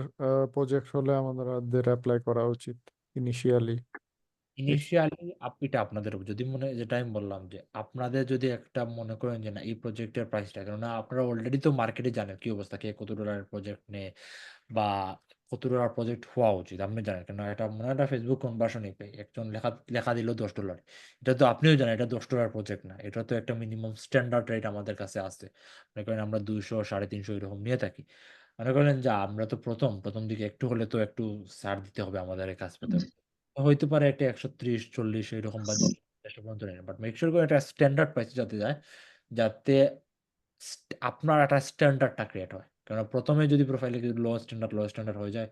প্রজেক্ট হলে আমাদের অ্যাপ্লাই করা উচিত ইনিশিয়ালি? ইনিশিয়ালি এটা আপনাদের উপর। যদি মনে, যেটা আমি বললাম যে আপনাদের যদি একটা মনে করেন যে না এই প্রজেক্টের প্রাইসটা, কেননা আপনারা অলরেডি তো মার্কেটে জানেন কি অবস্থা, কে কত ডলারের প্রজেক্ট নেয় বা কত ডলার প্রজেক্ট হওয়া উচিত আপনি জানেন। কেন এটা মনে হয় একটা ফেসবুক কনভার্সনই পাই, একজন লেখা লেখা দিল $10। এটা তো আপনিও জানেন এটা $10 প্রজেক্ট না, এটা তো একটা মিনিমাম স্ট্যান্ডার্ড রেট আমাদের কাছে আছে। মনে করেন আমরা 200 350 এরকম নিয়ে থাকি। মনে করেন যে আমরা তো প্রথম প্রথম দিকে একটু হলে তো একটু ছাড় দিতে হবে আমাদের এই কাজ পেতে। হইতে পারে একটা 130 40 এরকম বা 200 পর্যন্ত নেই, বাট মেক শিওর করে একটা স্ট্যান্ডার্ড প্রাইস যাতে যায়, যাতে আপনার একটা স্ট্যান্ডার্ডটা ক্রিয়েট হয়। কারণ প্রথমে যদি প্রোফাইলে লো স্ট্যান্ডার্ড হয়ে যায়,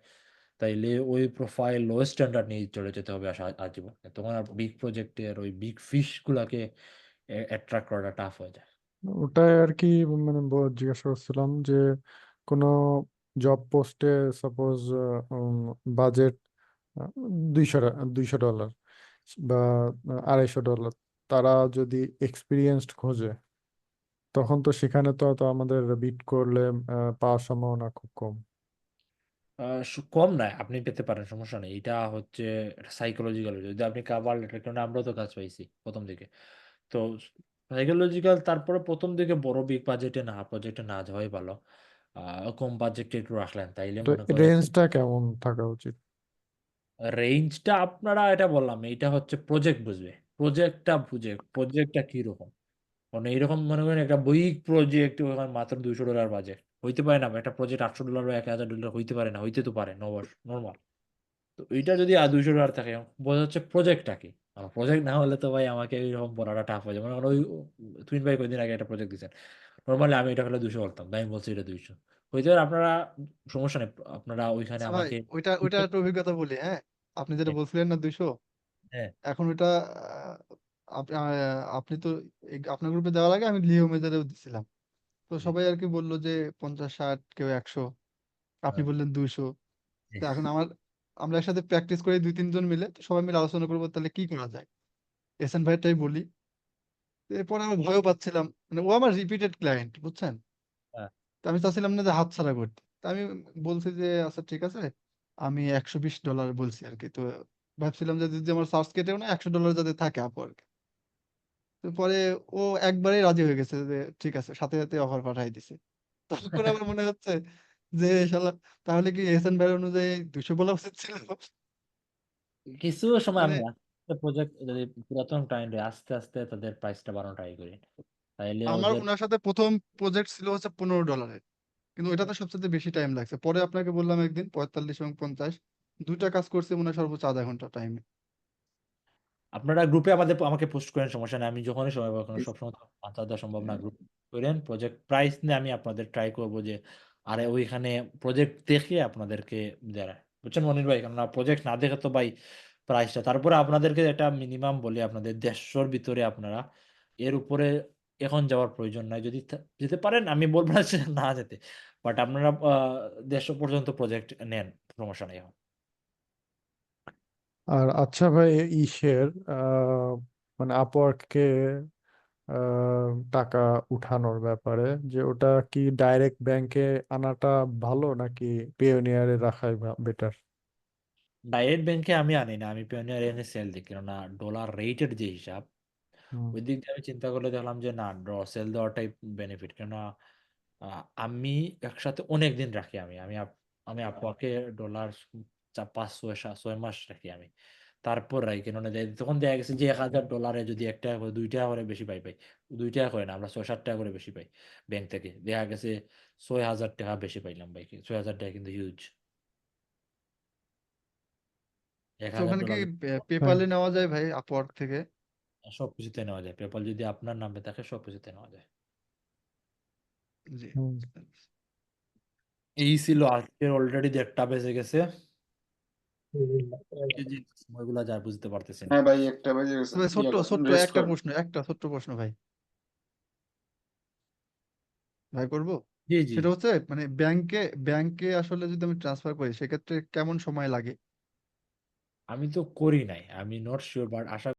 তাইলে ওই প্রোফাইল লো স্ট্যান্ডার্ড নিয়ে চলে যেতে হবে আজীবন। তখন আর বিগ প্রজেক্টের ওই বিগ ফিশ গুলাকে অ্যাট্রাক্ট করাটা টাফ হয়ে যায়। ওটাই আর কি, মানে জিজ্ঞাসা করছিলাম যে কোনো জব পোস্টে সাপোজ বাজেট $200 বা $250, তারা যদি এক্সপিরিয়েন্সড খোঁজে তখন তো সেখানে তো আমাদের বিট করলে পাওয়ার সম্ভাবনা খুব কম। কম নয়, আপনি পেতে পারেন, সমস্যা নেই। এটা হচ্ছে সাইকোলজিক্যাল। যদি আপনি কাভার লেটার, কারণ আমরা তো কাজ পাইছি প্রথম দিকে, তো সাইকোলজিক্যাল। তারপরে প্রথম দিকে বড় বিগ বাজেটে না, প্রজেক্টে না যাওয়াই ভালো। কম বাজেটে একটু রাখলেন, তাইলে তো মনে করেন রেঞ্জটা কেমন থাকা উচিত? রেঞ্জটা আপনারা, এটা বললাম, এটা হচ্ছে প্রজেক্ট বুঝবে, প্রজেক্টটা বুঝে, প্রজেক্টটা কি রকম। মানে এইরকম মনে করেন একটা বই প্রজেক্ট মাত্র $200 বাজেট হইতে পারে না, একটা প্রজেক্ট $800 বা $1000 হইতে পারে না, হইতে তো পারে নর্মাল। তো এইটা যদি $200 থাকে, বোঝা যাচ্ছে প্রজেক্টটা কি। আমার প্রজেক্ট না হলে তো ভাই আমাকে এইরকম বলাটা টাফ হয়ে যায়। মনে করেন ওই তুমিন ভাই কয়েকদিন আগে একটা প্রজেক্ট দিচ্ছেন, নর্মালি আমি এটা হলে 200 বলতাম, তাই আমি বলছি এটা 200 হইতে পারে। আপনারা সমস্যা নেই, আপনারা ওইখানে আচ্ছা ভাই, আমাকে ওইটা একটা অভিজ্ঞতা বলি, হ্যাঁ। আপনি যেটা হ্যাঁ, বলছিলেন না 200, হ্যাঁ, এখন ওইটা আপনি তো আপনার গ্রুপে দেওয়ার আগে আমি লিও মেজারেও দিছিলাম। তো জি, সবাই আর কি বললো যে 50-60, কেউ 100, আপনি হ্যাঁ, বললেন 200। জি। তো এখন আমরা একসাথে প্র্যাকটিস করি 2-3 জন মিলে, তো সবাই মিলে আলোচনা করবো তাহলে কি করা যায়। এসএন ভাইটাই বলি। তো এরপরে আমি ভয়ও পাচ্ছিলাম, মানে ও আমার রিপিটেড ক্লায়েন্ট, বুঝছেন। হ্যাঁ, তো আমি চাচ্ছিলাম না যে হাতছাড়া করতে। তো আমি বলছি যে আচ্ছা ঠিক আছে, আমি $120 বলছি আর কি। তো ভাবছিলাম যে যদি আমার চার্জ কেটেও না, $100 যাতে থাকে আপওয়ার্ক। তো পরে ও একবারেই রাজি হয়ে গেছে যে ঠিক আছে, সাথে সাথে অফার পাঠাই দিছে। তখন আমার মনে হচ্ছে যে শালা, তাহলে কি এহসান ভাই অনুযায়ী 200 বলা উচিত ছিল। কিছু সময় মানে আমি প্রজেক্ট যদি পুরাতন ক্লায়েন্ট আস্তে আস্তে তাদের প্রাইসটা বাড়ানো ট্রাই করি, তাইলে আমার ওদের ওনার সাথে প্রথম প্রজেক্ট ছিল হচ্ছে $15, কিন্তু ওইটাতে সবচেয়ে বেশি টাইম লাগছে। পরে আপনাকে বললাম একদিন 45 এবং 50, দুইটা কাজ করছে মনে হয় সর্বোচ্চ আধা ঘন্টা টাইমে। আপনারা গ্রুপে আমাকে পোস্ট করেন, সমস্যা নেই। আমি যখনই সময় পাবো, কারণ সবসময় তো আনসার দেওয়া সম্ভব না, গ্রুপ করেন। প্রজেক্ট প্রাইস নিয়ে আমি আপনাদের ট্রাই করবো যে, আরে ওইখানে প্রজেক্ট দেখে আপনাদেরকে দেয়, বুঝছেন মনির ভাই? কারণ প্রজেক্ট না দেখে তো ভাই প্রাইসটা, তারপরে আপনাদেরকে একটা মিনিমাম বলি, আপনাদের 150-র ভিতরে আপনারা, এর উপরে এখন যাওয়ার প্রয়োজন নাই। যদি যেতে পারেন, আমি বলবো না যে না যেতে, বাট আপনারা 150 পর্যন্ত প্রজেক্ট নেন, সমস্যা নেই এখন। আর আচ্ছা ভাই, ইসের মানে আপওয়ার্ককে টাকা উঠানোর ব্যাপারে, যে ওটা কি ডাইরেক্ট ব্যাংকে আনাটা ভালো নাকি পেওনিয়ারে রাখাই বেটার? ডাইরেক্ট ব্যাংকে আমি আনি না, আমি পিওনিয়ার এনে সেল দিই, কেননা ডলার রেটের যে হিসাব, ওই দিক দিয়ে আমি চিন্তা করলে দেখলাম যে না, সেল দেওয়াটাই বেনিফিট। কেননা আমি একসাথে অনেক দিন রাখি, আমি আপনাকে ডলার 4-5-6 মাস রাখি আমি, তারপর রাখি। কেননা তখন দেখা গেছে যে $1000 যদি 1 টাকা করে 2 টাকা করে বেশি পাই 2 টাকা করে না, আমরা 6-7 টাকা করে বেশি পাই ব্যাংক থেকে, দেখা গেছে 6000 টাকা বেশি পাইলাম ভাই। 6000 টাকা কিন্তু হিউজ। এক আচ্ছা, হাজার ওখানে কি ডলার হ্যাঁ। পেপালে নেওয়া যায় ভাই আপওয়ার্ক থেকে? সবকিছুতে নেওয়া যায়, পেপাল যদি আপনার নামে থাকে সবকিছুতে নেওয়া যায়। জি। হুম। এই ছিল আজকের, অলরেডি 1টা বেজে গেছে। এই যে সময়গুলা যা বুঝতে পারতেছি না। হ্যাঁ ভাই, একটা বাজে গেছে, তবে ছোট্ট ছোট্ট রেস্ট একটা করেন। প্রশ্ন, একটা ছোট্ট প্রশ্ন ভাই, করব। জি, জি। সেটা হচ্ছে মানে ব্যাংকে আসলে যদি আমি ট্রান্সফার করি সেক্ষেত্রে কেমন সময় লাগে? আমি তো করি নাই, আমি নট শিওর, বাট আশা